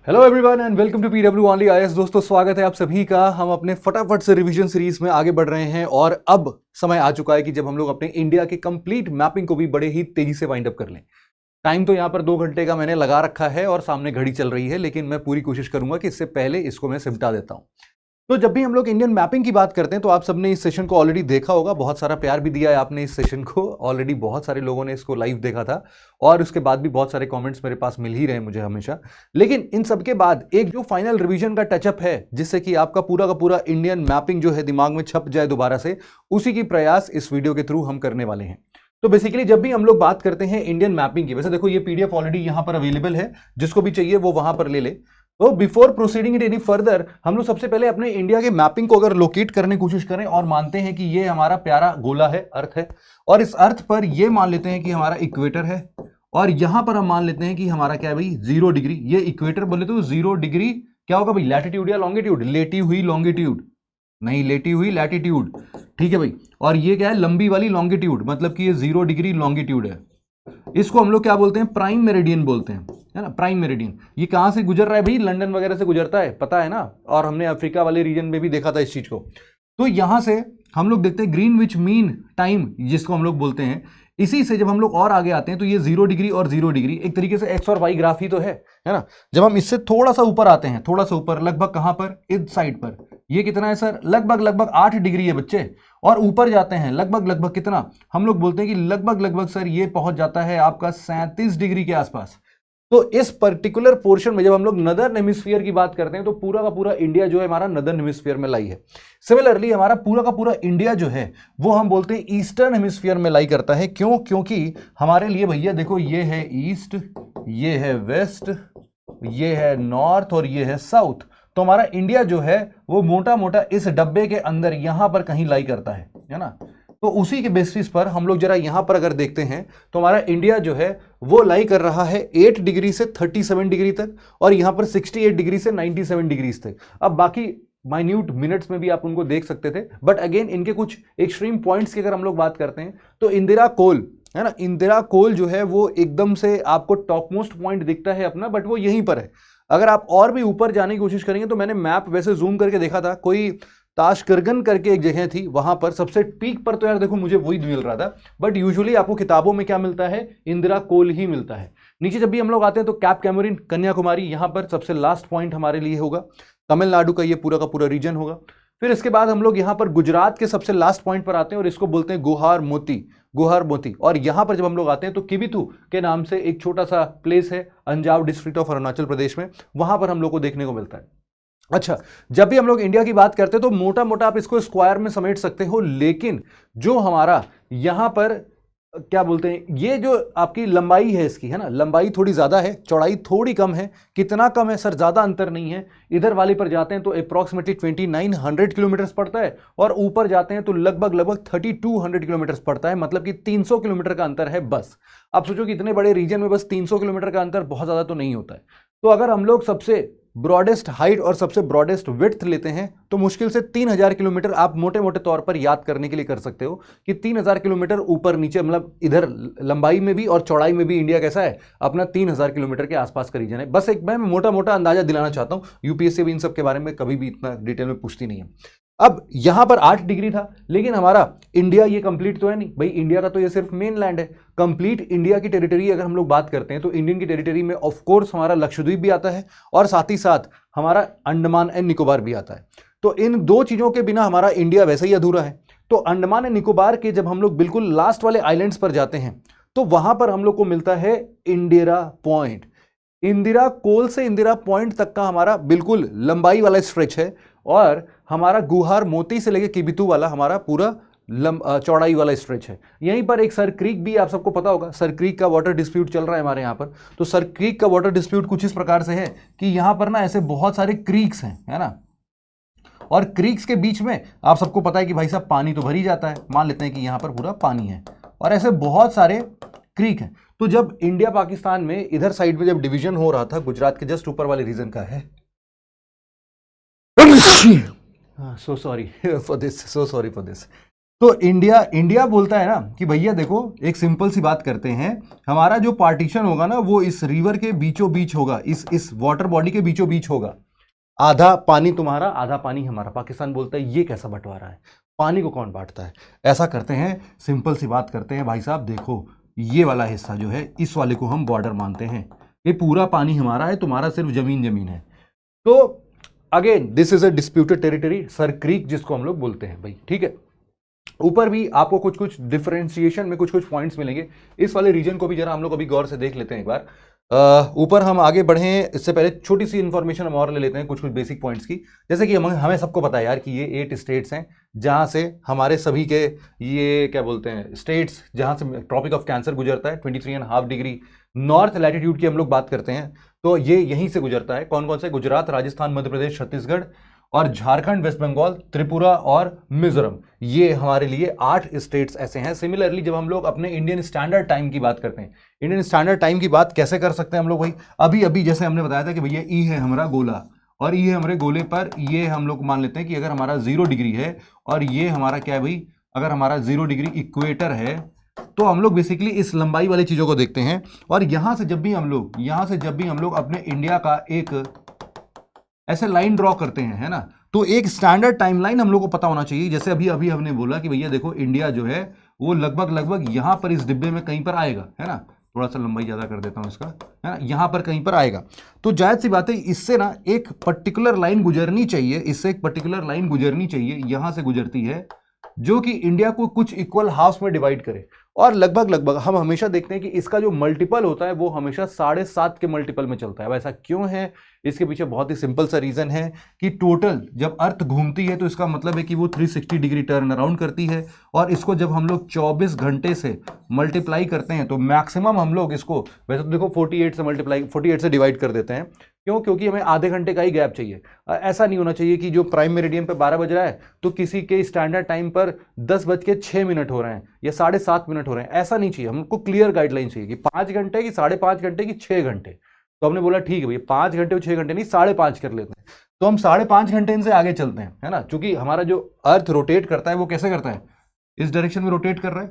Hello everyone and welcome to PW only IAS. दोस्तों स्वागत है आप सभी का। हम अपने फटाफट से रिवीजन सीरीज में आगे बढ़ रहे हैं और अब समय आ चुका है कि जब हम लोग अपने इंडिया के कंप्लीट मैपिंग को भी बड़े ही तेजी से वाइंड अप कर लें। टाइम तो यहाँ पर 2 घंटे का मैंने लगा रखा है और सामने घड़ी चल रही है, लेकिन मैं पूरी कोशिश करूंगा कि इससे पहले इसको मैं सिमटा देता हूँ। तो जब भी हम लोग इंडियन मैपिंग की बात करते हैं तो आप सबने इस सेशन को ऑलरेडी देखा होगा, बहुत सारा प्यार भी दिया है आपने इस सेशन को। ऑलरेडी बहुत सारे लोगों ने इसको लाइव देखा था और उसके बाद भी बहुत सारे कमेंट्स मेरे पास मिल ही रहे मुझे हमेशा। लेकिन इन सब के बाद एक जो फाइनल रिवीजन का टचअप है जिससे कि आपका पूरा का पूरा इंडियन मैपिंग जो है दिमाग में छप जाए दोबारा से, उसी की प्रयास इस वीडियो के थ्रू हम करने वाले हैं। तो बेसिकली जब भी हम लोग बात करते हैं इंडियन मैपिंग की, वैसे देखो ये पीडीएफ ऑलरेडी यहां पर अवेलेबल है, जिसको भी चाहिए वो वहां पर ले ले। तो before proceeding it any further, हम लोग सबसे पहले अपने इंडिया के मैपिंग को अगर लोकेट करने की कोशिश करें और मानते हैं कि ये हमारा प्यारा गोला है, अर्थ है, और इस अर्थ पर ये मान लेते हैं कि हमारा इक्वेटर है, और यहां पर हम मान लेते हैं कि हमारा क्या है भाई 0 डिग्री। ये इक्वेटर बोले तो 0 डिग्री क्या होगा भाई, लैटिट्यूड या लॉन्गिट्यूड? लेटी हुई लॉन्गिट्यूड, नहीं लेटी हुई लैटिट्यूड, ठीक है भाई। और ये क्या है, लंबी वाली लॉन्गिट्यूड, मतलब कि ये 0 डिग्री लॉन्गिट्यूड है। इसको हम लोग क्या बोलते हैं, प्राइम मेरिडियन बोलते हैं, है ना, प्राइम मेरिडियन। ये कहां से गुजर रहा है भाई, लंदन वगैरह से गुजरता है, पता है ना, और हमने अफ्रीका वाले रीजन में भी देखा था इस चीज को। तो यहां से हम लोग देखते हैं ग्रीनविच मीन टाइम जिसको हम लोग बोलते हैं। इसी से जब हम लोग और आगे आते हैं तो ये 0 डिग्री और 0 डिग्री एक तरीके से एक्स और वाई ग्राफ ही तो है ना। जब हम इससे थोड़ा सा ऊपर आते हैं, थोड़ा सा ऊपर, लगभग कहां पर, इस साइड पर, ये कितना है सर, लगभग 8 डिग्री है बच्चे। और ऊपर जाते हैं लगभग कितना, हम लोग बोलते हैं कि लगभग सर ये पहुंच जाता है आपका 37 डिग्री के आसपास। तो इस पर्टिकुलर पोर्शन में जब हम लोग नदर्न हेमिस्फीयर की बात करते हैं तो पूरा का पूरा इंडिया जो है हमारा नदर्न हेमिस्फीयर में लाई है। सिमिलरली हमारा पूरा का पूरा इंडिया जो है वो हम बोलते हैं ईस्टर्न हेमिस्फीयर में लाई करता है। क्यों? क्योंकि हमारे लिए भैया देखो, ये है ईस्ट, ये है वेस्ट, ये है नॉर्थ और ये है साउथ। तो हमारा इंडिया जो है वो मोटा मोटा इस डब्बे के अंदर यहां पर कहीं लाई करता है ना। तो उसी के बेसिस पर हम लोग जरा यहां पर अगर देखते हैं तो हमारा इंडिया जो है वो लाई कर रहा है 8 डिग्री से 37 डिग्री तक, और यहां पर 68 डिग्री से 97 डिग्री तक। अब बाकी माइन्यूट मिनट्स में भी आप उनको देख सकते थे, बट अगेन इनके कुछ एक्सट्रीम पॉइंट्स की अगर हम लोग बात करते हैं तो इंदिरा कोल है ना, इंदिरा कोल जो है वो एकदम से आपको टॉप मोस्ट पॉइंट दिखता है अपना, बट वो यहीं पर है। अगर आप और भी ऊपर जाने की कोशिश करेंगे तो मैंने मैप वैसे जूम करके देखा था, कोई ताशकरगन करके एक जगह थी, वहां पर सबसे पीक पर तो यार देखो मुझे वही मिल रहा था, बट यूजुअली आपको किताबों में क्या मिलता है, इंदिरा कोल ही मिलता है। नीचे जब भी हम लोग आते हैं तो कैप कैमोरिन, कन्याकुमारी, यहां पर सबसे लास्ट पॉइंट हमारे लिए होगा। तमिलनाडु का ये पूरा का पूरा रीजन होगा। फिर इसके बाद हम लोग यहां पर गुजरात के सबसे लास्ट पॉइंट पर आते हैं और इसको बोलते हैं गुहार मोती, गुहार मोती। और यहां पर जब हम लोग आते हैं तो किबिथु के नाम से एक छोटा सा प्लेस है अंजाव डिस्ट्रिक्ट ऑफ अरुणाचल प्रदेश में, वहां पर हम लोग को देखने को मिलता है। अच्छा, जब भी हम लोग इंडिया की बात करते हैं तो मोटा मोटा आप इसको स्क्वायर में समेट सकते हो, लेकिन जो हमारा यहां पर क्या बोलते हैं, ये जो आपकी लंबाई है इसकी, है ना, लंबाई थोड़ी ज्यादा है, चौड़ाई थोड़ी कम है। कितना कम है सर, ज्यादा अंतर नहीं है। इधर वाले पर जाते हैं तो अप्रॉक्सीमेटली 2900 किलोमीटर पड़ता है, और ऊपर जाते हैं तो लगभग 3200 किलोमीटर पड़ता है, मतलब कि 300 किलोमीटर का अंतर है बस। आप सोचो कि इतने बड़े रीजन में बस 300 किलोमीटर का अंतर बहुत ज्यादा तो नहीं होता है। तो अगर हम लोग सबसे ब्रॉडेस्ट हाइट और सबसे ब्रॉडेस्ट विड्थ लेते हैं तो मुश्किल से 3000 किलोमीटर आप मोटे मोटे तौर पर याद करने के लिए कर सकते हो कि 3000 किलोमीटर ऊपर नीचे, मतलब इधर लंबाई में भी और चौड़ाई में भी इंडिया कैसा है अपना, 3000 किलोमीटर के आसपास का रीजन है। बस एक मैं मोटा मोटा अंदाजा दिलाना चाहता हूं, यूपीएससी भी इन सब के बारे में कभी भी इतना डिटेल में पूछती नहीं है। अब यहां पर 8 डिग्री था, लेकिन हमारा इंडिया ये कंप्लीट तो है नहीं भाई, इंडिया का तो ये सिर्फ मेन लैंड है। कंप्लीट इंडिया की टेरिटरी अगर हम लोग बात करते हैं तो इंडियन की टेरिटरी में ऑफ कोर्स हमारा लक्षद्वीप भी आता है और साथ ही साथ हमारा अंडमान एंड निकोबार भी आता है। तो इन दो चीजों के बिना हमारा इंडिया वैसे ही अधूरा है। तो अंडमान एंड निकोबार के जब हम लोग बिल्कुल लास्ट वाले आइलैंड्स पर जाते हैं तो वहां पर हम लोग को मिलता है इंदिरा पॉइंट। इंदिरा कोल से इंदिरा पॉइंट तक का हमारा बिल्कुल लंबाई वाला स्ट्रेच है, और हमारा गुहार मोती से लेके किबिथु वाला हमारा पूरा चौड़ाई वाला स्ट्रेच है। यहीं पर एक सर क्रीक भी, आप सबको पता होगा, सर क्रीक का वाटर डिस्प्यूट चल रहा है हमारे यहाँ पर। तो सर क्रीक का वाटर डिस्प्यूट कुछ इस प्रकार से है कि यहाँ पर ना ऐसे बहुत सारे क्रीक्स हैं, है ना, और क्रीक्स के बीच में आप सबको पता है कि भाई साहब पानी तो भर ही जाता है। मान लेते हैं कि यहाँ पर पूरा पानी है और ऐसे बहुत सारे क्रीक हैं। तो जब इंडिया पाकिस्तान में इधर साइड में जब डिवीजन हो रहा था, गुजरात के जस्ट ऊपर वाले रीजन का है, सो सॉरी फॉर दिस, तो इंडिया इंडिया बोलता है ना कि भैया देखो, एक सिंपल सी बात करते हैं, हमारा जो पार्टीशन होगा ना वो इस रिवर के बीचों बीच होगा, इस वाटर बॉडी के बीचों बीच होगा। आधा पानी तुम्हारा, आधा पानी हमारा। पाकिस्तान बोलता है ये कैसा बंटवारा है, पानी को कौन बांटता है। ऐसा करते हैं, सिंपल सी बात करते हैं भाई साहब, देखो ये वाला हिस्सा जो है, इस वाले को हम बॉर्डर मानते हैं, ये पूरा पानी हमारा है, तुम्हारा सिर्फ जमीन जमीन है। तो again this is a disputed territory, sir creek जिसको हम लोग बोलते हैं भाई, ठीक है। ऊपर भी आपको कुछ कुछ डिफरेंशिएशन में कुछ कुछ पॉइंट्स मिलेंगे। इस वाले रीजन को भी जरा हम लोग अभी गौर से देख लेते हैं एक बार। ऊपर हम आगे बढ़े इससे पहले छोटी सी इंफॉर्मेशन हम और ले लेते हैं कुछ कुछ बेसिक पॉइंट्स की। जैसे कि हमें सबको पता है यार कि ये 8 स्टेट्स हैं जहां से हमारे सभी के, ये क्या बोलते हैं, स्टेट्स जहां से ट्रॉपिक ऑफ कैंसर गुजरता है, 23.5 डिग्री नॉर्थ लैटिट्यूड की हम लोग बात करते हैं, तो ये यहीं से गुजरता है। कौन कौन से? गुजरात, राजस्थान, मध्य प्रदेश, छत्तीसगढ़ और झारखंड, वेस्ट बंगाल, त्रिपुरा और मिजोरम। ये हमारे लिए 8 स्टेट्स ऐसे हैं। सिमिलरली जब हम लोग अपने इंडियन स्टैंडर्ड टाइम की बात करते हैं, इंडियन स्टैंडर्ड टाइम की बात कैसे कर सकते हैं हम लोग भाई? अभी अभी जैसे हमने बताया था कि भैया ई है हमारा गोला, और ये हमारे गोले पर ये हम लोग मान लेते हैं कि अगर हमारा 0 डिग्री है और ये हमारा क्या है भाई, अगर हमारा 0 डिग्री इक्वेटर है, तो हम लोग बेसिकली इस लंबाई वाली चीजों को देखते हैं। और यहां से जब भी हम लोग अपने इंडिया का एक ऐसे लाइन ड्रॉ करते हैं, है ना, तो एक स्टैंडर्ड टाइमलाइन हम लोग को पता होना चाहिए। जैसे अभी अभी हमने बोला कि भैया देखो इंडिया जो है वो लगभग यहां पर इस डिब्बे में कहीं पर आएगा, है ना, थोड़ा सा लंबाई ज्यादा कर देता हूं इसका, है ना, यहां पर कहीं पर आएगा। तो जायज सी बात है, इससे ना एक पर्टिकुलर लाइन गुजरनी चाहिए, यहां से गुजरती है, जो कि इंडिया को कुछ इक्वल हाफ्स में डिवाइड करे। और लगभग हम हमेशा देखते हैं कि इसका जो मल्टीपल होता है वो हमेशा 7.5 के मल्टीपल में चलता है। वैसा क्यों है? इसके पीछे बहुत ही सिंपल सा रीजन है कि टोटल जब अर्थ घूमती है तो इसका मतलब है कि वो 360 डिग्री टर्न अराउंड करती है, और इसको जब हम लोग 24 घंटे से मल्टीप्लाई करते हैं तो मैक्सिमम हम लोग इसको, वैसे तो देखो 48 से डिवाइड कर देते हैं। क्यों? क्योंकि हमें आधे घंटे का ही गैप चाहिए। ऐसा नहीं होना चाहिए कि जो प्राइम मेरिडियन पे 12 बज रहा है तो किसी के स्टैंडर्ड टाइम पर 10:06 हो रहे हैं या 7:30 हो रहे हैं। ऐसा नहीं चाहिए, हमको क्लियर गाइडलाइन चाहिए कि 5 घंटे की, 5.5 घंटे की, 6 घंटे। तो हमने बोला ठीक है भैया 5 घंटे और 6 घंटे नहीं, 5.5 कर लेते हैं। तो हम 5.5 घंटे इनसे आगे चलते हैं, है ना, क्योंकि हमारा जो अर्थ रोटेट करता है वो कैसे करता है, इस डायरेक्शन में रोटेट कर रहा है।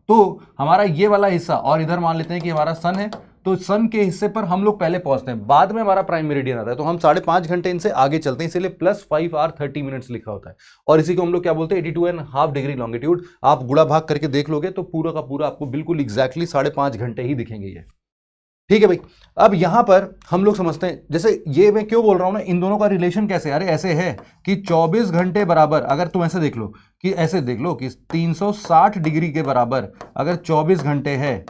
तो हमारा ये वाला हिस्सा, और इधर मान लेते हैं कि हमारा सन है, तो सन के हिस्से पर हम लोग पहले पहुंचते हैं, बाद में हमारा प्राइम मेरिडियन आता है। तो हम 5.5 घंटे इनसे आगे चलते हैं, इसलिए +5 आवर 30 मिनट्स लिखा होता है। और इसी को हम लोग क्या बोलते हैं, 82.5 डिग्री लॉन्गिट्यूड। आप गुणा भाग करके देख लोगे तो पूरा का पूरा आपको बिल्कुल एग्जैक्टली 5.5 घंटे ही दिखेंगे ये। ठीक है भाई। अब यहां पर हम लोग समझते हैं, जैसे ये मैं क्यों बोल रहा हूं ना, इन दोनों का रिलेशन कैसे, अरे ऐसे है कि 24 घंटे बराबर, अगर तुम ऐसे देख लो कि 360 डिग्री के बराबर अगर 24 घंटे है,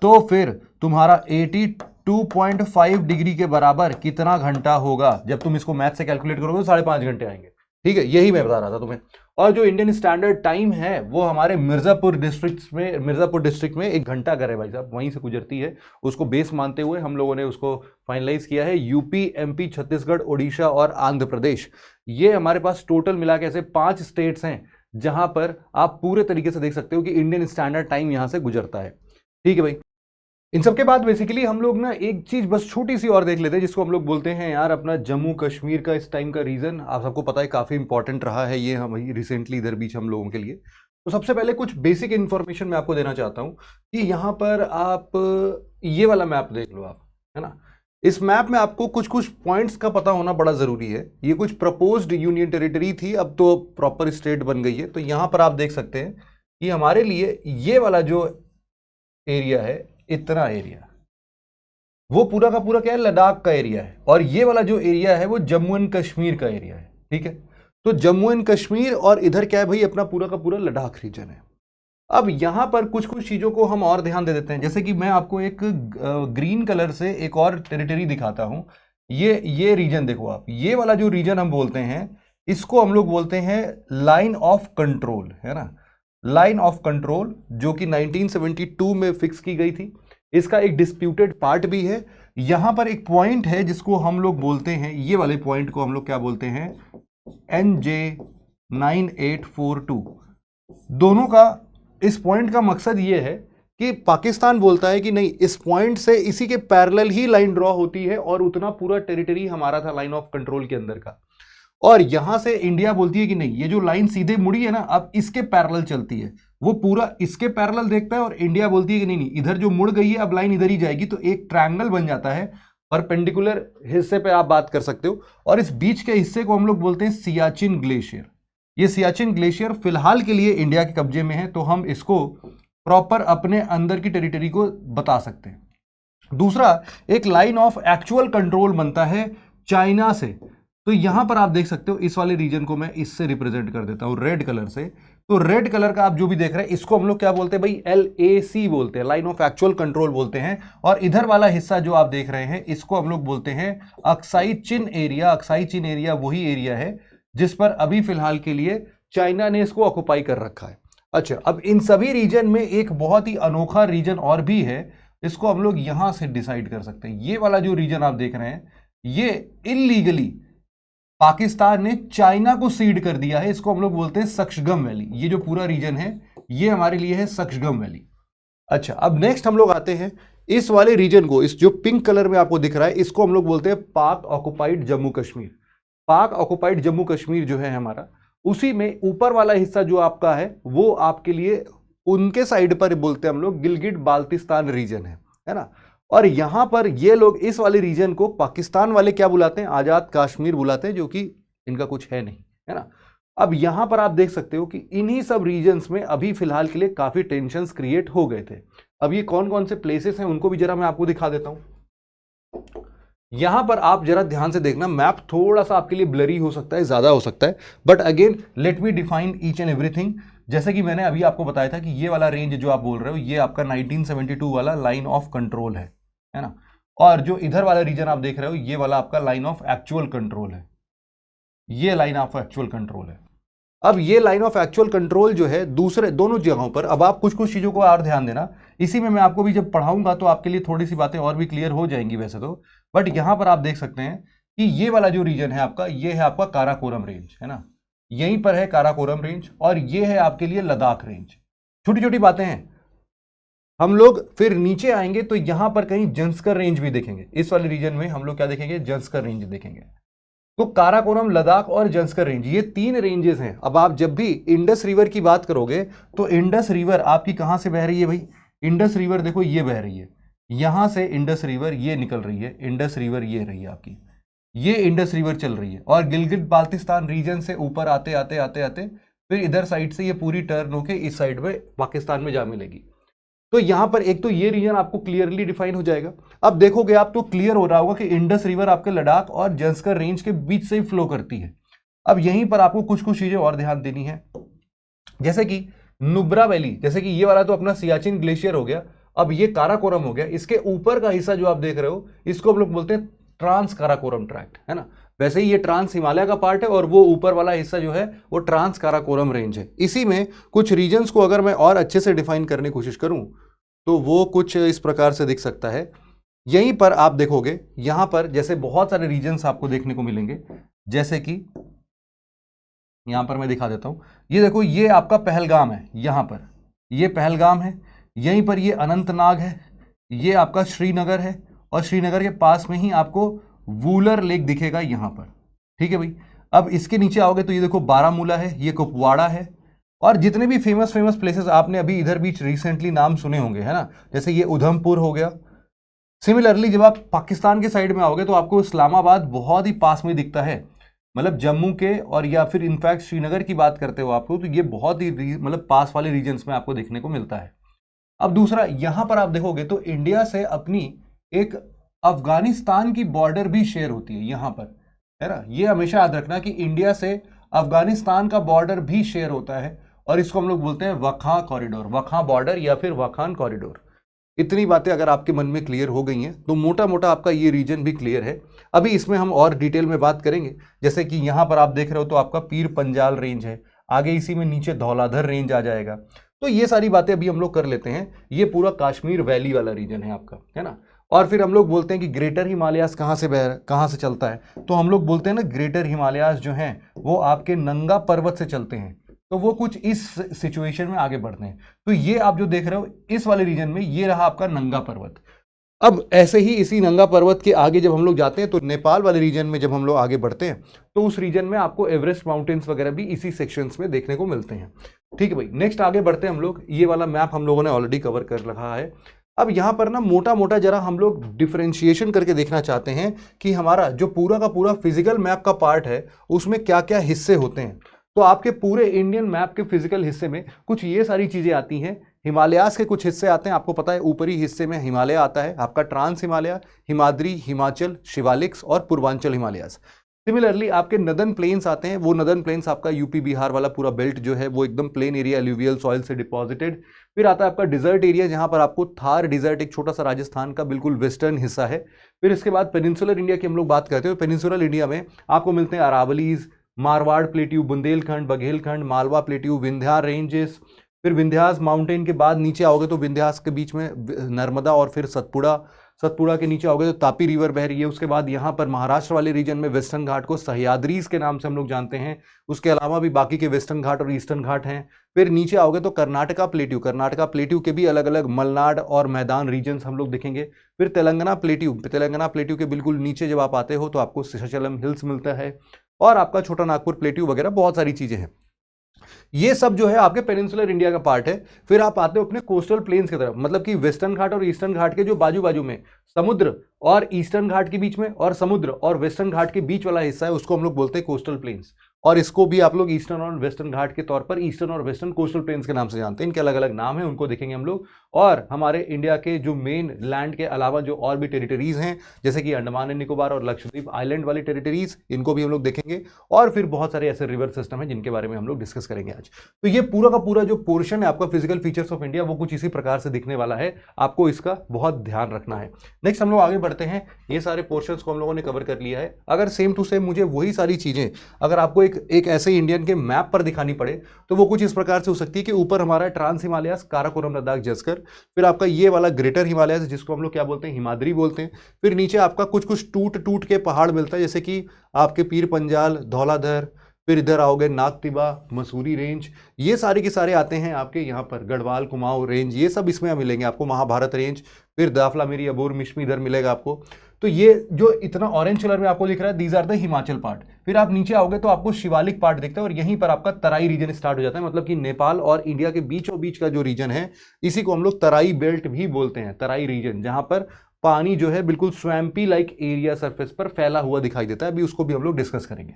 तो फिर तुम्हारा 82.5 डिग्री के बराबर कितना घंटा होगा? जब तुम इसको मैथ से कैलकुलेट करोगे तो 5.5 घंटे आएंगे। ठीक है, यही मैं बता रहा था तुम्हें। और जो इंडियन स्टैंडर्ड टाइम है वो हमारे मिर्जापुर डिस्ट्रिक्ट में 1 घंटा का है भाई साहब, वहीं से गुजरती है। उसको बेस मानते हुए हम लोगों ने उसको फाइनलाइज किया है। यूपी, एमपी, छत्तीसगढ़, ओडिशा और आंध्र प्रदेश, ये हमारे पास टोटल मिला के ऐसे 5 स्टेट्स हैं जहां पर आप पूरे तरीके से देख सकते हो कि इंडियन स्टैंडर्ड टाइम यहां से गुजरता है। ठीक है भाई। इन सबके बाद बेसिकली हम लोग ना एक चीज बस छोटी सी और देख लेते हैं, जिसको हम लोग बोलते हैं यार अपना जम्मू कश्मीर का इस टाइम का रीजन। आप सबको पता है काफी इंपॉर्टेंट रहा है ये हम रिसेंटली इधर बीच हम लोगों के लिए। तो सबसे पहले कुछ बेसिक इंफॉर्मेशन मैं आपको देना चाहता हूं कि यहाँ पर आप ये वाला मैप देख लो आप, है ना। इस मैप में आपको कुछ कुछ पॉइंट्स का पता होना बड़ा जरूरी है। ये कुछ प्रपोज्ड यूनियन टेरिटरी थी, अब तो प्रॉपर स्टेट बन गई है। तो यहां पर आप देख सकते हैं कि हमारे लिए ये वाला जो एरिया है, इतना एरिया, वो पूरा का पूरा क्या है, लद्दाख का एरिया है। और ये वाला जो एरिया है वो जम्मू एंड कश्मीर का एरिया है। ठीक है, तो जम्मू एंड कश्मीर और इधर क्या है भाई, अपना पूरा का पूरा लद्दाख रीजन है। अब यहां पर कुछ कुछ चीजों को हम और ध्यान दे देते हैं। जैसे कि मैं आपको एक ग्रीन कलर से एक और टेरिटरी दिखाता हूं। ये रीजन देखो आप, ये वाला जो रीजन हम बोलते हैं, इसको हम लोग बोलते हैं लाइन ऑफ कंट्रोल, है ना, लाइन ऑफ कंट्रोल, जो कि 1972 में फिक्स की गई थी। इसका एक डिस्प्यूटेड पार्ट भी है। यहां पर एक पॉइंट है जिसको हम लोग बोलते हैं, ये वाले पॉइंट को हम लोग क्या बोलते हैं, NJ9842। दोनों का, इस पॉइंट का मकसद ये है कि पाकिस्तान बोलता है कि नहीं, इस पॉइंट से इसी के पैरेलल ही लाइन ड्रॉ होती है और उतना पूरा टेरिटरी हमारा था लाइन ऑफ कंट्रोल के अंदर का। और यहां से इंडिया बोलती है कि नहीं, ये जो लाइन सीधे मुड़ी है ना, अब इसके पैरेलल चलती है, वो पूरा इसके पैरेलल देखता है, और इंडिया बोलती है कि नहीं नहीं, इधर जो मुड़ गई है अब लाइन इधर ही जाएगी, तो एक ट्रायंगल बन जाता है। परपेंडिकुलर हिस्से पे आप बात कर सकते हो, और इस बीच के हिस्से को हम लोग बोलते हैं सियाचिन ग्लेशियर। ये सियाचिन ग्लेशियर फिलहाल के लिए इंडिया के कब्जे में है, तो हम इसको प्रॉपर अपने अंदर की टेरिटरी को बता सकते हैं। दूसरा, एक लाइन ऑफ एक्चुअल कंट्रोल बनता है चाइना से। तो यहां पर आप देख सकते हो, इस वाले रीजन को मैं इससे रिप्रेजेंट कर देता हूं रेड कलर से। तो रेड कलर का आप जो भी देख रहे हैं, इसको हम लोग क्या बोलते हैं भाई, LAC बोलते हैं, लाइन ऑफ एक्चुअल कंट्रोल बोलते हैं। और इधर वाला हिस्सा जो आप देख रहे हैं, इसको हम लोग बोलते हैं अक्साई चिन एरिया। अक्साई चिन एरिया वही एरिया है जिस पर अभी फिलहाल के लिए चाइना ने इसको ऑक्युपाई कर रखा है। अच्छा, अब इन सभी रीजन में एक बहुत ही अनोखा रीजन और भी है, इसको हम लोग यहां से डिसाइड कर सकते हैं। ये वाला जो रीजन आप देख रहे हैं, ये इलीगली पाकिस्तान ने चाइना को सीड कर दिया है, इसको हम लोग बोलते हैं सक्शगम वैली। ये जो पूरा रीजन है, ये हमारे लिए है सक्शगम वैली। अच्छा, अब नेक्स्ट हम लोग आते हैं इस वाले रीजन को, इस जो पिंक कलर में आपको दिख रहा है, इसको हम लोग बोलते हैं पाक ऑक्युपाइड जम्मू कश्मीर। पाक ऑक्युपाइड जम्मू कश्मीर जो है हमारा, उसी में ऊपर वाला हिस्सा जो आपका है, वो आपके लिए उनके साइड पर बोलते हैं हम लोग गिलगिट बाल्टिस्तान रीजन है ना। और यहां पर ये लोग इस वाले रीजन को पाकिस्तान वाले क्या बुलाते हैं, आजाद कश्मीर बुलाते हैं, जो कि इनका कुछ है नहीं, है ना। अब यहां पर आप देख सकते हो कि इन्हीं सब रीजन्स में अभी फिलहाल के लिए काफी टेंशंस क्रिएट हो गए थे। अब ये कौन कौन से प्लेसेस हैं उनको भी जरा मैं आपको दिखा देता हूं। यहां पर आप जरा ध्यान से देखना, मैप थोड़ा सा आपके लिए ब्लरी हो सकता है, ज्यादा हो सकता है, but again let me define each and everything. जैसे कि मैंने अभी आपको बताया था कि ये वाला रेंज जो आप बोल रहे हो, ये आपका 1972 वाला लाइन ऑफ कंट्रोल है ना। और जो इधर वाला रीजन आप देख रहे हो, ये वाला आपका लाइन ऑफ एक्चुअल कंट्रोल है, ये लाइन ऑफ एक्चुअल कंट्रोल है। अब ये लाइन ऑफ एक्चुअल कंट्रोल जो है दूसरे दोनों जगहों पर, अब आप कुछ कुछ चीजों को और ध्यान देना, इसी में मैं आपको भी जब पढ़ाऊंगा तो आपके लिए थोड़ी सी बातें और भी क्लियर हो जाएंगी वैसे तो। बट यहां पर आप देख सकते हैं कि ये वाला जो रीजन है आपका, ये है आपका काराकोरम रेंज, है ना, यहीं पर है काराकोरम रेंज, और ये है आपके लिए लद्दाख रेंज। छोटी छोटी बातें हैं। हम लोग फिर नीचे आएंगे तो यहां पर कहीं जंस्कर रेंज भी देखेंगे, इस वाले रीजन में हम लोग क्या देखेंगे, जंस्कर रेंज देखेंगे। तो काराकोरम, लद्दाख और जंस्कर रेंज, ये 3 रेंजेस हैं। अब आप जब भी इंडस रिवर की बात करोगे, तो इंडस रिवर आपकी कहां से बह रही है भाई, इंडस रिवर देखो ये बह रही है, यहां से इंडस रिवर ये निकल रही है, इंडस रिवर ये रही है आपकी, ये इंडस रिवर चल रही है, और गिलगिट बाल्टिस्तान रीजन से ऊपर आते आते आते आते फिर इधर साइड से ये पूरी टर्न होके इस साइड में पाकिस्तान में जा मिलेगी। तो यहां पर एक तो ये रीजन आपको क्लियरली डिफाइन हो जाएगा। अब देखोगे आप तो क्लियर हो रहा होगा कि इंडस रिवर आपके लद्दाख और जंस्कर रेंज के बीच से ही फ्लो करती है। अब यहीं पर आपको कुछ कुछ चीजें और ध्यान देनी है, जैसे कि नुब्रा वैली, जैसे कि ये वाला तो अपना सियाचिन ग्लेशियर हो गया, अब ये काराकोरम हो गया, इसके ऊपर का हिस्सा जो आप देख रहे हो, इसको हम लोग बोलते हैं ट्रांस काराकोरम ट्रैक्ट, है ना। वैसे ही ये ट्रांस हिमालय का पार्ट है, और वो ऊपर वाला हिस्सा जो है वो ट्रांस काराकोरम रेंज है। इसी में कुछ रीजन्स को अगर मैं और अच्छे से डिफाइन करने की कोशिश करूं तो वो कुछ इस प्रकार से दिख सकता है। यहीं पर आप देखोगे, यहां पर जैसे बहुत सारे रीजन्स आपको देखने को मिलेंगे, जैसे कि यहां पर मैं दिखा देता हूं, ये देखो, ये आपका पहलगाम है, यहां पर ये पहलगाम है, यहीं पर ये अनंतनाग है, ये आपका श्रीनगर है, और श्रीनगर के पास में ही आपको वूलर लेक दिखेगा यहां पर, ठीक है भाई। अब इसके नीचे आओगे तो ये देखो बारामूला है, ये कुपवाड़ा है, और जितने भी फेमस प्लेसेस आपने अभी इधर बीच रिसेंटली नाम सुने होंगे, है ना, जैसे ये उधमपुर हो गया। सिमिलरली जब आप पाकिस्तान के साइड में आओगे तो आपको इस्लामाबाद बहुत ही पास में दिखता है, मतलब जम्मू के, और या फिर इनफैक्ट श्रीनगर की बात करते हो आपको, तो ये बहुत ही मतलब पास वाले रीजन्स में आपको देखने को मिलता है। अब दूसरा, यहां पर आप देखोगे तो इंडिया से अपनी एक अफगानिस्तान की बॉर्डर भी शेयर होती है यहां पर, है ना। ये हमेशा याद रखना कि इंडिया से अफगानिस्तान का बॉर्डर भी शेयर होता है, और इसको हम लोग बोलते हैं वखां कॉरिडोर, वखां बॉर्डर या फिर वखान कॉरिडोर। इतनी बातें अगर आपके मन में क्लियर हो गई हैं तो मोटा मोटा आपका ये रीजन भी क्लियर है। अभी इसमें हम और डिटेल में बात करेंगे, जैसे कि यहां पर आप देख रहे हो तो आपका पीर पंजाल रेंज है, आगे इसी में नीचे धौलाधर रेंज आ जाएगा। तो ये सारी बातें अभी हम लोग कर लेते हैं। ये पूरा कश्मीर वैली वाला रीजन है आपका, है ना। और फिर हम लोग बोलते हैं कि ग्रेटर हिमालयाज कहाँ से चलता है, तो हम लोग बोलते हैं ना, ग्रेटर हिमालयाज जो हैं वो आपके नंगा पर्वत से चलते हैं, तो वो कुछ इस सिचुएशन में आगे बढ़ते हैं। तो ये आप जो देख रहे हो इस वाले रीजन में, ये रहा आपका नंगा पर्वत। अब ऐसे ही इसी नंगा पर्वत के आगे जब हम लोग जाते हैं तो नेपाल वाले रीजन में जब हम लोग आगे बढ़ते हैं तो उस रीजन में आपको एवरेस्ट माउंटेन्स वगैरह भी इसी सेक्शंस में देखने को मिलते हैं। ठीक है भाई, नेक्स्ट आगे बढ़ते हैं हम लोग। ये वाला मैप हम लोगों ने ऑलरेडी कवर कर रखा है। अब यहाँ पर ना मोटा मोटा जरा हम लोग डिफरेंशिएशन करके देखना चाहते हैं कि हमारा जो पूरा का पूरा फिजिकल मैप का पार्ट है उसमें क्या क्या हिस्से होते हैं। तो आपके पूरे इंडियन मैप के फिजिकल हिस्से में कुछ ये सारी चीजें आती हैं। हिमालयास के कुछ हिस्से आते हैं, आपको पता है ऊपरी हिस्से में हिमालय आता है, आपका ट्रांस हिमालय, हिमाद्री, हिमाचल, शिवालिक्स और पूर्वांचल हिमालयास। सिमिलरली आपके नदर्न प्लेन्स आते हैं, वो नदर्न प्लेन्स आपका यूपी बिहार वाला पूरा बेल्ट जो है वो एकदम प्लेन एरिया एल्यूवियल सॉइल से डिपॉजिटेड। फिर आता है आपका डिजर्ट एरिया, जहां पर आपको थार डिजर्ट, एक छोटा सा राजस्थान का बिल्कुल वेस्टर्न हिस्सा है। फिर इसके बाद पेनिनसुलर इंडिया की हम लोग बात करते हैं। पेनिनसुलर इंडिया में आपको मिलते हैं Aravallis, Marwar plateau, Bundelkhand, Baghelkhand, Malwa plateau, Vindhya ranges. फिर विंध्यास माउंटेन के बाद नीचे आओगे तो विंध्यास के बीच में नर्मदा और फिर सतपुड़ा, सतपुड़ा के नीचे आओगे तो तापी रिवर बह रही है। उसके बाद यहाँ पर महाराष्ट्र वाले रीजन में वेस्टर्न घाट को सह्याद्रीज के नाम से हम लोग जानते हैं। उसके अलावा भी बाकी के वेस्टर्न घाट और ईस्टर्न घाट हैं। फिर नीचे आओगे तो कर्नाटका प्लेट्यू, कर्नाटका प्लेट्यू के भी अलग अलग मलनाड और मैदान रीजन्स हम लोग देखेंगे। फिर तेलंगाना प्लेट्यू, तेलंगाना प्लेट्यू के बिल्कुल नीचे जब आप आते हो तो आपको शेषाचलम हिल्स मिलता है और आपका छोटा नागपुर प्लेट्यू वगैरह बहुत सारी चीजें हैं। ये सब जो है आपके पेनिनसुलर इंडिया का पार्ट है। फिर आप आते हो अपने कोस्टल प्लेन्स की तरफ, मतलब कि वेस्टर्न घाट और ईस्टर्न घाट के जो बाजू बाजू में समुद्र और ईस्टर्न घाट के बीच में और समुद्र और वेस्टर्न घाट के बीच वाला हिस्सा है उसको हम लोग बोलते हैं कोस्टल प्लेन्स। और इसको भी आप लोग ईस्टर्न और वेस्टर्न घाट के तौर पर ईस्टर्न और वेस्टर्न कोस्टल प्लेन्स के नाम से जानते हैं। इनके अलग अलग नाम हैं, उनको देखेंगे हम लोग। और हमारे इंडिया के जो मेन लैंड के अलावा जो और भी टेरिटरीज हैं जैसे कि अंडमान एंड निकोबार और लक्षद्वीप आइलैंड वाली टेरिटरीज, इनको भी हम लोग देखेंगे। और फिर बहुत सारे ऐसे रिवर सिस्टम हैं जिनके बारे में हम लोग डिस्कस करेंगे आज। तो ये पूरा का पूरा जो पोर्शन है आपका फिजिकल फीचर्स ऑफ इंडिया वो कुछ इसी प्रकार से दिखने वाला है, आपको इसका बहुत ध्यान रखना है। नेक्स्ट हम लोग आगे बढ़ते हैं। ये सारे पोर्शंस को हम लोगों ने कवर कर लिया है। अगर सेम टू सेम मुझे वही सारी चीजें अगर आपको एक ऐसे इंडियन के मैप पर दिखानी पड़े तो वो कुछ इस प्रकार से हो सकती है कि ऊपर हमारा ट्रांस हिमालयास, काराकोरम, लद्दाख, जस्कर। फिर आपका ये वाला ग्रेटर हिमालयास जिसको हम लोग क्या बोलते हैं, हिमाद्री बोलते हैं। फिर नीचे आपका कुछ कुछ टूट टूट के पहाड़ मिलता है जैसे कि आपके पीर पंजाल, धौलाधर। फिर इधर आओगे नागतिबा, मसूरी रेंज, ये सारे के सारे आते हैं आपके यहाँ पर। गढ़वाल, कुमाऊं रेंज, ये सब इसमें मिलेंगे आपको। महाभारत रेंज, फिर दाफला मेरी, अबोर, मिश्मी इधर मिलेगा आपको। तो ये जो इतना ऑरेंज कलर में आपको दिख रहा है these are the Himachal part. फिर आप नीचे आओगे तो आपको शिवालिक पार्ट दिखता है और यहीं पर आपका तराई रीजन स्टार्ट हो जाता है। मतलब कि नेपाल और इंडिया के बीचों बीच का जो रीजन है इसी को हम लोग तराई बेल्ट भी बोलते हैं। तराई रीजन जहां पर पानी जो है बिल्कुल स्वैम्पी लाइक एरिया सरफेस पर फैला हुआ दिखाई देता है। अभी उसको भी हम लोग डिस्कस करेंगे।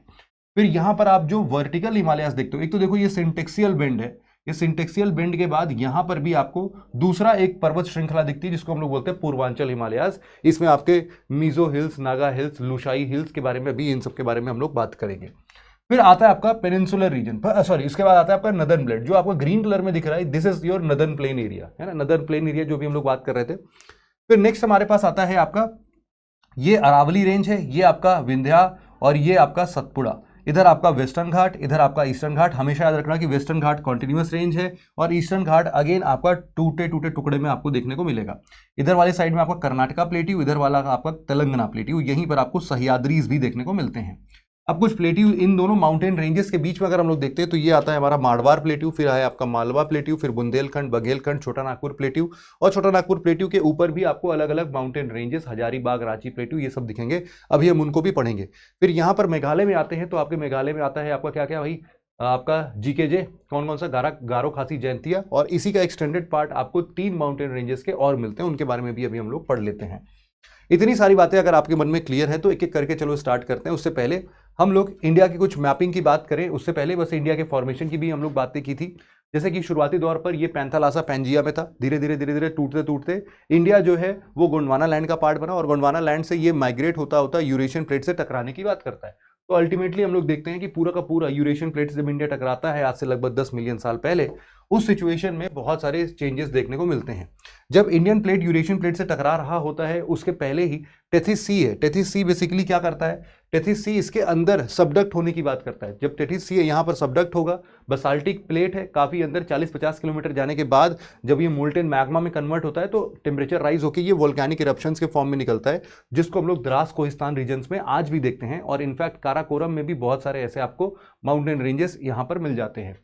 फिर यहां पर आप जो वर्टिकल हिमालयास देखते हो, एक तो देखो ये सिंटेक्सियल बेंड है। ये सिंटेक्सियल बेंड के बाद यहां पर भी आपको दूसरा एक पर्वत श्रृंखला दिखती है जिसको हम लोग बोलते हैं पूर्वांचल हिमालयास। इसमें आपके Mizo hills, Naga hills, Lushai hills के बारे में भी, इन सब के बारे में हम लोग बात करेंगे। फिर आता है आपका पेनिनसुलर रीजन, सॉरी इसके बाद आता है आपका नदर्न बेल्ट जो आपको ग्रीन कलर में दिख रहा है। This is your northern plain area, है ना, नदर्न प्लेन एरिया जो भी हम लोग बात कर रहे थे। फिर नेक्स्ट हमारे पास आता है आपका ये अरावली रेंज है, ये आपका विंध्या और ये आपका सतपुड़ा। इधर आपका वेस्टर्न घाट, इधर आपका ईस्टर्न घाट। हमेशा याद रखना कि वेस्टर्न घाट कॉन्टिन्यूअस रेंज है और ईस्टर्न घाट अगेन आपका टूटे टूटे टुकड़े में आपको देखने को मिलेगा। इधर वाले साइड में आपका कर्नाटका प्लेट्यू, इधर वाला आपका तेलंगाना प्लेट्यू, यहीं पर आपको सह्याद्रीज भी देखने को मिलते हैं। अब कुछ प्लेट्यू इन दोनों माउंटेन रेंजेस के बीच में अगर हम लोग देखते हैं तो ये आता है हमारा मारवाड़ प्लेट्यू, फिर है आपका मालवा प्लेट्यू, फिर बुंदेलखंड, बघेलखंड, छोटा नागपुर प्लेट्यू। और छोटा नागपुर प्लेट्यू के ऊपर भी आपको अलग अलग mountain ranges, Hazaribagh, Ranchi plateau, ये सब दिखेंगे। अभी हम उनको भी पढ़ेंगे। फिर यहाँ पर मेघालय में आते हैं तो आपके मेघालय में आता है आपका क्या क्या भाई, आपका जीकेजे, कौन कौन सा, गारो, खासी, जयंतिया। और इसी का एक्सटेंडेड पार्ट आपको 3 माउंटेन रेंजेस के और मिलते हैं, उनके बारे में भी अभी हम लोग पढ़ लेते हैं। इतनी सारी बातें अगर आपके मन में क्लियर है तो एक एक करके चलो स्टार्ट करते हैं। उससे पहले हम लोग इंडिया की कुछ मैपिंग की बात करें, उससे पहले बस इंडिया के फॉर्मेशन की भी हम लोग बातें की थी। जैसे कि शुरुआती दौर पर ये पैंथालासा पैंजिया में था, धीरे धीरे टूटते टूटते इंडिया जो है वो गोंडवाना लैंड का पार्ट बना और गोंडवाना लैंड से ये माइग्रेट होता होता यूरेशियन प्लेट से टकराने की बात करता है। तो अल्टीमेटली हम लोग देखते हैं कि पूरा का पूरा यूरेशियन प्लेट से जब इंडिया टकराता है आज से लगभग 10 मिलियन साल पहले, उस सिचुएशन में बहुत सारे चेंजेस देखने को मिलते हैं। जब इंडियन प्लेट यूरेशियन प्लेट से टकरा रहा होता है उसके पहले ही टेथिस सी है। टेथिस सी बेसिकली क्या करता है, टेथिस सी इसके अंदर सबडक्ट होने की बात करता है। जब टेथिस सी है यहाँ पर सबडक्ट होगा, बसाल्टिक प्लेट है काफी अंदर 40-50 किलोमीटर जाने के बाद जब ये मोल्टेन मैग्मा में कन्वर्ट होता है तो टेम्परेचर राइज होकर ये वोल्केनिक इरप्शंस के फॉर्म में निकलता है, जिसको हम लोग द्रास कोहिस्तान रीजन्स में आज भी देखते हैं। और इनफैक्ट काराकोरम में भी बहुत सारे ऐसे आपको माउंटेन रेंजेस यहाँ पर मिल जाते हैं।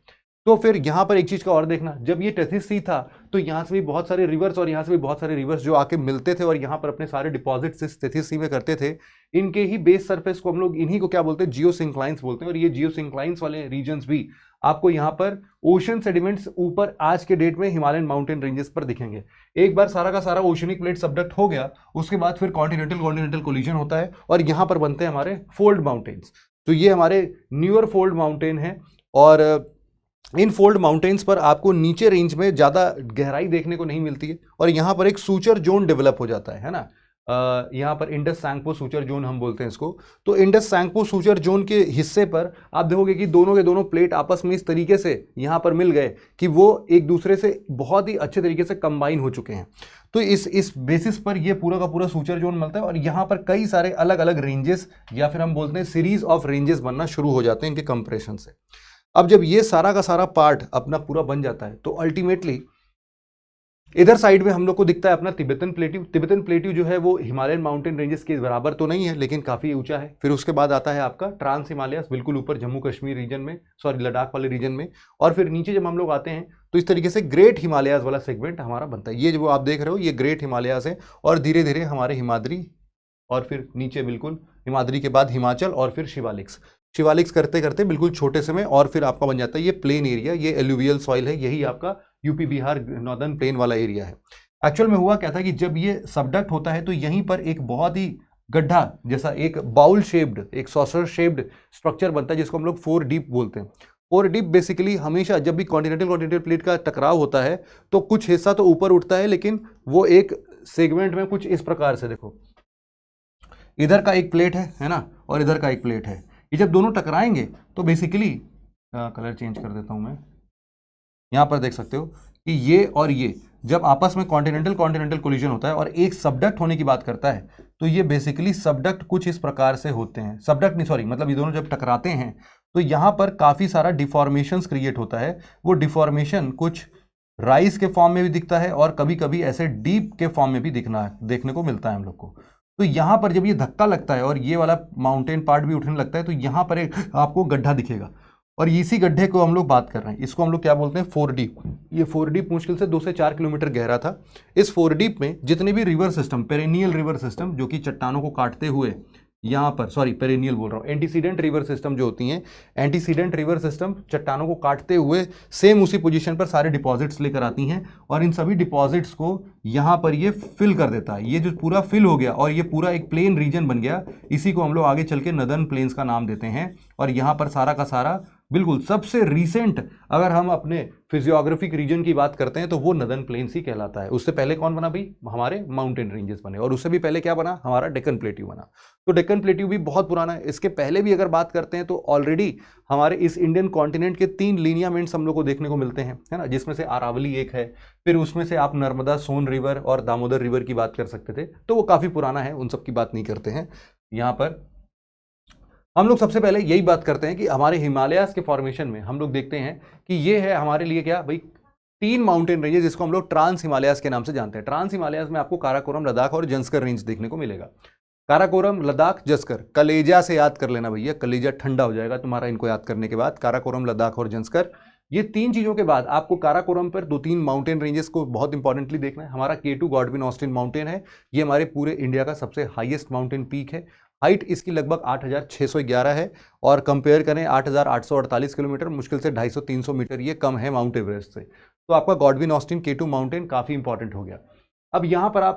तो फिर यहाँ पर एक चीज का और देखना, जब ये टेथिस सी था तो यहाँ से भी बहुत सारे रिवर्स और यहाँ से भी बहुत सारे रिवर्स जो आके मिलते थे और यहाँ पर अपने सारे डिपॉजिट्स इस टेथिस सी में करते थे। इनके ही बेस सरफेस को हम लोग इन्हीं को क्या बोलते हैं, जियोसिंक्लाइंस बोलते हैं। और ये जियोसिंक्लाइंस वाले रीजन्स भी आपको यहाँ पर ओशन सेडिमेंट्स ऊपर आज के डेट में हिमालयन माउंटेन रेंजेस पर दिखेंगे। एक बार सारा का सारा ओशनिक प्लेट सबडक्ट हो गया, उसके बाद फिर कॉन्टिनेंटल कोलिजन होता है और यहाँ पर बनते हैं हमारे फोल्ड माउंटेन्स। तो ये हमारे न्यूअर फोल्ड माउंटेन है और इन फोल्ड माउंटेन्स पर आपको नीचे रेंज में ज़्यादा गहराई देखने को नहीं मिलती है और यहाँ पर एक सूचर जोन डेवलप हो जाता है ना। यहाँ पर इंडस सैंगपो सूचर जोन हम बोलते हैं इसको। तो इंडस सैंगपो सूचर जोन के हिस्से पर आप देखोगे कि दोनों के दोनों प्लेट आपस में इस तरीके से यहाँ पर मिल गए कि वो एक दूसरे से बहुत ही अच्छे तरीके से कंबाइन हो चुके हैं। तो इस बेसिस पर ये पूरा का पूरा सूचर जोन मिलता है और यहाँ पर कई सारे अलग अलग रेंजेस या फिर हम बोलते हैं सीरीज ऑफ रेंजेस बनना शुरू हो जाते हैं इनके कंप्रेशन से। अब जब ये सारा का सारा पार्ट अपना पूरा बन जाता है तो अल्टीमेटली इधर साइड में हम लोग को दिखता है अपना तिब्बतन प्लेट्यू। तिब्बतन प्लेट्यू जो है वो हिमालयन माउंटेन रेंजेस के बराबर तो नहीं है लेकिन काफ़ी ऊंचा है। फिर उसके बाद आता है आपका ट्रांस हिमालयस बिल्कुल ऊपर जम्मू कश्मीर रीजन में, सॉरी लद्दाख वाले रीजन में। और फिर नीचे जब हम लोग आते हैं तो इस तरीके से ग्रेट हिमालयाज वाला सेगमेंट हमारा बनता है। ये जो आप देख रहे हो ये ग्रेट हिमालयाज है और धीरे धीरे हमारे हिमाद्री और फिर नीचे बिल्कुल हिमाद्री के बाद हिमाचल और फिर शिवालिक्स करते करते बिल्कुल छोटे से में और फिर आपका बन जाता है ये प्लेन एरिया। ये एलुवियल सॉइल है, यही आपका यूपी बिहार नॉर्दर्न प्लेन वाला एरिया है। एक्चुअल में हुआ क्या था कि जब ये सबडक्ट होता है तो यहीं पर एक बहुत ही गड्ढा जैसा एक बाउल शेप्ड, एक सॉसर शेप्ड स्ट्रक्चर बनता है जिसको हम लोग फोर डीप बोलते हैं। फोर डीप बेसिकली हमेशा जब भी कॉन्टिनेंटल प्लेट का टकराव होता है तो कुछ हिस्सा तो ऊपर उठता है लेकिन वो एक सेगमेंट में कुछ इस प्रकार से, देखो इधर का एक प्लेट है ना, और इधर का एक प्लेट है। ये जब दोनों टकराएंगे तो बेसिकली कलर चेंज कर देता हूं मैं, यहां पर देख सकते हो कि ये और ये जब आपस में कॉन्टिनेंटल कोलिजन होता है और एक सबडक्ट होने की बात करता है तो ये बेसिकली सबडक्ट कुछ इस प्रकार से होते हैं। सबडक्ट नहीं, सॉरी, मतलब ये दोनों जब टकराते हैं तो यहां पर काफी सारा डिफॉर्मेशंस क्रिएट होता है। वो डिफॉर्मेशन कुछ राइस के फॉर्म में भी दिखता है और कभी कभी ऐसे डीप के फॉर्म में भी देखने को मिलता है हम लोग को। तो यहाँ पर जब ये धक्का लगता है और ये वाला माउंटेन पार्ट भी उठने लगता है तो यहाँ पर एक आपको गड्ढा दिखेगा और इसी गड्ढे को हम लोग बात कर रहे हैं। इसको हम लोग क्या बोलते हैं, फोर डीप। ये फोर डीप मुश्किल से 2 से 4 किलोमीटर गहरा था। इस फोर डीप में जितने भी river system, perennial river system जो कि चट्टानों को काटते हुए यहाँ पर, सॉरी पेरेनियल बोल रहा हूँ, एंटीसीडेंट रिवर सिस्टम जो होती हैं, एंटीसीडेंट रिवर सिस्टम चट्टानों को काटते हुए सेम उसी पोजीशन पर सारे डिपॉजिट्स लेकर आती हैं और इन सभी डिपॉजिट्स को यहाँ पर ये फिल कर देता है। ये जो पूरा फिल हो गया और ये पूरा एक प्लेन रीजन बन गया, इसी को हम लोग आगे चल के नदर्न प्लेन्स का नाम देते हैं। और यहाँ पर सारा का सारा बिल्कुल सबसे रीसेंट अगर हम अपने फिजियोग्राफिक रीजन की बात करते हैं तो वो नदर्न प्लेन्स ही कहलाता है। उससे पहले कौन बना भाई, हमारे माउंटेन रेंजेस बने, और उससे भी पहले क्या बना, हमारा डेक्कन प्लेट्यू बना। तो डेक्कन प्लेट्यू भी बहुत पुराना है। इसके पहले भी अगर बात करते हैं तो ऑलरेडी हमारे इस इंडियन कॉन्टिनेंट के 3 लीनियामेंट्स हम लोग को देखने को मिलते हैं, है ना, जिसमें से अरावली एक है, फिर उसमें से आप नर्मदा, सोन रिवर और दामोदर रिवर की बात कर सकते थे। तो वो काफी पुराना है, उन सब की बात नहीं करते हैं। यहाँ पर हम लोग सबसे पहले यही बात करते हैं कि हमारे हिमालयाज के फॉर्मेशन में हम लोग देखते हैं कि ये है हमारे लिए क्या भाई, 3 माउंटेन रेंजेस जिसको हम लोग ट्रांस हिमालयाज के नाम से जानते हैं। ट्रांस हिमालयाज में आपको काराकोरम, लद्दाख और जंस्कर रेंज देखने को मिलेगा। काराकोरम, लद्दाख, जंस्कर, कलेजा से याद कर लेना भैया, कलेजा ठंडा हो जाएगा तुम्हारा इनको याद करने के बाद। काराकोरम, लद्दाख और जंस्कर, ये 3 चीजों के बाद आपको काराकोरम पर 2-3 माउंटेन रेंजेस को बहुत इंपॉर्टेंटली देखना है। हमारा K2 गॉडविन ऑस्टिन माउंटेन है, ये हमारे पूरे इंडिया का सबसे हाईएस्ट माउंटेन पीक है। हाइट इसकी लगभग 8611 है और कंपेयर करें 8848 किलोमीटर, मुश्किल से 250-300 मीटर ये कम है माउंट एवरेस्ट से। तो आपका गॉडविन ऑस्टिन K2 माउंटेन काफ़ी इंपॉर्टेंट हो गया। अब यहाँ पर आप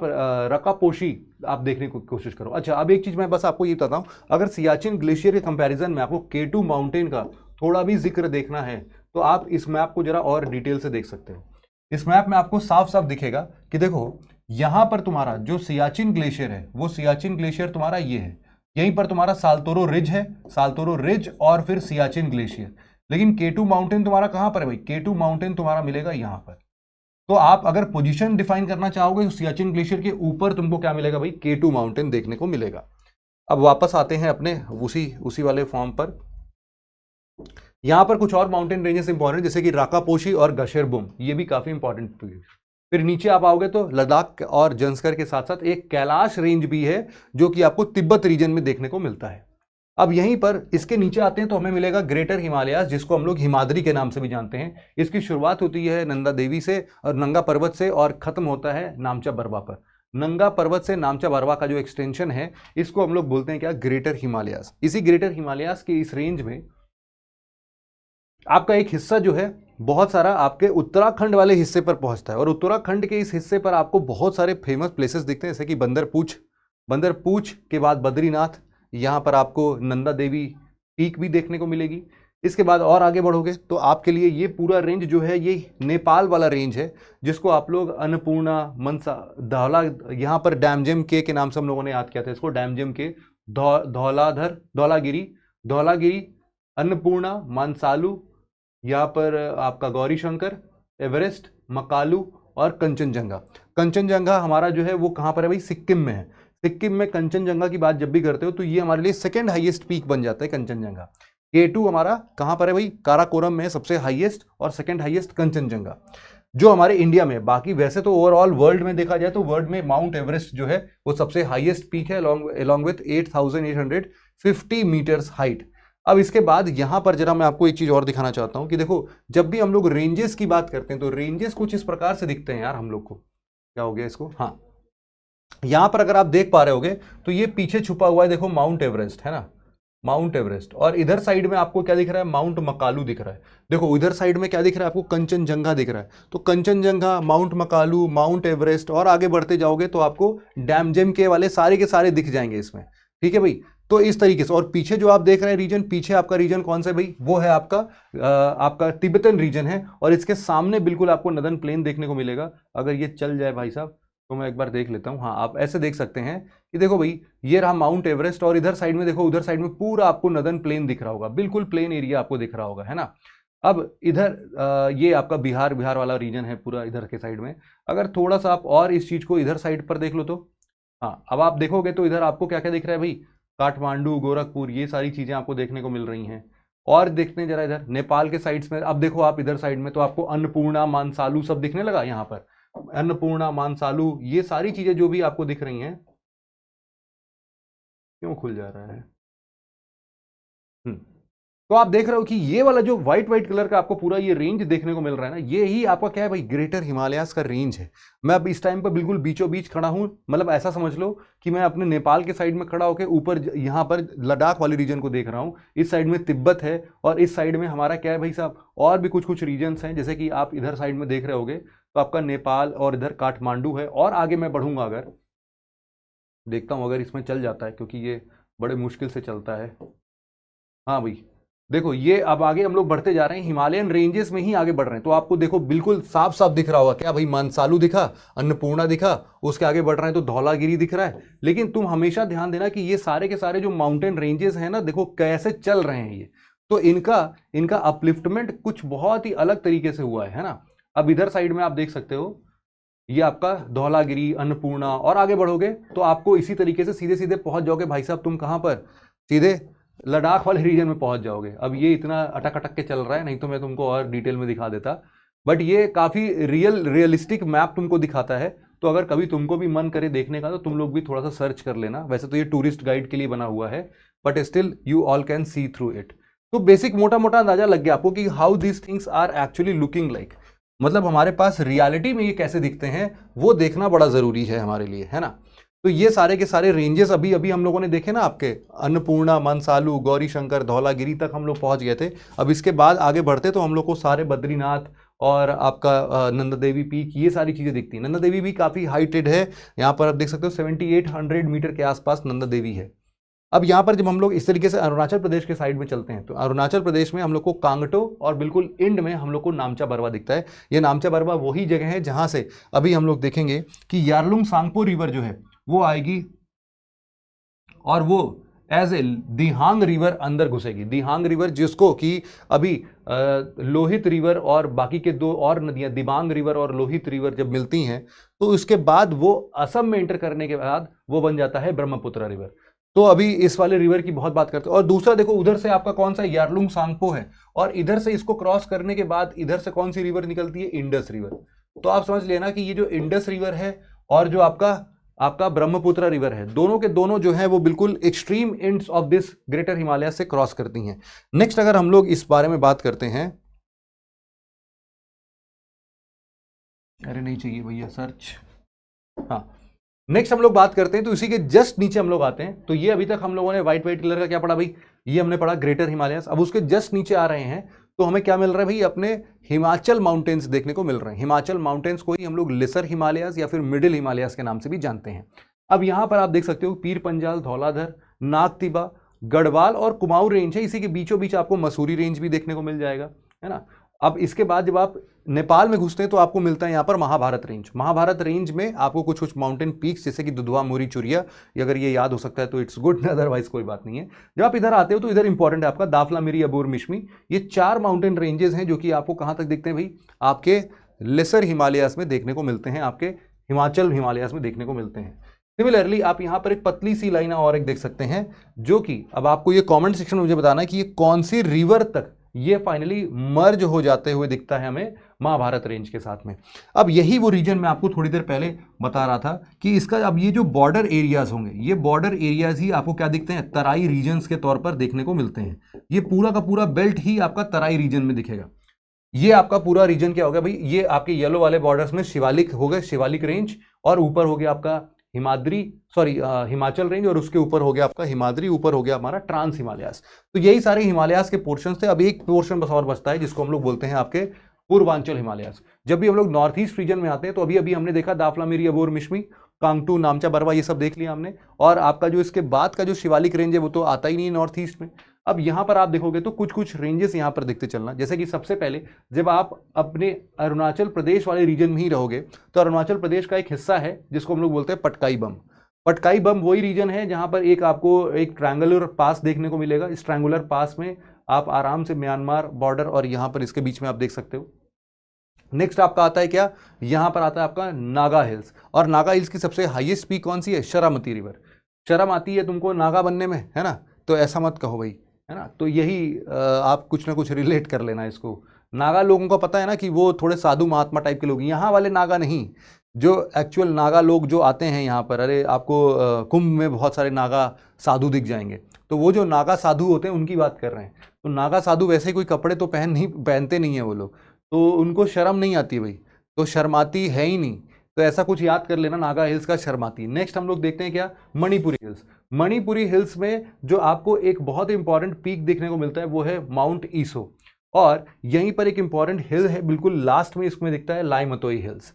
रकापोशी आप देखने की कोशिश करो। अच्छा, अब एक चीज़ मैं बस आपको ये बताता हूँ, अगर सियाचिन ग्लेशियर के कंपैरिजन में आपको K2 माउंटेन का थोड़ा भी जिक्र देखना है तो आप इस मैप को जरा और डिटेल से देख सकते हो। इस मैप में आपको साफ साफ दिखेगा कि देखो यहाँ पर तुम्हारा जो सियाचिन ग्लेशियर है वो सियाचिन ग्लेशियर तुम्हारा ये है, यहीं पर तुम्हारा साल्तोरो रिज है, साल्तोरो रिज और फिर सियाचिन ग्लेशियर। लेकिन K2 माउंटेन तुम्हारा कहां पर है भाई, K2 माउंटेन तुम्हारा मिलेगा यहां पर। तो आप अगर पोजीशन डिफाइन करना चाहोगे तो सियाचिन ग्लेशियर के ऊपर तुमको क्या मिलेगा भाई, K2 माउंटेन देखने को मिलेगा। अब वापस आते हैं अपने उसी वाले फॉर्म पर। यहां पर कुछ और माउंटेन रेंजेस इंपॉर्टेंट जैसे कि राकापोशी और गशेरबुम, ये भी काफी इंपॉर्टेंट। फिर नीचे आप आओगे तो लद्दाख और जंस्कर के साथ साथ एक कैलाश रेंज भी है जो कि आपको तिब्बत रीजन में देखने को मिलता है। अब यहीं पर इसके नीचे आते हैं तो हमें मिलेगा ग्रेटर हिमालयाज, जिसको हम लोग हिमाद्री के नाम से भी जानते हैं। इसकी शुरुआत होती है नंदा देवी से और नंगा पर्वत से और खत्म होता है नामचा बरवा पर। नंगा पर्वत से नामचा बरवा का जो एक्सटेंशन है इसको हम लोग बोलते हैं क्या, ग्रेटर हिमालयाज। इसी ग्रेटर हिमालयाज के इस रेंज में आपका एक हिस्सा जो है बहुत सारा आपके उत्तराखंड वाले हिस्से पर पहुंचता है और उत्तराखंड के इस हिस्से पर आपको बहुत सारे फेमस प्लेसेस दिखते हैं, जैसे कि बंदरपूछ के बाद बद्रीनाथ, यहाँ पर आपको नंदा देवी पीक भी देखने को मिलेगी। इसके बाद और आगे बढ़ोगे तो आपके लिए ये पूरा रेंज जो है ये नेपाल वाला रेंज है, जिसको आप लोग अन्नपूर्णा, मनसा, धौला, यहाँ पर डैमजेम के नाम से हम लोगों ने याद किया था इसको, डैमजेम के, धौलागिरी, अन्नपूर्णा, मानसालू, यहाँ पर आपका गौरी शंकर, एवरेस्ट, मकालू और कंचनजंगा। कंचनजंगा हमारा जो है वो कहाँ पर है भाई, सिक्किम में है। सिक्किम में कंचनजंगा की बात जब भी करते हो तो ये हमारे लिए सेकंड हाईएस्ट पीक बन जाता है कंचनजंगा। K2 हमारा कहाँ पर है भाई, काराकोरम में सबसे हाईएस्ट और सेकंड हाईएस्ट कंचनजंगा जो हमारे इंडिया में। बाकी वैसे तो ओवरऑल वर्ल्ड में देखा जाए तो वर्ल्ड में माउंट एवरेस्ट जो है वो सबसे हाईएस्ट पीक है अलॉन्ग विथ 8850 मीटर्स हाइट। अब इसके बाद यहां पर जरा मैं आपको एक चीज और दिखाना चाहता हूं कि देखो जब भी हम लोग रेंजेस की बात करते हैं तो रेंजेस कुछ इस प्रकार से दिखते हैं यार हम लोग को। क्या हो गया इसको, हाँ, यहां पर अगर आप देख पा रहे होगे तो ये पीछे छुपा हुआ है, देखो माउंट एवरेस्ट है ना, माउंट एवरेस्ट, और इधर साइड में आपको क्या दिख रहा है, माउंट मकालू दिख रहा है। देखो इधर साइड में क्या दिख रहा है आपको, कंचनजंगा दिख रहा है। तो Kanchenjunga, mount Makalu, mount Everest और आगे बढ़ते जाओगे तो आपको डैमजेम के वाले सारे के सारे दिख जाएंगे इसमें, ठीक है भाई। तो इस तरीके से, और पीछे जो आप देख रहे हैं रीजन, पीछे आपका रीजन कौन सा है भाई, वो है आपका तिब्बतन रीजन है, और इसके सामने बिल्कुल आपको नदन प्लेन देखने को मिलेगा। अगर ये चल जाए भाई साहब तो मैं एक बार देख लेता हूं, हाँ आप ऐसे देख सकते हैं कि देखो भाई ये रहा माउंट एवरेस्ट, और इधर साइड में देखो, उधर साइड में पूरा आपको नदन प्लेन दिख रहा होगा, बिल्कुल प्लेन एरिया आपको दिख रहा होगा, है ना। अब इधर ये आपका बिहार वाला रीजन है पूरा इधर के साइड में। अगर थोड़ा सा आप और इस चीज को इधर साइड पर देख लो तो, हाँ अब आप देखोगे तो इधर आपको क्या क्या दिख रहा है भाई, काठमांडू, गोरखपुर, ये सारी चीजें आपको देखने को मिल रही हैं। और देखते हैं जरा इधर नेपाल के साइड्स में, अब देखो आप इधर साइड में तो आपको अन्नपूर्णा, मानसालू सब दिखने लगा। यहाँ पर अन्नपूर्णा, मानसालू, ये सारी चीजें जो भी आपको दिख रही हैं, क्यों खुल जा रहा है, तो आप देख रहे हो कि ये वाला जो व्हाइट कलर का आपको पूरा ये रेंज देखने को मिल रहा है ना, ये ही आपका क्या है भाई, ग्रेटर हिमालयाज का रेंज है। मैं अब इस टाइम पर बिल्कुल बीचों बीच खड़ा हूं, मतलब ऐसा समझ लो कि मैं अपने नेपाल के साइड में खड़ा होकर ऊपर यहाँ पर लद्दाख वाले रीजन को देख रहा हूँ। इस साइड में तिब्बत है और इस साइड में हमारा क्या है भाई साहब, और भी कुछ रीजन्स हैं, जैसे कि आप इधर साइड में देख रहे होगे तो आपका नेपाल और इधर काठमांडू है। और आगे मैं बढ़ूंगा, अगर देखता हूँ अगर इसमें चल जाता है, क्योंकि ये बड़े मुश्किल से चलता है। हाँ भाई देखो ये अब आगे हम लोग बढ़ते जा रहे हैं, हिमालयन रेंजेस में ही आगे बढ़ रहे हैं। तो आपको देखो बिल्कुल साफ साफ दिख रहा होगा, क्या भाई, मानसालू दिखा, अन्नपूर्णा दिखा, उसके आगे बढ़ रहे हैं तो धौलागिरी दिख रहा है। लेकिन तुम हमेशा ध्यान देना कि ये सारे के सारे जो माउंटेन रेंजेस हैं ना, देखो कैसे चल रहे हैं ये, तो इनका अपलिफ्टमेंट कुछ बहुत ही अलग तरीके से हुआ है ना। अब इधर साइड में आप देख सकते हो ये आपका धौलागिरी, अन्नपूर्णा, और आगे बढ़ोगे तो आपको इसी तरीके से सीधे सीधे पहुंच जाओगे भाई साहब, तुम कहां पर, सीधे लद्दाख वाले रीजन में पहुंच जाओगे। अब ये इतना अटक अटक के चल रहा है, नहीं तो मैं तुमको और डिटेल में दिखा देता, बट ये काफी रियलिस्टिक मैप तुमको दिखाता है। तो अगर कभी तुमको भी मन करे देखने का तो तुम लोग भी थोड़ा सा सर्च कर लेना। वैसे तो ये टूरिस्ट गाइड के लिए बना हुआ है, but still you all can see through it. तो बेसिक मोटा मोटा अंदाजा लग गया आपको कि how these things are actually looking like, मतलब हमारे पास रियलिटी में ये कैसे दिखते हैं वो देखना बड़ा जरूरी है हमारे लिए, है ना। तो ये सारे के सारे रेंजेस अभी अभी हम लोगों ने देखे ना, आपके अन्नपूर्णा, मानसालू, गौरी शंकर, धौलागिरी तक हम लोग पहुंच गए थे। अब इसके बाद आगे बढ़ते तो हम लोग को सारे बद्रीनाथ और आपका नंदा देवी पीक, ये सारी चीजें दिखती हैं। नंदा देवी भी काफी हाइटेड है, यहाँ पर आप देख सकते हो 7800 मीटर के आसपास नंदा देवी है। अब यहाँ पर जब हम लोग इस तरीके से अरुणाचल प्रदेश के साइड में चलते हैं तो अरुणाचल प्रदेश में हम लोग को कांगटो और बिल्कुल एंड में हम लोग को नामचा बरवा दिखता है। ये नामचा बरवा वही जगह है जहां से अभी हम लोग देखेंगे कि यारलुंग सांगपो रिवर जो है वो आएगी और वो एज ए दिहांग रिवर अंदर घुसेगी। दिहांग रिवर जिसको कि अभी लोहित रिवर और बाकी के दो और नदियां, दिबांग रिवर और लोहित रिवर जब मिलती हैं तो उसके बाद वो असम में एंटर करने के बाद वो बन जाता है ब्रह्मपुत्र रिवर। तो अभी इस वाले रिवर की बहुत बात करते हैं। और दूसरा देखो उधर से आपका कौन सा यारलुंग सांगपो है, और इधर से इसको क्रॉस करने के बाद इधर से कौन सी रिवर निकलती है, इंडस रिवर। तो आप समझ लेना कि ये जो इंडस रिवर है और जो आपका आपका ब्रह्मपुत्र रिवर है, दोनों के दोनों जो है वो बिल्कुल extreme ends of this greater Himalaya से क्रॉस करती हैं। नेक्स्ट अगर हम लोग इस बारे में बात करते हैं, अरे नहीं चाहिए भैया सर्च, हाँ नेक्स्ट हम लोग बात करते हैं तो इसी के जस्ट नीचे हम लोग आते हैं। तो ये अभी तक हम लोगों ने व्हाइट व्हाइट कलर का क्या पढ़ा भाई, ये हमने पढ़ा ग्रेटर हिमालयस। अब उसके जस्ट नीचे आ रहे हैं तो हमें क्या मिल रहा है भाई, अपने हिमाचल माउंटेन्स देखने को मिल रहे हैं। हिमाचल माउंटेन्स को ही हम लोग लेसर हिमालयस या फिर मिडिल हिमालयस के नाम से भी जानते हैं। अब यहां पर आप देख सकते हो पीर पंजाल, धौलाधर, नागतिबा, गढ़वाल और कुमाऊं रेंज है, इसी के बीचों बीच आपको मसूरी रेंज भी देखने को मिल जाएगा, है ना। अब इसके बाद जब आप नेपाल में घुसते हैं तो आपको मिलता है यहाँ पर महाभारत रेंज। महाभारत रेंज में आपको कुछ कुछ माउंटेन पीक्स जैसे कि दुधवा, मोरी, चुरिया, अगर ये याद हो सकता है तो इट्स गुड, अदरवाइज कोई बात नहीं है। जब आप इधर आते हो तो इधर इंपॉर्टेंट है आपका दाफला, मिरी, अबोर, मिश्मी। ये 4 माउंटेन रेंजेस हैं जो कि आपको कहाँ तक दिखते हैं भाई, आपके लेसर हिमालयास में देखने को मिलते हैं, आपके हिमाचल हिमालयास में देखने को मिलते हैं। सिमिलरली आप यहाँ पर एक पतली सी लाइन और एक देख सकते हैं, जो कि अब आपको ये कमेंट सेक्शन में मुझे बताना है कि ये कौन सी रिवर तक ये फाइनली मर्ज हो जाते हुए दिखता है हमें महाभारत रेंज के साथ में। अब यही वो रीजन मैं आपको थोड़ी देर पहले बता रहा था कि इसका अब ये जो बॉर्डर एरियाज होंगे, ये बॉर्डर एरियाज ही आपको क्या दिखते हैं, तराई रीजन्स के तौर पर देखने को मिलते हैं। ये पूरा का पूरा बेल्ट ही आपका तराई रीजन में दिखेगा। ये आपका पूरा रीजन क्या होगा भाई, ये आपके येलो वाले बॉर्डर्स में शिवालिक हो गए, शिवालिक रेंज, और ऊपर हो गया आपका हिमाचल रेंज, और उसके ऊपर हो गया आपका हिमाद्री, ऊपर हो गया हमारा ट्रांस हिमालयास। तो यही सारे हिमालयास के पोर्शंस थे। अब एक पोर्शन बस और बचता है जिसको हम लोग बोलते हैं आपके पूर्वांचल हिमालयास। जब भी हम लोग नॉर्थ ईस्ट रीजन में आते हैं तो अभी अभी हमने देखा दाफला, मिरी, अबोर, मिश्मी, कांगटू, नामचा, बरवा, ये सब देख लिया हमने। और आपका जो इसके बाद का जो शिवालिक रेंज है वो तो आता ही नहीं नॉर्थ ईस्ट में। अब यहां पर आप देखोगे तो कुछ कुछ रेंजेस यहां पर दिखते चलना, जैसे कि सबसे पहले जब आप अपने अरुणाचल प्रदेश वाले रीजन में ही रहोगे तो अरुणाचल प्रदेश का एक हिस्सा है जिसको हम लोग बोलते हैं पटकाई बम। पटकाई बम वही रीजन है जहां पर एक आपको एक ट्रायंगुलर पास देखने को मिलेगा। इस ट्रायंगुलर पास में आप आराम से म्यांमार बॉर्डर और यहां पर इसके बीच में आप देख सकते हो। नेक्स्ट आपका आता है क्या, यहां पर आता है आपका नागा हिल्स। और नागा हिल्स की सबसे हाईएस्ट पीक कौन सी है, शरामती रिवर। शर्म आती है तुमको नागा बनने में, है ना, तो ऐसा मत कहो भाई, है ना। तो यही आप कुछ ना कुछ रिलेट कर लेना इसको। नागा लोगों को पता है ना कि वो थोड़े साधु महात्मा टाइप के लोग, यहाँ वाले नागा नहीं, जो एक्चुअल नागा लोग जो आते हैं यहाँ पर, अरे आपको कुंभ में बहुत सारे नागा साधु दिख जाएंगे, तो वो जो नागा साधु होते हैं उनकी बात कर रहे हैं। तो नागा साधु वैसे कोई कपड़े तो पहनते नहीं है वो लोग, तो उनको शर्म नहीं आती भाई, तो शर्माती है ही नहीं। तो ऐसा कुछ याद कर लेना, नागा हिल्स का शर्माती। नेक्स्ट हम लोग देखते हैं क्या, मणिपुरी हिल्स। मणिपुरी हिल्स में जो आपको एक बहुत इंपॉर्टेंट पीक देखने को मिलता है वो है माउंट ईसो, और यहीं पर एक इंपॉर्टेंट हिल है बिल्कुल लास्ट में, इसमें दिखता है लाइमतोई हिल्स।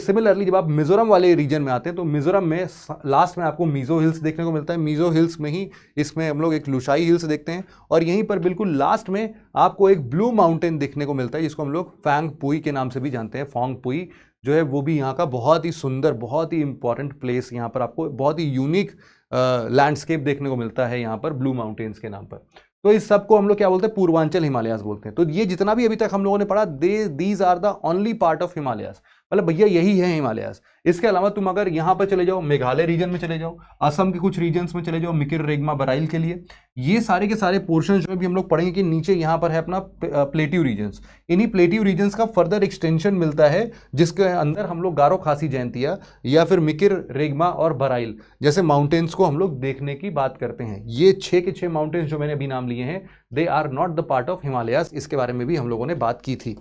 सिमिलरली जब आप मिजोरम वाले रीजन में आते हैं तो मिजोरम में लास्ट में आपको मीजो हिल्स देखने को मिलता है। मीजो हिल्स में ही इसमें हम लोग एक लुशाई हिल्स देखते हैं, और यहीं पर बिल्कुल लास्ट में आपको एक ब्लू माउंटेन देखने को मिलता है जिसको हम लोग फैंग पुई के नाम से भी जानते हैं। फोंग पुई जो है वो भी यहाँ का बहुत ही सुंदर, बहुत ही इंपॉर्टेंट प्लेस, यहाँ पर आपको बहुत ही यूनिक लैंडस्केप देखने को मिलता है यहाँ पर ब्लू माउंटेन्स के नाम पर। तो इस सब को हम लोग क्या बोलते हैं, पूर्वांचल हिमालयास बोलते हैं। तो ये जितना भी अभी तक हम लोगों ने पढ़ा, these are the only part of Himalayas, मतलब भैया यही है हिमालयास। इसके अलावा तुम अगर यहाँ पर चले जाओ, मेघालय रीजन में चले जाओ, असम के कुछ रीजन्स में चले जाओ, मिकिर, रेगमा, बराइल के लिए, ये सारे के सारे पोर्शन जो भी हम लोग पढ़ेंगे कि नीचे यहाँ पर है अपना प्लेट्यू रीजन्स। इन्हीं प्लेट्यू रीजन्स का फर्दर एक्सटेंशन मिलता है जिसके अंदर हम लोग गारो खासी जयंतिया या फिर मिकिर, रेगमा और बराइल जैसे माउंटेन्स को हम लोग देखने की बात करते हैं। ये 6 के 6 माउंटेन्स जो मैंने अभी नाम लिए हैं, they are not the part of Himalayas. इसके बारे में भी हम लोगों ने बात की थी।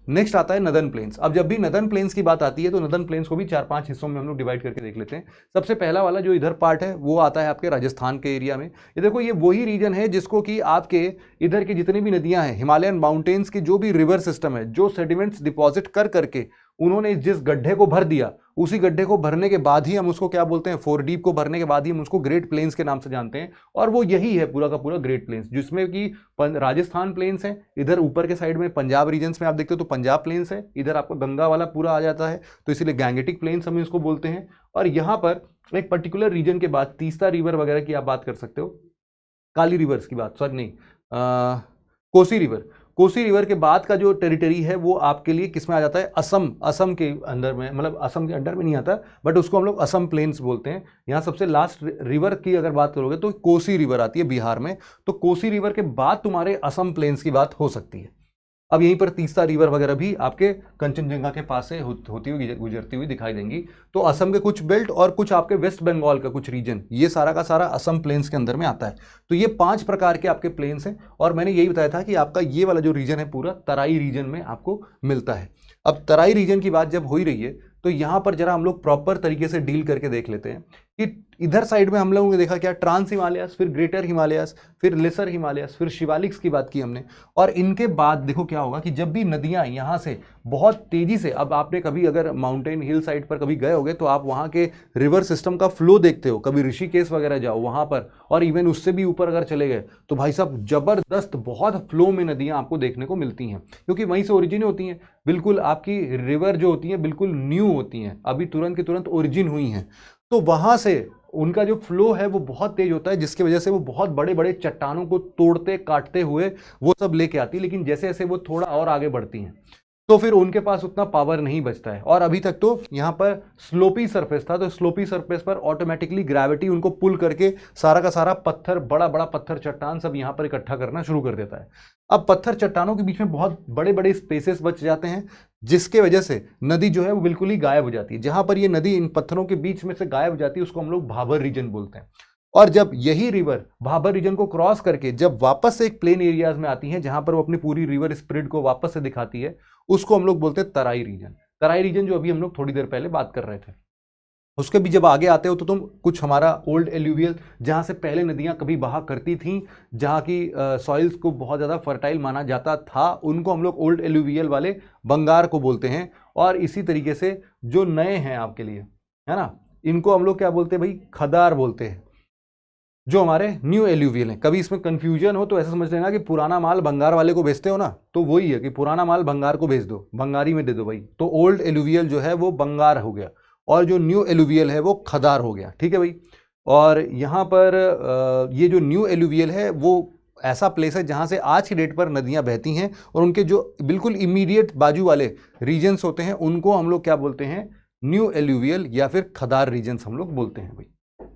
नेक्स्ट आता है नदर्न प्लेन्स। अब जब भी नदर्न प्लेन्स की बात आती है तो नदर्न प्लेन्स को भी 4-5 हिस्सों में हम लोग डिवाइड करके देख लेते हैं। सबसे पहला वाला जो इधर पार्ट है वो आता है आपके राजस्थान के एरिया में। ये देखो, ये वही रीजन है जिसको कि आपके इधर की जितनी भी नदियां हैं, हिमालयन माउंटेन्स की जो भी रिवर सिस्टम है, जो सेडिमेंट्स डिपॉजिट कर करके उन्होंने जिस गड्ढे को भर दिया, उसी गड्ढे को भरने के बाद ही हम उसको क्या बोलते हैं, 4 डीप को भरने के बाद ही हम उसको ग्रेट प्लेन्स के नाम से जानते हैं। और वो यही है पूरा का पूरा ग्रेट प्लेन्स, जिसमें कि राजस्थान प्लेन्स है, इधर ऊपर के साइड में पंजाब रीजन्स में आप देखते हो तो पंजाब प्लेन्स है, इधर आपको गंगा वाला पूरा आ जाता है तो इसीलिए गैंगेटिक प्लेन्स हम इसको बोलते हैं। और यहाँ पर एक पर्टिकुलर रीजन के बाद तीस्ता रिवर वगैरह की आप बात कर सकते हो, काली रिवर्स की बात, सॉरी नहीं, कोसी रिवर के बाद का जो टेरिटरी है वो आपके लिए किस में आ जाता है, असम के अंदर में, मतलब असम के अंडर में नहीं आता, बट उसको हम लोग असम प्लेन्स बोलते हैं। यहाँ सबसे लास्ट रिवर की अगर बात करोगे तो कोसी रिवर आती है बिहार में, तो कोसी रिवर के बाद तुम्हारे असम प्लेन्स की बात हो सकती है। अब यहीं पर तीस्ता रिवर वगैरह भी आपके कंचनजंगा के पास से होती हुई गुजरती हुई दिखाई देंगी। तो असम के कुछ बेल्ट और कुछ आपके वेस्ट बंगाल का कुछ रीजन, ये सारा का सारा असम प्लेन्स के अंदर में आता है। तो ये 5 प्रकार के आपके प्लेन्स हैं, और मैंने यही बताया था कि आपका ये वाला जो रीजन है पूरा तराई रीजन में आपको मिलता है। अब तराई रीजन की बात जब हो ही रही है तो यहां पर जरा हम लोग प्रॉपर तरीके से डील करके देख लेते हैं कि इधर साइड में हम लोगों ने देखा क्या, ट्रांस हिमालयस, फिर ग्रेटर हिमालयस, फिर लेसर हिमालयस, फिर शिवालिक्स की बात की हमने। और इनके बाद देखो क्या होगा कि जब भी नदियां यहां से बहुत तेजी से, अब आपने कभी अगर माउंटेन हिल साइड पर कभी गए होगे तो आप वहां के रिवर सिस्टम का फ्लो देखते हो, कभी ऋषिकेश वगैरह जाओ वहां पर, और इवन उससे भी ऊपर अगर चले गए तो भाई साहब जबरदस्त बहुत फ्लो में नदियां आपको देखने को मिलती हैं, क्योंकि वहीं से ओरिजिन होती हैं। बिल्कुल आपकी रिवर जो होती है बिल्कुल न्यू होती हैं, अभी तुरंत की तुरंत ओरिजिन हुई हैं, तो वहां से उनका जो फ्लो है वो बहुत तेज होता है, जिसकी वजह से वो बहुत बड़े बड़े चट्टानों को तोड़ते काटते हुए वो सब लेके आती है। लेकिन जैसे जैसे वो थोड़ा और आगे बढ़ती हैं तो फिर उनके पास उतना पावर नहीं बचता है। और अभी तक तो यहाँ पर स्लोपी सरफेस था, तो स्लोपी सरफेस पर ऑटोमेटिकली ग्रेविटी उनको पुल करके सारा का सारा पत्थर, बड़ा बड़ा पत्थर चट्टान सब यहाँ पर इकट्ठा करना शुरू कर देता है। अब पत्थर चट्टानों के बीच में बहुत बड़े बड़े स्पेसेस बच जाते हैं, जिसके वजह से नदी जो है वो बिल्कुल ही गायब हो जाती है। जहां पर ये नदी इन पत्थरों के बीच में से गायब हो जाती है उसको हम लोग भाबर रीजन बोलते हैं। और जब यही रिवर भाबर रीजन को क्रॉस करके जब वापस से एक प्लेन एरियाज में आती है, जहां पर वो अपनी पूरी रिवर स्प्रेड को वापस से दिखाती है, उसको हम लोग बोलते हैं तराई रीजन। तराई रीजन जो अभी हम लोग थोड़ी देर पहले बात कर रहे थे, उसके भी जब आगे आते हो तो तुम कुछ हमारा ओल्ड एल्यूवियल, जहां से पहले नदियां कभी बहा करती थीं, जहां की सॉइल्स को बहुत ज़्यादा फर्टाइल माना जाता था, उनको हम लोग ओल्ड एल्यूवियल वाले बंगार को बोलते हैं। और इसी तरीके से जो नए हैं आपके लिए, है ना, इनको हम लोग क्या बोलते हैं भाई, खदार बोलते हैं। जो हमारे न्यू एल्यूवियल हैं, कभी इसमें कंफ्यूजन हो तो ऐसा समझ लेना कि पुराना माल भंगार वाले को बेचते हो ना, तो वही है कि पुराना माल भंगार को बेच दो, भंगारी में दे दो भाई। तो ओल्ड एल्यूवियल जो है वो बंगार हो गया और जो न्यू एल्यूवियल है वो खदार हो गया, ठीक है भाई। और यहाँ पर ये जो न्यू एल्यूवियल है वो ऐसा प्लेस है जहाँ से आज की डेट पर नदियाँ बहती हैं, और उनके जो बिल्कुल इमीडिएट बाजू वाले रीजन्स होते हैं उनको हम लोग क्या बोलते हैं, न्यू एल्यूवियल या फिर खदार रीजन्स हम लोग बोलते हैं भाई,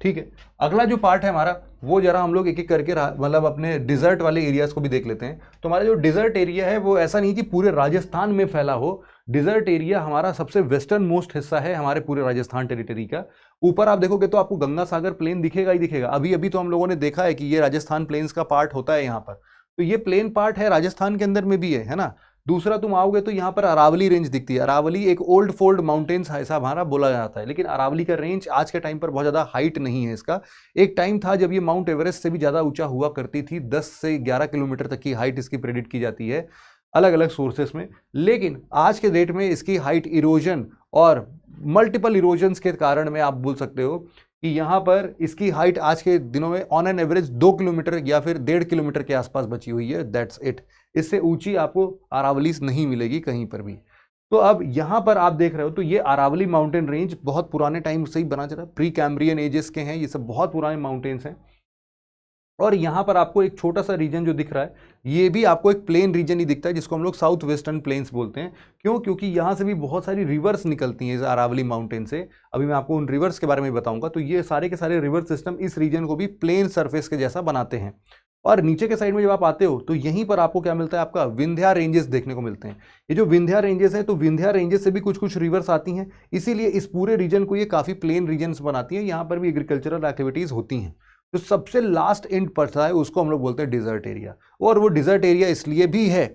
ठीक है। अगला जो पार्ट है हमारा वो जरा हम लोग एक एक करके मतलब अपने डिजर्ट वाले एरियाज को भी देख लेते हैं। तो हमारा जो डिजर्ट एरिया है वो ऐसा नहीं कि पूरे राजस्थान में फैला हो, डिजर्ट एरिया हमारा सबसे वेस्टर्न मोस्ट हिस्सा है हमारे पूरे राजस्थान टेरिटरी का। ऊपर आप देखोगे तो आपको गंगा सागर प्लेन दिखेगा ही दिखेगा। अभी अभी तो हम लोगों ने देखा है कि ये राजस्थान प्लेन्स का पार्ट होता है यहाँ पर, तो ये प्लेन पार्ट है, राजस्थान के अंदर में भी है ना। दूसरा तुम आओगे तो यहाँ पर अरावली रेंज दिखती है। अरावली एक ओल्ड फोल्ड माउंटेन्स ऐसा हमारा बोला जाता है, लेकिन अरावली का रेंज आज के टाइम पर बहुत ज़्यादा हाइट नहीं है इसका। एक टाइम था जब ये माउंट एवरेस्ट से भी ज़्यादा ऊंचा हुआ करती थी, 10 से 11 किलोमीटर तक की हाइट इसकी प्रेडिक्ट की जाती है अलग अलग सोर्सेस में। लेकिन आज के डेट में इसकी हाइट इरोजन और मल्टीपल इरोजन्स के कारण में आप बोल सकते हो कि यहाँ पर इसकी हाइट आज के दिनों में ऑन एन एवरेज 2 किलोमीटर या फिर 1.5 किलोमीटर के आसपास बची हुई है, दैट्स इट। इससे ऊंची आपको अरावलीज नहीं मिलेगी कहीं पर भी। तो अब यहाँ पर आप देख रहे हो तो ये अरावली माउंटेन रेंज बहुत पुराने टाइम से ही बना चला, प्री कैम्ब्रियन एजेस के हैं, ये सब बहुत पुराने माउंटेन्स हैं। और यहाँ पर आपको एक छोटा सा रीजन जो दिख रहा है ये भी आपको एक प्लेन रीजन ही दिखता है, जिसको हम लोग साउथ वेस्टर्न प्लेन्स बोलते हैं। क्यों? क्योंकि यहाँ से भी बहुत सारी रिवर्स निकलती हैं इस अरावली माउंटेन से। अभी मैं आपको उन रिवर्स के बारे में बताऊंगा। तो ये सारे के सारे रिवर सिस्टम इस रीजन को भी प्लेन सरफेस के जैसा बनाते हैं। और नीचे के साइड में जब आप आते हो तो यहीं पर आपको क्या मिलता है, आपका विंध्या रेंजेस देखने को मिलते हैं। ये जो विंध्या रेंजेस है, तो विंध्या रेंजेस से भी कुछ कुछ रिवर्स आती हैं, इसीलिए इस पूरे रीजन को ये काफ़ी प्लेन रीजन्स बनाती है। यहाँ पर भी एग्रीकल्चरल एक्टिविटीज़ होती हैं। जो सबसे लास्ट एंड पड़ता है उसको हम लोग बोलते हैं डिजर्ट एरिया। और वो डिजर्ट एरिया इसलिए भी है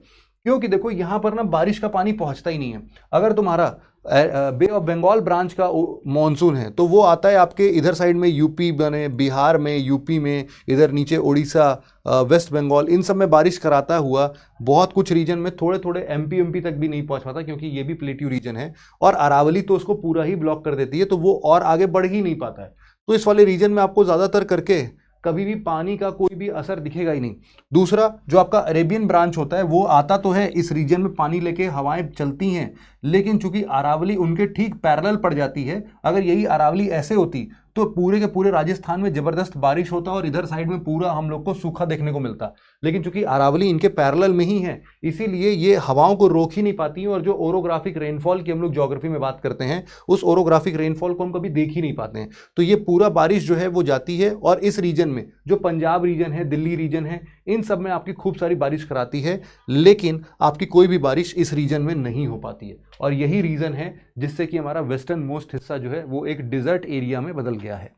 क्योंकि देखो यहाँ पर ना बारिश का पानी पहुँचता ही नहीं है। अगर तुम्हारा बे ऑफ बंगाल ब्रांच का मॉनसून है तो वो आता है आपके इधर साइड में, यूपी बने, बिहार में, यूपी में, इधर नीचे उड़ीसा, वेस्ट बंगाल, इन सब में बारिश कराता हुआ बहुत कुछ रीजन में थोड़े थोड़े एमपी तक भी नहीं पहुंच पाता, क्योंकि ये भी प्लेट्यू रीजन है। और अरावली तो उसको पूरा ही ब्लॉक कर देती है, तो वो और आगे बढ़ ही नहीं पाता है। तो इस वाले रीजन में आपको ज़्यादातर करके कभी भी पानी का कोई भी असर दिखेगा ही नहीं। दूसरा, जो आपका अरेबियन ब्रांच होता है वो आता तो है इस रीजन में, पानी लेके हवाएं चलती हैं, लेकिन चूंकि अरावली उनके ठीक पैरेलल पड़ जाती है। अगर यही अरावली ऐसे होती तो पूरे के पूरे राजस्थान में जबरदस्त बारिश होता और इधर साइड में पूरा हम लोग को सूखा देखने को मिलता। लेकिन चूंकि अरावली इनके पैरेलल में ही है, इसीलिए ये हवाओं को रोक ही नहीं पाती है, और जो ओरोग्राफिक रेनफॉल की हम लोग ज्योग्राफी में बात करते हैं, उस ओरोग्राफिक रेनफॉल को हम कभी देख ही नहीं पाते हैं। तो ये पूरा बारिश जो है वो जाती है, और इस रीजन में जो पंजाब रीजन है, दिल्ली रीजन है, इन सब में आपकी खूब सारी बारिश कराती है, लेकिन आपकी कोई भी बारिश इस रीजन में नहीं हो पाती है। और यही रीजन है जिससे कि हमारा वेस्टर्न मोस्ट हिस्सा जो है वो एक डिजर्ट एरिया में बदल गया है।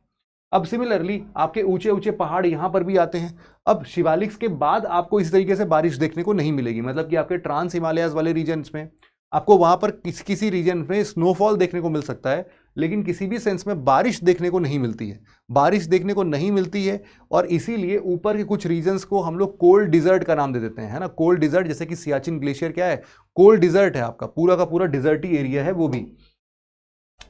अब सिमिलरली आपके ऊंचे ऊंचे पहाड़ यहां पर भी आते हैं। अब शिवालिक्स के बाद आपको इस तरीके से बारिश देखने को नहीं मिलेगी, मतलब कि आपके ट्रांस हिमालयाज वाले रीजन्स में आपको वहां पर किसी रीजन में स्नोफॉल देखने को मिल सकता है, लेकिन किसी भी सेंस में बारिश देखने को नहीं मिलती है। बारिश देखने को नहीं मिलती है, और इसीलिए ऊपर के कुछ रीजन्स को हम लोग कोल्ड डिजर्ट का नाम दे देते हैं, है ना। कोल्ड डिजर्ट, जैसे कि सियाचिन ग्लेशियर क्या है, कोल्ड डिजर्ट है, आपका पूरा का पूरा डिजर्टी एरिया है वो भी,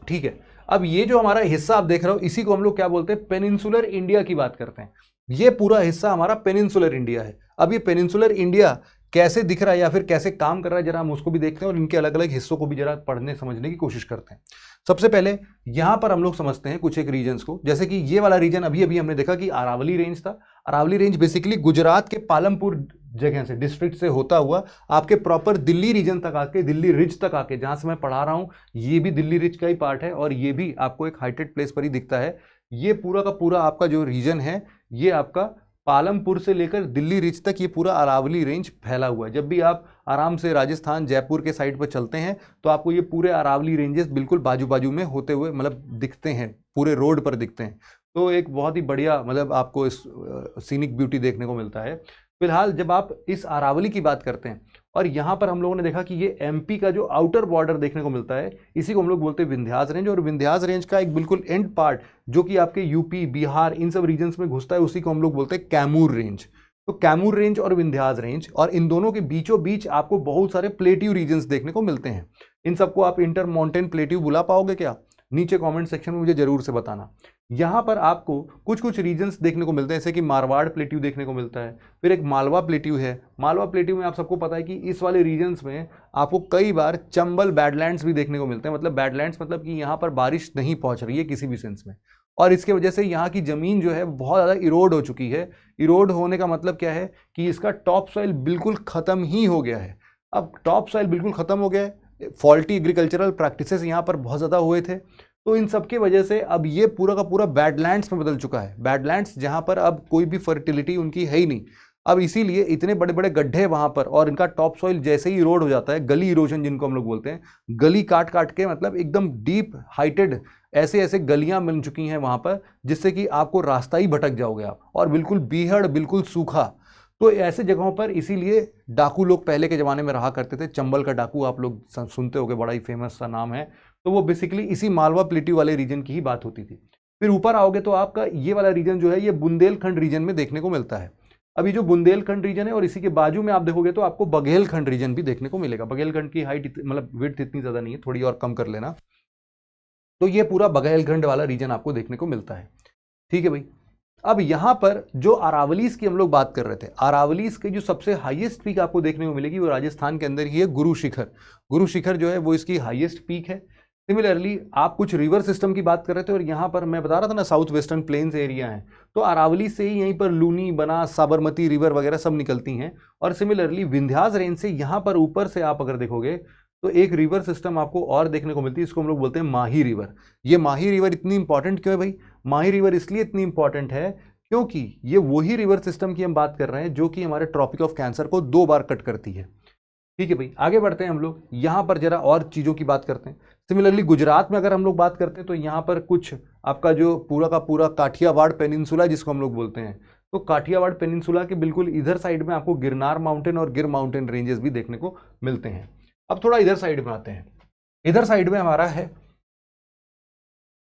ठीक है। अब ये जो हमारा हिस्सा आप देख रहे हो, इसी को हम लोग क्या बोलते हैं, पेनिनसुलर इंडिया की बात करते हैं। ये पूरा हिस्सा हमारा पेनिनसुलर इंडिया है। अब ये पेनिनसुलर इंडिया कैसे दिख रहा है या फिर कैसे काम कर रहा है, जरा हम उसको भी देखते हैं और इनके अलग अलग हिस्सों को भी जरा पढ़ने समझने की कोशिश करते हैं। सबसे पहले यहां पर हम लोग समझते हैं कुछ एक रीजन्स को, जैसे कि ये वाला रीजन अभी अभी हमने देखा कि अरावली रेंज था। अरावली रेंज बेसिकली गुजरात के पालमपुर जगह से, डिस्ट्रिक्ट से होता हुआ आपके प्रॉपर दिल्ली रीजन तक आके, दिल्ली रिज तक आके, जहां से मैं पढ़ा रहा हूं ये भी दिल्ली रिज का ही पार्ट है, और ये भी आपको एक हाइटेड प्लेस पर ही दिखता है। ये पूरा का पूरा आपका जो रीजन है, ये आपका पालमपुर से लेकर दिल्ली रिज तक ये पूरा अरावली रेंज फैला हुआ है। जब भी आप आराम से राजस्थान जयपुर के साइड पर चलते हैं तो आपको ये पूरे अरावली रेंजेस बिल्कुल बाजू बाजू में होते हुए मतलब दिखते हैं, पूरे रोड पर दिखते हैं। तो एक बहुत ही बढ़िया मतलब आपको इस सीनिक ब्यूटी देखने को मिलता है। फिलहाल जब आप इस अरावली की बात करते हैं, और यहाँ पर हम लोगों ने देखा कि ये एमपी का जो आउटर बॉर्डर देखने को मिलता है, इसी को हम लोग बोलते हैं विंध्यास रेंज, और विंध्यास रेंज का एक बिल्कुल एंड पार्ट जो कि आपके यूपी, बिहार, इन सब रीजन्स में घुसता है, उसी को हम लोग बोलते हैं कैमूर रेंज। तो कैमूर रेंज और विंध्यास रेंज, और इन दोनों के बीचों बीच आपको बहुत सारे प्लेट्यू रीजन्स देखने को मिलते हैं। इन सबको आप इंटर माउंटेन प्लेट्यू बुला पाओगे क्या? नीचे कमेंट सेक्शन में मुझे जरूर से बताना। यहाँ पर आपको कुछ कुछ रीजन्स देखने को मिलते हैं, जैसे कि मारवाड़ प्लेट्यू देखने को मिलता है, फिर एक मालवा प्लेट्यू है। मालवा प्लेट्यू में आप सबको पता है कि इस वाले रीजन्स में आपको कई बार चंबल बैडलैंड्स भी देखने को मिलते हैं। मतलब बैडलैंड्स मतलब कि यहाँ पर बारिश नहीं पहुँच रही है किसी भी सेंस में, और इसके वजह से यहाँ की ज़मीन जो है बहुत ज़्यादा इरोड हो चुकी है। इरोड होने का मतलब क्या है कि इसका टॉप सॉइल बिल्कुल ख़त्म ही हो गया है। अब टॉप सॉइल बिल्कुल ख़त्म हो गया है, फॉल्टी एग्रीकल्चरल प्रैक्टिसेस यहाँ पर बहुत ज़्यादा हुए थे, तो इन सब की वजह से अब ये पूरा का पूरा बैडलैंड्स में बदल चुका है। बैडलैंड्स जहाँ पर अब कोई भी फर्टिलिटी उनकी है ही नहीं। अब इसीलिए इतने बड़े बड़े गड्ढे वहाँ पर, और इनका टॉप सॉइल जैसे ही इरोड हो जाता है, गली इरोजन जिनको हम लोग बोलते हैं, गली काट काट के मतलब एकदम डीप हाइटेड ऐसे ऐसे गलियाँ बन चुकी हैं वहाँ पर, जिससे कि आपको रास्ता ही भटक जाओगे आप, और बिल्कुल बीहड़, बिल्कुल सूखा। तो ऐसे जगहों पर इसीलिए डाकू लोग पहले के ज़माने में रहा करते थे। चंबल का डाकू आप लोग सुनते होंगे, बड़ा ही फेमस सा नाम है। तो वो बेसिकली इसी मालवा प्लेट्यू वाले रीजन की ही बात होती थी। फिर ऊपर आओगे तो आपका ये वाला रीजन जो है ये बुंदेलखंड रीजन में देखने को मिलता है। अभी जो बुंदेलखंड रीजन है, और इसी के बाजू में आप देखोगे तो आपको बघेलखंड रीजन भी देखने को मिलेगा। बघेलखंड की हाइट मतलब विड्थ इतनी ज़्यादा नहीं है, थोड़ी और कम कर लेना। तो ये पूरा बघेलखंड वाला रीजन आपको देखने को मिलता है, ठीक है भाई। अब यहाँ पर जो अरावलीज की हम लोग बात कर रहे थे, अरावलीज की जो सबसे हाईएस्ट पीक आपको देखने को मिलेगी वो राजस्थान के अंदर ही है, गुरु शिखर। गुरु शिखर जो है वो इसकी हाईएस्ट पीक है। सिमिलरली आप कुछ रिवर सिस्टम की बात कर रहे थे, और यहाँ पर मैं बता रहा था ना साउथ वेस्टर्न प्लेन्स एरिया है, तो अरावली से ही यहीं पर लूनी, बनास, साबरमती रिवर वगैरह सब निकलती हैं। और सिमिलरली विंध्यास रेंज से यहाँ पर ऊपर से आप अगर देखोगे तो एक रिवर सिस्टम आपको और देखने को मिलती है, इसको हम लोग बोलते हैं माही रिवर। ये माही रिवर इतनी इंपॉर्टेंट क्यों है भाई? माही रिवर इसलिए इतनी इंपॉर्टेंट है क्योंकि ये वही रिवर सिस्टम की हम बात कर रहे हैं जो कि हमारे ट्रॉपिक ऑफ कैंसर को 2 बार कट करती है, ठीक है भाई। आगे बढ़ते हैं हम लोग, यहाँ पर जरा और चीज़ों की बात करते हैं। सिमिलरली गुजरात में अगर हम लोग बात करते हैं तो यहाँ पर कुछ आपका जो पूरा का पूरा काठियावाड़ पेनिनसुला जिसको हम लोग बोलते हैं, तो काठियावाड़ पेनिनसुला के बिल्कुल इधर साइड में आपको गिरनार माउंटेन और गिर माउंटेन रेंजेस भी देखने को मिलते हैं। अब थोड़ा इधर साइड में आते हैं। इधर साइड में हमारा है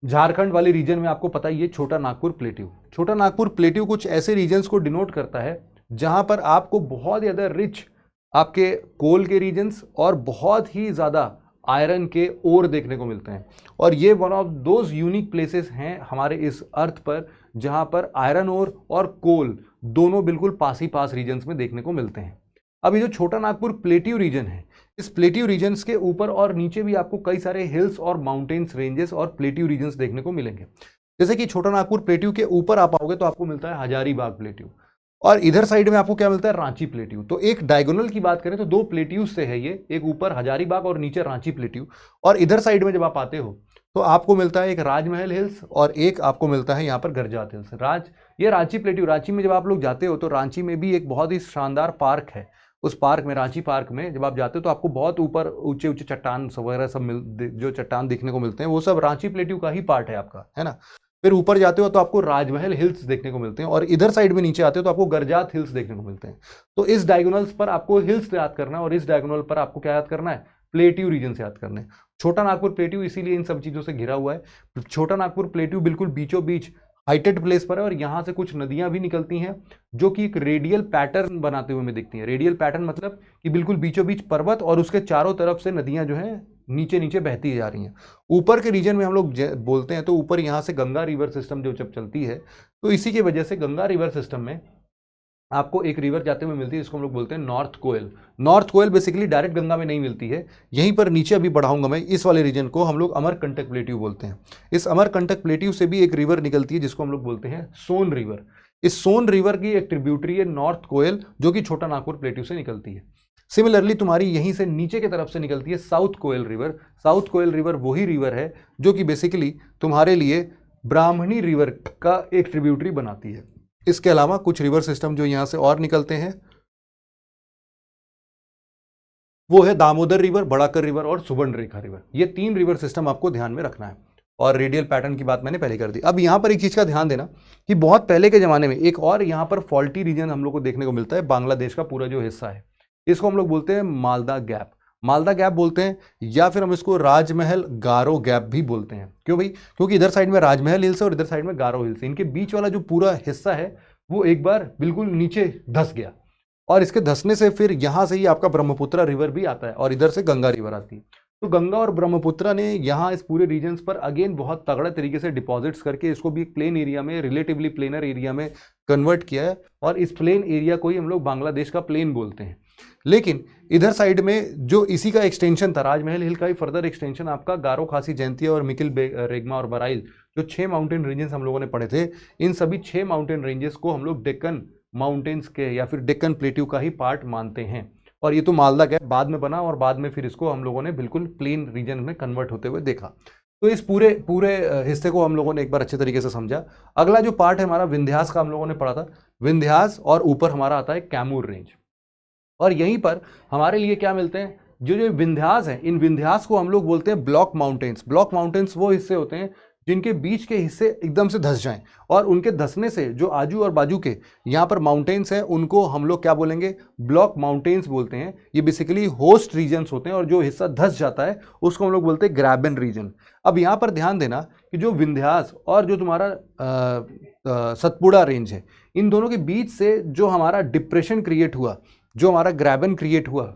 झारखंड वाले रीजन में, आपको पता ही है छोटा नागपुर प्लेट्यू। छोटा नागपुर प्लेट्यू कुछ ऐसे रीजन्स को डिनोट करता है जहां पर आपको बहुत ज़्यादा रिच आपके कोल के रीजन्स और बहुत ही ज़्यादा आयरन के ओर देखने को मिलते हैं। और ये one of those unique places हैं हमारे इस अर्थ पर जहां पर आयरन ओर और कोल दोनों बिल्कुल पास ही पास रीजन्स में देखने को मिलते हैं। अब ये जो छोटा नागपुर प्लेट्यू रीजन है, इस प्लेट्यू रीजन्स के ऊपर और नीचे भी आपको कई सारे हिल्स और माउंटेन्स रेंजेस और प्लेट्यू रीजन्स देखने को मिलेंगे। जैसे कि छोटा नागपुर प्लेट्यू के ऊपर आप आओगे तो आपको मिलता है हजारीबाग प्लेट्यू, और इधर साइड में आपको क्या मिलता है, रांची प्लेट्यू। तो एक डायगोनल की बात करें तो दो प्लेट्यूज से है ये, एक ऊपर हजारीबाग और नीचे रांची प्लेट्यू। और इधर साइड में जब आप आते हो तो आपको मिलता है एक राजमहल हिल्स और एक आपको मिलता है यहाँ पर गरजात हिल्स। ये रांची प्लेट्यू, रांची में जब आप लोग जाते हो तो रांची में भी एक बहुत ही शानदार पार्क है। उस पार्क में, रांची पार्क में जब आप जाते हो तो आपको बहुत ऊपर ऊंचे ऊंचे चट्टान वगैरह सब जो चट्टान दिखने को मिलते हैं वो सब रांची प्लेट्यू का ही पार्ट है आपका, है ना। फिर ऊपर जाते हो तो आपको राजमहल हिल्स देखने को मिलते हैं, और इधर साइड में नीचे आते हो तो आपको गरजात हिल्स देखने को मिलते हैं। तो इस डायगोनल्स पर आपको हिल्स याद करना है, और इस डायगोनल पर आपको क्या याद करना है, प्लेट्यू रीजन से याद करना है। छोटा नागपुर प्लेट्यू इसीलिए इन सब चीजों से घिरा हुआ है। छोटा नागपुर प्लेट्यू बिल्कुल बीचों बीच हाइटेड प्लेस पर है, और यहां से कुछ नदियां भी निकलती हैं जो कि एक रेडियल पैटर्न बनाते हुए हमें दिखती हैं। रेडियल पैटर्न मतलब कि बिल्कुल बीचों बीच पर्वत और उसके चारों तरफ से नदियां जो है नीचे नीचे बहती जा रही हैं। ऊपर के रीजन में हम लोग बोलते हैं तो ऊपर यहाँ से गंगा रिवर सिस्टम जो जब चलती है तो इसी की वजह से गंगा रिवर सिस्टम में आपको एक रिवर जाते हुए मिलती है जिसको हम लोग बोलते हैं नॉर्थ कोयल। नॉर्थ कोयल बेसिकली डायरेक्ट गंगा में नहीं मिलती है, यहीं पर नीचे अभी बढ़ाऊंगा मैं, इस वाले रीजन को हम लोग अमरकंटक प्लेट्यू बोलते हैं। इस अमरकंटक प्लेट्यू से भी एक रिवर निकलती है जिसको हम लोग बोलते हैं सोन रिवर। इस सोन रिवर की एक ट्रिब्यूटरी है नॉर्थ कोयल जो कि छोटा नागपुर प्लेट्यू से निकलती है। सिमिलरली तुम्हारी यहीं से नीचे की तरफ से निकलती है साउथ कोयल रिवर। साउथ कोयल रिवर वही रिवर है जो कि बेसिकली तुम्हारे लिए ब्राह्मणी रिवर का एक ट्रिब्यूटरी बनाती है। इसके अलावा कुछ रिवर सिस्टम जो यहां से और निकलते हैं वो है दामोदर रिवर, बड़ाकर रिवर और सुवर्णरेखा रिवर। ये तीन रिवर सिस्टम आपको ध्यान में रखना है, और रेडियल पैटर्न की बात मैंने पहले कर दी। अब यहां पर एक चीज का ध्यान देना कि बहुत पहले के जमाने में एक और यहां पर फॉल्टी रीजन हम लोग को देखने को मिलता है। बांग्लादेश का पूरा जो हिस्सा है इसको हम लोग बोलते हैं मालदा गैप। मालदा गैप बोलते हैं, या फिर हम इसको राजमहल गारो गैप भी बोलते हैं। क्यों भाई? क्योंकि इधर साइड में राजमहल हिल्स है और इधर साइड में गारो हिल्स है। इनके बीच वाला जो पूरा हिस्सा है वो एक बार बिल्कुल नीचे धस गया, और इसके धसने से फिर यहां से ही आपका ब्रह्मपुत्र रिवर भी आता है और इधर से गंगा रिवर आती है। तो गंगा और ब्रह्मपुत्र ने यहाँ इस पूरे रीजन्स पर अगेन बहुत तगड़े तरीके से डिपॉजिट्स करके इसको भी एक प्लेन एरिया में, रिलेटिवली प्लेनर एरिया में कन्वर्ट किया है, और इस प्लेन एरिया को ही हम लोग बांग्लादेश का प्लेन बोलते हैं। लेकिन इधर साइड में जो इसी का एक्सटेंशन था, राजमहल हिल का ही फर्दर एक्सटेंशन आपका गारो, खासी, जयंतिया और मिकिल रेगमा और बराइल, जो 6 माउंटेन रेंजेस हम लोगों ने पढ़े थे, इन सभी 6 माउंटेन रेंजेस को हम लोग डेक्कन माउंटेन्स के या फिर डेक्कन प्लेट्यू का ही पार्ट मानते हैं। और ये तो मालदा गैप बाद में बना, और बाद में फिर इसको हम लोगों ने बिल्कुल प्लेन रीजन में कन्वर्ट होते हुए देखा। तो इस पूरे हिस्से को हम लोगों ने एक बार अच्छे तरीके से समझा। अगला जो पार्ट है हमारा विंध्यास का, हम लोगों ने पढ़ा था विंध्यास, और ऊपर हमारा आता है कैमूर रेंज। और यहीं पर हमारे लिए क्या मिलते हैं, जो विंध्यास है, इन विंध्यास को हम लोग बोलते हैं ब्लॉक माउंटेन्स। ब्लॉक माउंटेन्स वो हिस्से होते हैं जिनके बीच के हिस्से एकदम से धस जाएं, और उनके धसने से जो आजू और बाजू के यहाँ पर माउंटेन्स हैं उनको हम लोग क्या बोलेंगे, ब्लॉक माउंटेन्स बोलते हैं। ये बेसिकली होस्ट रीजन्स होते हैं, और जो हिस्सा धस जाता है उसको हम लोग बोलते हैं ग्रैबन रीजन। अब यहाँ पर ध्यान देना कि जो विंध्यास और जो तुम्हारा सतपुड़ा रेंज है, इन दोनों के बीच से जो हमारा डिप्रेशन क्रिएट हुआ, जो हमारा ग्रैबन क्रिएट हुआ,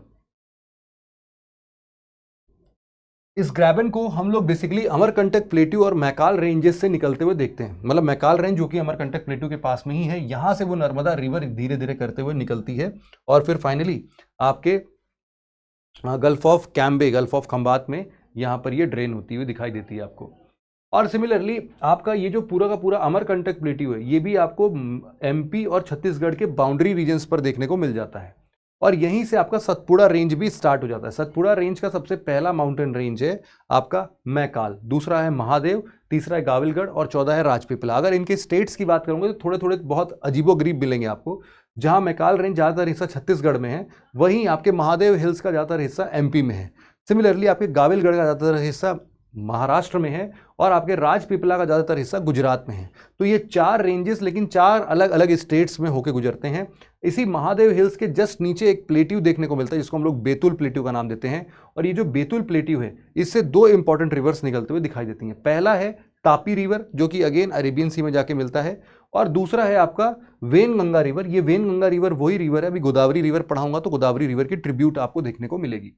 इस ग्रैबन को हम लोग बेसिकली अमरकंटक प्लेट्यू और मैकाल रेंजेस से निकलते हुए देखते हैं। मतलब मैकाल रेंज जो कि अमरकंटक प्लेट्यू के पास में ही है, यहां से वो नर्मदा रिवर धीरे धीरे करते हुए निकलती है, और फिर फाइनली आपके gulf of Cambay, gulf of Khambhat में यहाँ पर ये ड्रेन होती हुई दिखाई देती है आपको। और सिमिलरली आपका ये जो पूरा का पूरा अमरकंटक प्लेट्यू है, ये भी आपको MP और छत्तीसगढ़ के बाउंड्री रीजन्स पर देखने को मिल जाता है, और यहीं से आपका सतपुड़ा रेंज भी स्टार्ट हो जाता है। सतपुड़ा रेंज का सबसे पहला माउंटेन रेंज है आपका मैकाल, दूसरा है महादेव, तीसरा है गाविलगढ़, और 14 है राजपीपला। अगर इनके स्टेट्स की बात करूंगे तो थोड़े थोड़े बहुत अजीबोगरीब मिलेंगे आपको। जहां मैकाल रेंज ज़्यादातर हिस्सा छत्तीसगढ़ में है, वहीं आपके महादेव हिल्स का ज़्यादातर हिस्सा MP में है। सिमिलरली आपके गाविलगढ़ का ज़्यादातर हिस्सा महाराष्ट्र में है, और आपके राजपीपला का ज़्यादातर हिस्सा गुजरात में है। तो ये 4 रेंजेस लेकिन 4 अलग अलग स्टेट्स में होकर गुजरते हैं। इसी महादेव हिल्स के जस्ट नीचे एक प्लेट्यू देखने को मिलता है जिसको हम लोग बेतुल प्लेट्यू का नाम देते हैं, और ये जो बेतुल प्लेट्यू है इससे 2 इंपॉर्टेंट रिवर्स निकलते हुए दिखाई देती हैं। पहला है तापी रिवर जो कि अगेन अरेबियन सी में जाके मिलता है, और दूसरा है आपका वेनगंगा रिवर। ये वेनगंगा रिवर वही रिवर है, अभी गोदावरी रिवर पढ़ाऊंगा तो गोदावरी रिवर की ट्रिब्यूट आपको देखने को मिलेगी।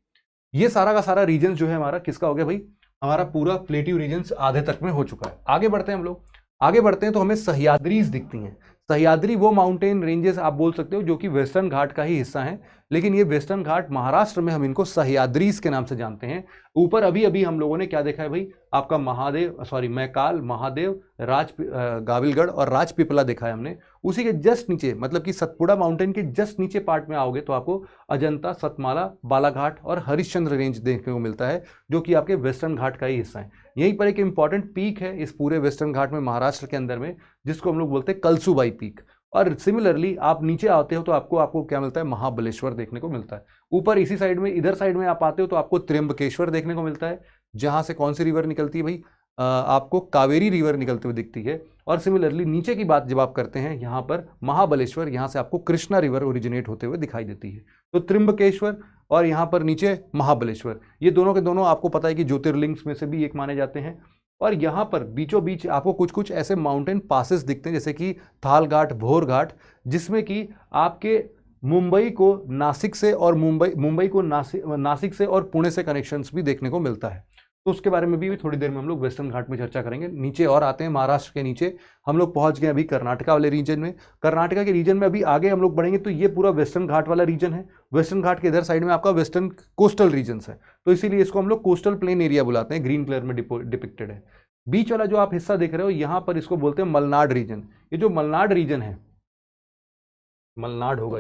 ये सारा का सारा रीजन जो है हमारा किसका हो गया भाई, हमारा पूरा प्लेट्यू रीजन आधे तक में हो चुका है। आगे बढ़ते हैं हम लोग, आगे बढ़ते हैं तो हमें सह्याद्रीज दिखती हैं। सह्याद्री वो माउंटेन रेंजेस आप बोल सकते हो जो कि वेस्टर्न घाट का ही हिस्सा है, लेकिन ये वेस्टर्न घाट महाराष्ट्र में हम इनको सह्याद्रीज के नाम से जानते हैं। ऊपर अभी अभी हम लोगों ने क्या देखा है भाई, आपका मैकाल, महादेव, गाविलगढ़ और राजपीपला देखा है हमने। उसी के जस्ट नीचे, मतलब कि सतपुड़ा माउंटेन के जस्ट नीचे पार्ट में आओगे तो आपको अजंता, सतमाला, बालाघाट और हरिश्चंद्र रेंज देखने को मिलता है, जो कि आपके वेस्टर्न घाट का ही हिस्सा है। यहीं पर एक इंपॉर्टेंट पीक है इस पूरे वेस्टर्न घाट में, महाराष्ट्र के अंदर में, जिसको हम लोग बोलते हैं कलसुबाई पीक। और सिमिलरली आप नीचे आते हो तो आपको क्या मिलता है, महाबलेश्वर देखने को मिलता है। ऊपर इसी साइड में, इधर साइड में आप आते हो तो आपको त्र्यंबकेश्वर देखने को मिलता है, जहां से कौन सी रिवर निकलती है भाई, आपको कावेरी रिवर निकलते हुए दिखती है। और सिमिलरली नीचे की बात जब आप करते हैं, यहाँ पर महाबलेश्वर, यहाँ से आपको कृष्णा रिवर ओरिजिनेट होते हुए दिखाई देती है। तो त्र्यंबकेश्वर और यहाँ पर नीचे महाबलेश्वर, ये दोनों के दोनों आपको पता है कि ज्योतिर्लिंग्स में से भी एक माने जाते हैं। और यहाँ पर बीचों बीच आपको कुछ कुछ ऐसे माउंटेन पासेस दिखते हैं, जैसे कि थाल घाट, भोर घाट, जिसमें कि आपके मुंबई को नासिक से और मुंबई को नासिक से और पुणे से कनेक्शंस भी देखने को मिलता है। तो उसके बारे में भी थोड़ी देर में हम लोग वेस्टर्न घाट में चर्चा करेंगे। नीचे और आते हैं, महाराष्ट्र के नीचे हम लोग पहुंच गए अभी कर्नाटका वाले रीजन में। कर्नाटका के रीजन में अभी आगे हम लोग बढ़ेंगे तो ये पूरा वेस्टर्न घाट वाला रीजन है। वेस्टर्न घाट के इधर साइड में आपका वेस्टर्न कोस्टल रीजन है, तो इसीलिए इसको हम लोग कोस्टल प्लेन एरिया बुलाते हैं, ग्रीन कलर में डिपिक्टेड है। बीच वाला जो आप हिस्सा देख रहे हो, यहां पर इसको बोलते हैं मलनाड रीजन। ये जो मलनाड रीजन है, मलनाड होगा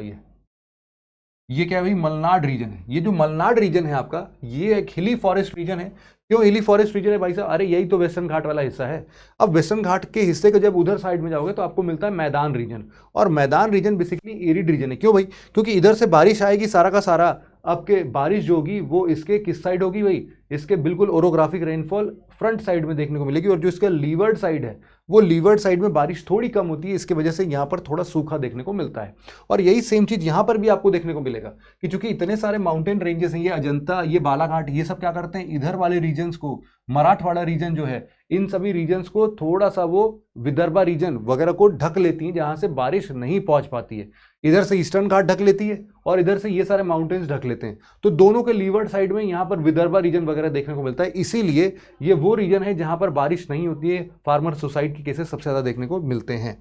ये क्या है भाई, मलनाड रीजन है। ये जो मलनाड रीजन है आपका, ये एक हिली फॉरेस्ट रीजन है। क्यों हिली फॉरेस्ट रीजन है भाई साहब? अरे यही तो वेस्टर्न घाट वाला हिस्सा है। अब वेस्टर्न घाट के हिस्से को जब उधर साइड में जाओगे तो आपको मिलता है मैदान रीजन, और मैदान रीजन बेसिकली एरिड रीजन है। क्यों भाई? क्योंकि इधर से बारिश आएगी, सारा का सारा आपके बारिश जो होगी वो इसके किस साइड होगी भाई, इसके बिल्कुल ओरोग्राफिक रेनफॉल फ्रंट साइड में देखने को मिलेगी, और जो इसका लीवर्ड साइड है वो लीवर्ड साइड में बारिश थोड़ी कम होती है, इसकी वजह से यहाँ पर थोड़ा सूखा देखने को मिलता है। और यही सेम चीज यहाँ पर भी आपको देखने को मिलेगा कि चूंकि इतने सारे माउंटेन रेंजेस हैं, ये अजंता, ये बालाघाट, ये सब क्या करते हैं, इधर वाले रीजन्स को, मराठवाड़ा रीजन जो है, इन सभी रीजन्स को थोड़ा सा वो विदर्भा रीजन वगैरह को ढक लेती हैं, जहां से बारिश नहीं पहुंच पाती है। इधर से ईस्टर्न घाट ढक लेती है और इधर से ये सारे माउंटेन्स ढक लेते हैं। तो दोनों के लीवर्ड साइड में यहाँ पर विदर्भा रीजन वगैरह देखने को मिलता है। इसीलिए ये वो रीजन है जहां पर बारिश नहीं होती है। फार्मर सुसाइड के केसेस सबसे ज्यादा देखने को मिलते हैं।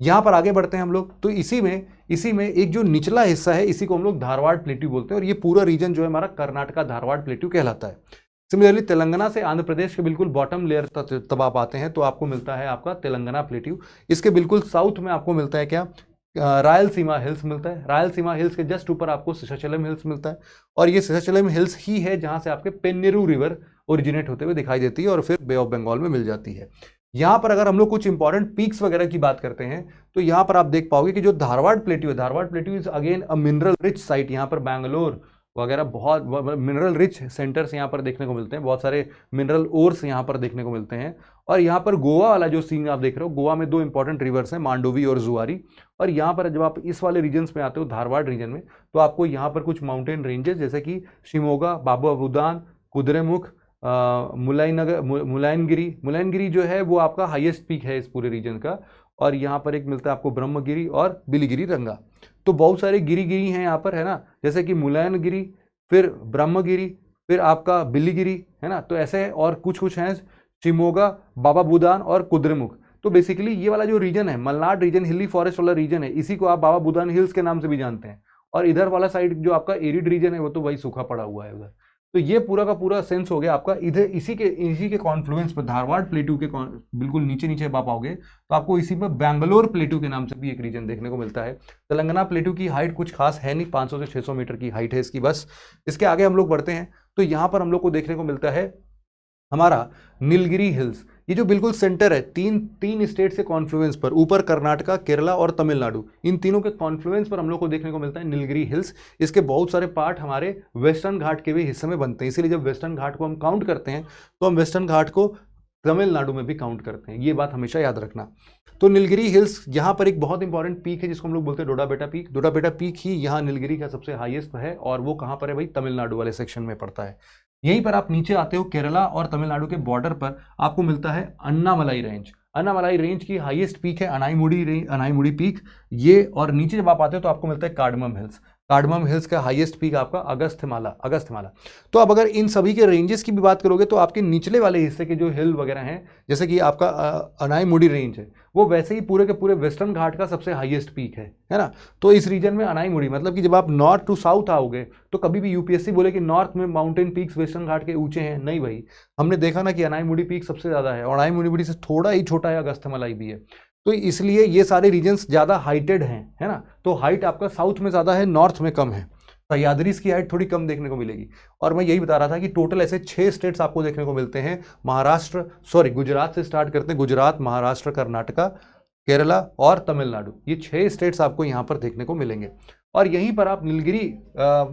यहां पर आगे बढ़ते हैं हम लोग, तो इसी में एक जो निचला हिस्सा है, इसी को हम लोग धारवाड़ प्लेट्यू बोलते हैं, और ये पूरा रीजन जो है हमारा कर्नाटका धारवाड़ प्लेट्यू कहलाता है। सिमिलरली तेलंगाना से आंध्र प्रदेश के बिल्कुल बॉटम लेयर तब आप आते हैं तो आपको मिलता है आपका तेलंगाना प्लेट्यू। इसके बिल्कुल साउथ में आपको मिलता है क्या, रायलसीमा हिल्स मिलता है। रायलसीमा हिल्स के जस्ट ऊपर आपको शेषाचलम हिल्स मिलता है, और ये शेषाचलम हिल्स ही है जहां से आपके पेन्नेरू रिवर ओरिजिनेट होते हुए दिखाई देती है और फिर बे ऑफ बंगाल में मिल जाती है। यहाँ पर अगर हम लोग कुछ इंपॉर्टेंट पीक्स वगैरह की बात करते हैं तो यहाँ पर आप देख पाओगे कि जो धारवाड़ प्लेट्यू है, Dharwad plateau is again a mineral rich site. यहाँ पर बैंगलोर वगैरह बहुत मिनरल रिच सेंटर्स यहाँ पर देखने को मिलते हैं, बहुत सारे मिनरल ओर्स यहाँ पर देखने को मिलते हैं। और यहाँ पर गोवा वाला जो सीन आप देख रहे हो, गोवा में दो इंपॉर्टेंट रिवर्स हैं, मांडोवी और जुआरी। और यहाँ पर जब आप इस वाले रीजन्स में आते हो, धारवाड़ रीजन में, तो आपको यहाँ पर कुछ माउंटेन रेंजेस जैसे कि शिमोगा, बाबा बुदान, कुद्रेमुख, मुलायनगिरी जो है वो आपका हाईएस्ट पीक है इस पूरे रीजन का। और यहाँ पर एक मिलता है आपको ब्रह्मगिरी और बिलीगिरी रंगा। तो बहुत सारे गिरी हैं यहाँ पर, है ना, जैसे कि मुलायनगिरी, फिर ब्रह्मगिरी, फिर आपका बिलीगिरी, है ना। तो ऐसे और कुछ हैं, शिमोगा, बाबा बुदान और कुद्रेमुख। तो बेसिकली ये वाला जो रीजन है, मलनाड रीजन, हिली फॉरेस्ट वाला रीजन है, इसी को आप बाबा बुदान हिल्स के नाम से भी जानते हैं। और इधर वाला साइड जो आपका एरिड रीजन है वो तो वही सूखा पड़ा हुआ है उधर। तो ये पूरा का पूरा सेंस हो गया आपका। इधर इसी के कॉन्फ्लुएंस पर धारवाड़ प्लेट्यू के बिल्कुल नीचे आप आओगे तो आपको इसी में बैंगलोर प्लेट्यू के नाम से भी एक रीजन देखने को मिलता है। तेलंगाना प्लेट्यू की हाइट कुछ खास है नहीं, 500 से 600 मीटर की हाइट है इसकी बस। इसके आगे हम लोग बढ़ते हैं तो यहाँ पर हम लोग को देखने को मिलता है हमारा नीलगिरी हिल्स। ये जो बिल्कुल सेंटर है, तीन स्टेट से कॉन्फ्लुएंस पर, ऊपर कर्नाटका, केरला और तमिलनाडु, इन तीनों के कॉन्फ्लुएंस पर हम लोग को देखने को मिलता है नीलगिरी हिल्स। इसके बहुत सारे पार्ट हमारे वेस्टर्न घाट के भी हिस्से में बनते हैं, इसीलिए जब वेस्टर्न घाट को हम काउंट करते हैं तो हम वेस्टर्न घाट को तमिलनाडु में भी काउंट करते हैं, ये बात हमेशा याद रखना। तो नीलगिरी हिल्स यहाँ पर एक बहुत इंपॉर्टेंट पीक है जिसको हम लोग बोलते हैं डोडाबेटा पीक। डोडाबेटा पीक ही यहाँ नीलगिरी का सबसे हाईएस्ट है, और वो कहाँ पर है भाई, तमिलनाडु वाले सेक्शन में पड़ता है। यहीं पर आप नीचे आते हो, केरला और तमिलनाडु के बॉर्डर पर आपको मिलता है अन्नामलाई रेंज। अन्नामलाई रेंज की हाईएस्ट पीक है अनाईमुडी पीक ये, और नीचे जब आप आते हो तो आपको मिलता है कार्डमम हिल्स। कार्डमम हिल्स का हाईएस्ट पीक आपका अगस्थमाला। तो अब अगर इन सभी के रेंजेस की भी बात करोगे तो आपके निचले वाले हिस्से के जो हिल वगैरह हैं, जैसे कि आपका अनाईमुडी रेंज है, वो वैसे ही पूरे के पूरे वेस्टर्न घाट का सबसे हाईएस्ट पीक है ना। तो इस रीजन में अनाईमुडी, मतलब कि जब आप नॉर्थ टू साउथ आओगे तो कभी भी यूपीएससी बोले कि नॉर्थ में माउंटेन पीक्स वेस्टर्न घाट के ऊंचे हैं, नहीं भाई, हमने देखा ना कि अनाईमुडी पीक सबसे ज्यादा है और अनाईमुडी से थोड़ा ही छोटा है अगस्थमालाई भी है। तो इसलिए ये सारे रीजन्स ज़्यादा हाइटेड हैं, है ना। तो हाइट आपका साउथ में ज़्यादा है, नॉर्थ में कम है। सह्याद्रीज की हाइट थोड़ी कम देखने को मिलेगी। और मैं यही बता रहा था कि टोटल ऐसे 6 स्टेट्स आपको देखने को मिलते हैं। गुजरात से स्टार्ट करते हैं, गुजरात, महाराष्ट्र, कर्नाटका, केरला और तमिलनाडु, ये 6 स्टेट्स आपको यहाँ पर देखने को मिलेंगे। और यहीं पर आप नीलगिरी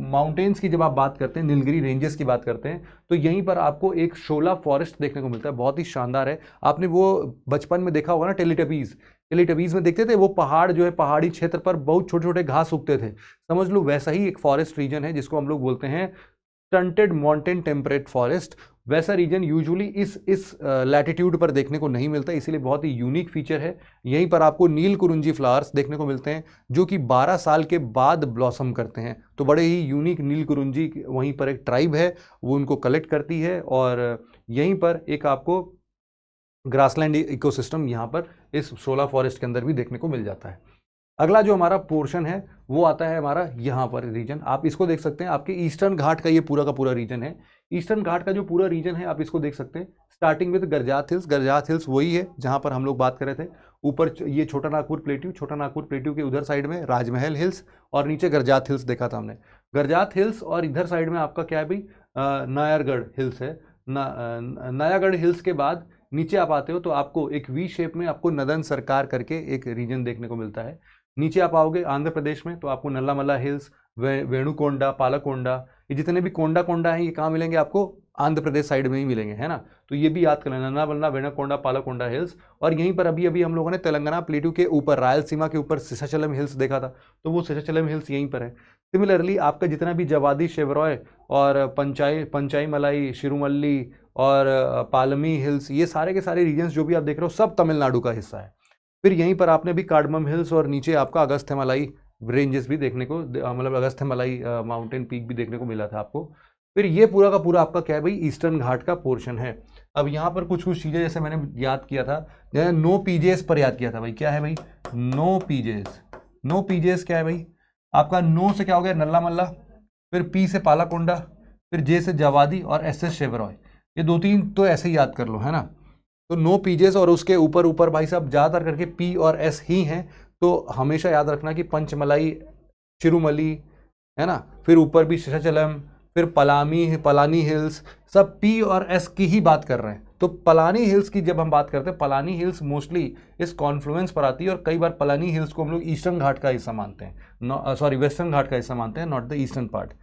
माउंटेन्स की जब आप बात करते हैं, नीलगिरी रेंजेस की बात करते हैं, तो यहीं पर आपको एक शोला फॉरेस्ट देखने को मिलता है, बहुत ही शानदार है। आपने वो बचपन में देखा होगा ना, टेलीटबीज में देखते थे, वो पहाड़ जो है, पहाड़ी क्षेत्र पर बहुत छोटे छोटे घास उगते थे, समझ लो वैसा ही एक फॉरेस्ट रीजन है जिसको हम लोग बोलते हैं स्टंटेड माउंटेन टेम्परेट फॉरेस्ट। वैसा रीजन यूजुअली इस लैटिट्यूड पर देखने को नहीं मिलता, इसीलिए बहुत ही यूनिक फीचर है। यहीं पर आपको नील कुरुंजी फ्लावर्स देखने को मिलते हैं जो कि 12 साल के बाद ब्लॉसम करते हैं। तो बड़े ही यूनिक नील कुरुंजी, वहीं पर एक ट्राइब है वो उनको कलेक्ट करती है, और यहीं पर एक आपको ग्रासलैंड इकोसिस्टम यहाँ पर इस शोला फॉरेस्ट के अंदर भी देखने को मिल जाता है। अगला जो हमारा पोर्शन है वो आता है हमारा यहाँ पर रीजन, आप इसको देख सकते हैं, आपके ईस्टर्न घाट का ये पूरा का पूरा रीजन है। ईस्टर्न घाट का जो पूरा रीजन है आप इसको देख सकते हैं, स्टार्टिंग विद गरजात हिल्स वही है जहाँ पर हम लोग बात कर रहे थे। ऊपर ये छोटा नागपुर प्लेट्यू के उधर साइड में राजमहल हिल्स, और नीचे गरजात हिल्स देखा था हमने, गरजात हिल्स। और इधर साइड में आपका क्या है भाई, नायरगढ़ हिल्स है। नायागढ़ हिल्स के बाद नीचे आप आते हो तो आपको एक वी शेप में आपको नदन सरकार करके एक रीजन देखने को मिलता है। नीचे आप आओगे आंध्र प्रदेश में तो आपको नल्लामला हिल्स, वेणुकोंडा, पालाकोंडा, ये जितने भी कोंडा हैं ये कहाँ मिलेंगे आपको, आंध्र प्रदेश साइड में ही मिलेंगे, है ना। तो ये भी याद कर लेना, नल्लामला, वेणुकोंडा, पालाकोंडा हिल्स। और यहीं पर अभी हम लोगों ने तेलंगाना प्लेट्यू के ऊपर, रायलसीमा के ऊपर शेषाचलम हिल्स देखा था, तो वो शेषाचलम हिल्स यहीं पर है। सिमिलरली आपका जितना भी जवादी, शेवरॉय और पंचाई मलाई, शिरुमल्ली और पालमी हिल्स, ये सारे के सारे रीजन्स जो भी आप देख रहे हो सब तमिलनाडु का हिस्सा है। फिर यहीं पर आपने भी कार्डमम हिल्स और नीचे आपका अगस्थ्यमलाई रेंजेस भी देखने को, मतलब अगस्थ्यमलाई माउंटेन पीक भी देखने को मिला था आपको। फिर ये पूरा का पूरा आपका क्या है भाई, ईस्टर्न घाट का पोर्शन है। अब यहाँ पर कुछ चीज़ें जैसे मैंने याद किया था, जैसे नो पीजेस पर याद किया था भाई, क्या है भाई, नो पीजेस क्या है भाई आपका, नो से क्या हो गया, नल्ला मल्ला, फिर पी से पालाकोंडा, फिर जे से जवादी और एस से शेवरॉय, ये 2-3 तो ऐसे ही याद कर लो, है ना। तो नो पीजेस और उसके ऊपर भाई साहब ज़्यादातर करके पी और एस ही हैं, तो हमेशा याद रखना कि पंचमलाई, चिरुमली, है ना, फिर ऊपर भी शेषाचलम, फिर पलानी हिल्स, सब पी और एस की ही बात कर रहे हैं। तो पलानी हिल्स की जब हम बात करते हैं, पलानी हिल्स मोस्टली इस कॉन्फ्लुएंस पर आती है, और कई बार पलानी हिल्स को हम लोग ईस्टर्न घाट का हिस्सा मानते हैं, वेस्टर्न घाट का हिस्सा मानते हैं, not the eastern part.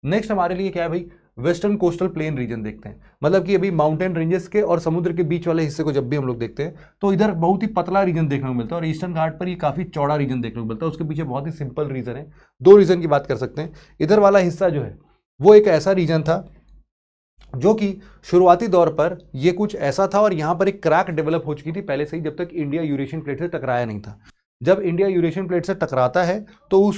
Next हमारे लिए क्या है भाई, वेस्टर्न कोस्टल प्लेन रीजन देखते हैं, मतलब कि अभी माउंटेन रेंजेस के और समुद्र के बीच वाले हिस्से को जब भी हम लोग देखते हैं तो इधर बहुत ही पतला रीजन देखने को मिलता है, और ईस्टर्न घाट पर ये काफी चौड़ा रीजन देखने को मिलता है। उसके पीछे बहुत ही सिंपल रीजन है, 2 रीजन की बात कर सकते हैं। इधर वाला हिस्सा जो है वो एक ऐसा रीजन था जो कि शुरुआती दौर पर ये कुछ ऐसा था, और यहाँ पर एक क्रैक डेवलप हो चुकी थी पहले से ही, जब तक इंडिया यूरेशियन प्लेट से टकराया नहीं था। जब इंडिया यूरेशियन प्लेट से टकराता है तो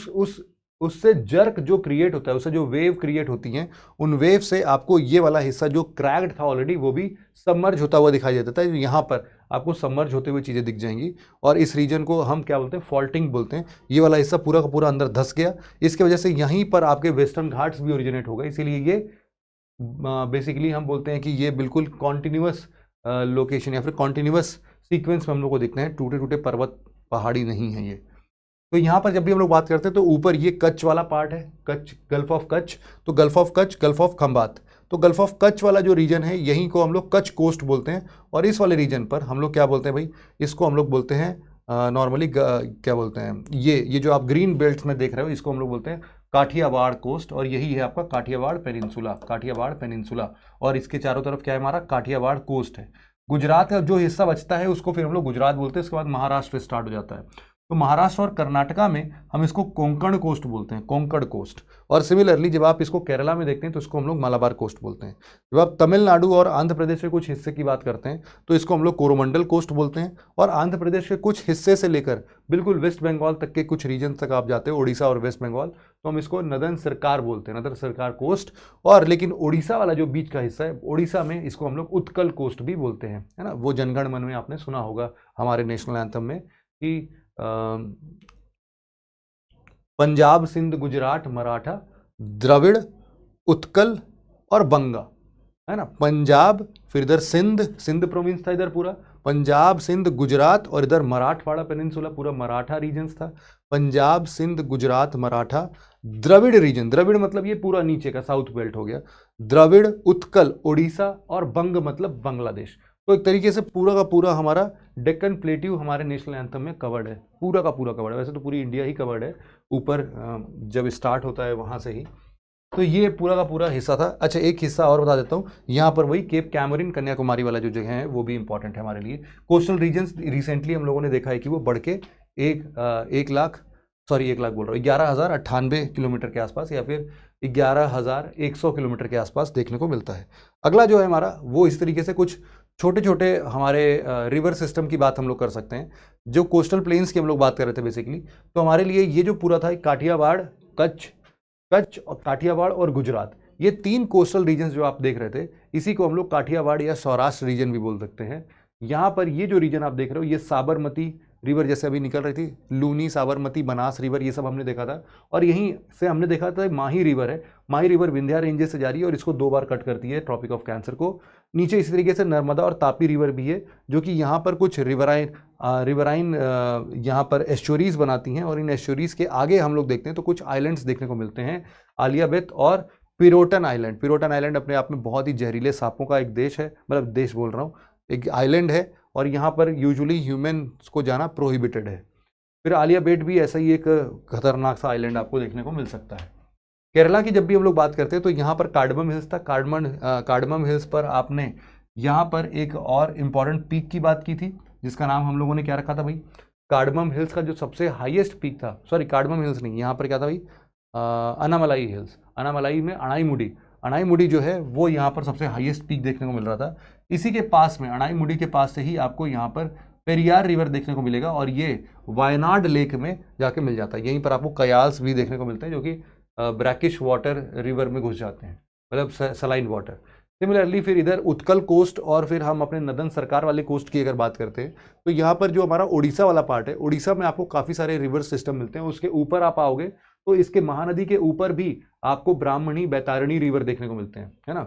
उससे जर्क जो क्रिएट होता है, उससे जो वेव क्रिएट होती हैं, उन वेव से आपको ये वाला हिस्सा जो क्रैक्ड था ऑलरेडी, वो भी सबमर्ज होता हुआ दिखाई देता है। यहाँ पर आपको सबमर्ज होते हुए चीज़ें दिख जाएंगी, और इस रीजन को हम क्या बोलते हैं, फॉल्टिंग बोलते हैं। ये वाला हिस्सा पूरा का पूरा अंदर धंस गया, इसकी वजह से यहीं पर आपके वेस्टर्न घाट्स भी ओरिजिनेट हो गए। इसीलिए ये बेसिकली हम बोलते हैं कि ये बिल्कुल कॉन्टिन्यूअस लोकेशन या फिर कॉन्टिन्यूअस सीक्वेंस में हम लोग को दिखते हैं, टूटे टूटे पर्वत पहाड़ी नहीं है ये। तो यहाँ पर जब भी हम लोग बात करते हैं तो ऊपर ये कच्छ वाला पार्ट है, कच्छ, गल्फ ऑफ कच्छ, तो gulf of Kutch, gulf of Khambhat, तो गल्फ ऑफ कच्छ वाला जो रीजन है यहीं को हम लोग कच्छ कोस्ट बोलते हैं। और इस वाले रीजन पर हम लोग क्या बोलते हैं भाई, इसको हम लोग बोलते हैं नॉर्मली क्या बोलते हैं, ये जो आप ग्रीन बेल्ट में देख रहे हो इसको हम लोग बोलते हैं काठियावाड़ कोस्ट, और यही है आपका काठियावाड़ पेनिनसुला, और इसके चारों तरफ क्या है, हमारा काठियावाड़ कोस्ट है। गुजरात का जो हिस्सा बचता है उसको फिर हम लोग गुजरात बोलते हैं, इसके बाद महाराष्ट्र स्टार्ट हो जाता है। तो महाराष्ट्र और कर्नाटका में हम इसको कोंकण कोस्ट बोलते हैं, कोंकण कोस्ट। और सिमिलरली जब आप इसको केरला में देखते हैं तो इसको हम लोग मालाबार कोस्ट बोलते हैं। जब आप तमिलनाडु और आंध्र प्रदेश के कुछ हिस्से की बात करते हैं तो इसको हम लोग कोरोमंडल कोस्ट बोलते हैं। और आंध्र प्रदेश के कुछ हिस्से से लेकर बिल्कुल वेस्ट बंगाल तक के कुछ रीजन तक आप जाते हो, उड़ीसा और वेस्ट बंगाल, तो हम इसको नदन सरकार बोलते हैं, नदन सरकार कोस्ट। और लेकिन उड़ीसा वाला जो बीच का हिस्सा है, उड़ीसा में इसको हम लोग उत्कल कोस्ट भी बोलते हैं, है ना। वो जनगण मन में आपने सुना होगा हमारे नेशनल एंथम में कि पंजाब सिंध गुजरात मराठा द्रविड़ उत्कल और बंगा, है ना। पंजाब, फिर इधर सिंध, सिंध प्रोविंस था इधर पूरा, पंजाब सिंध गुजरात, और इधर मराठवाड़ा पेनिनसुला पूरा मराठा रीजन्स था। पंजाब सिंध गुजरात मराठा, द्रविड़ रीजन, द्रविड़ मतलब ये पूरा नीचे का साउथ बेल्ट हो गया, द्रविड़ उत्कल उड़ीसा, और बंग मतलब बांग्लादेश। तो एक तरीके से पूरा का पूरा हमारा डेक्कन प्लेट्यू हमारे नेशनल एंथम में कवर्ड है, पूरा का पूरा कवर्ड है। वैसे तो पूरी इंडिया ही कवर्ड है, ऊपर जब स्टार्ट होता है वहाँ से ही। तो ये पूरा का पूरा हिस्सा था। अच्छा, एक हिस्सा और बता देता हूँ, यहाँ पर वही केप कैमरिन कन्याकुमारी वाला जो जगह है वो भी इंपॉर्टेंट है हमारे लिए। कोस्टल रीजन्स रिसेंटली हम लोगों ने देखा है कि वो बढ़ के 11,098 किलोमीटर के आसपास, या फिर 11,100 किलोमीटर के आसपास देखने को मिलता है। अगला जो है हमारा वो इस तरीके से कुछ छोटे छोटे हमारे रिवर सिस्टम की बात हम लोग कर सकते हैं। जो कोस्टल प्लेन्स की हम लोग बात कर रहे थे बेसिकली, तो हमारे लिए ये जो पूरा था काठियावाड़, कच्छ और काठियावाड़ और गुजरात, ये 3 कोस्टल रीजन्स जो आप देख रहे थे, इसी को हम लोग काठियावाड़ या सौराष्ट्र रीजन भी बोल सकते हैं। यहाँ पर ये जो रीजन आप देख रहे हो, ये साबरमती रिवर जैसे अभी निकल रही थी, लूनी, साबरमती, बनास रिवर, ये सब हमने देखा था। और यहीं से हमने देखा था माही रिवर है, माही रिवर विंध्या रेंजेस से जा रही है और इसको 2 बार कट करती है ट्रॉपिक ऑफ कैंसर को। नीचे इसी तरीके से नर्मदा और तापी रिवर भी है, जो कि यहाँ पर कुछ रिवराइन यहाँ पर एस्चुरीज बनाती हैं, और इन एस्चुरीज के आगे हम लोग देखते हैं तो कुछ आइलैंड्स देखने को मिलते हैं, आलियाबेत और पिरोटन आइलैंड। पिरोटन आइलैंड अपने आप में बहुत ही जहरीले सांपों का एक देश है, मतलब देश बोल रहा हूँ, एक आइलैंड है, और यहाँ पर यूजुअली ह्यूमन्स को जाना प्रोहिबिटेड है। फिर आलियाबेट भी ऐसा ही एक खतरनाक सा आइलैंड आपको देखने को मिल सकता है। केरला की जब भी हम लोग बात करते हैं तो यहाँ पर कार्डमम हिल्स था, कार्डमम हिल्स पर आपने यहाँ पर एक और इम्पॉर्टेंट पीक की बात की थी, जिसका नाम हम लोगों ने क्या रखा था भाई, कार्डमम हिल्स का जो सबसे हाईएस्ट पीक था, सॉरी कार्डमम हिल्स नहीं, यहाँ पर क्या था भाई, अनामलाई हिल्स, अनामलाई में अणाईमुडी जो है वो यहाँ पर सबसे हाईएस्ट पीक देखने को मिल रहा था। इसी के पास में, अणाईमुडी के पास से ही आपको यहाँ पर पेरियार रिवर देखने को मिलेगा, और ये वायनाड लेक में जाके मिल जाता है। यहीं पर आपको कयाल्स भी देखने को मिलते हैं, जो कि ब्रैकिश वाटर रिवर में घुस जाते हैं, मतलब सलाइन वाटर। सिमिलरली फिर इधर उत्कल कोस्ट, और फिर हम अपने नदन सरकार वाले कोस्ट की अगर बात करते हैं तो यहाँ पर जो हमारा उड़ीसा वाला पार्ट है, उड़ीसा में आपको काफ़ी सारे रिवर सिस्टम मिलते हैं। उसके ऊपर आप आओगे तो इसके महानदी के ऊपर भी आपको ब्राह्मणी, बैतारणी रिवर देखने को मिलते हैं, है ना।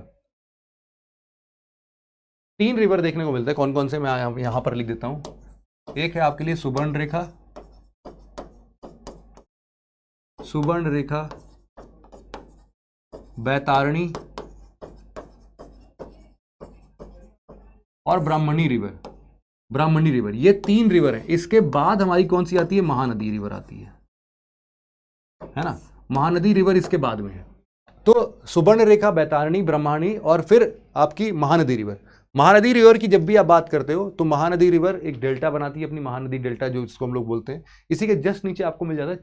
3 रिवर देखने को मिलते हैं। कौन कौन से मैं यहाँ पर लिख देता हूँ। एक है आपके लिए सुवर्ण रेखा, बैतारणी और ब्राह्मणी रिवर, ये 3 रिवर है। इसके बाद हमारी कौन सी आती है, महानदी रिवर आती है ना। महानदी रिवर इसके बाद में है। तो सुवर्ण रेखा, बैतारणी, ब्राह्मणी और फिर आपकी महानदी रिवर। महानदी रिवर की जब भी आप बात करते हो तो महानदी रिवर एक डेल्टा बनाती है, अपनी महानदी डेल्टा जो जिसको हम लोग बोलते हैं। इसी के जस्ट नीचे आपको मिल जाता है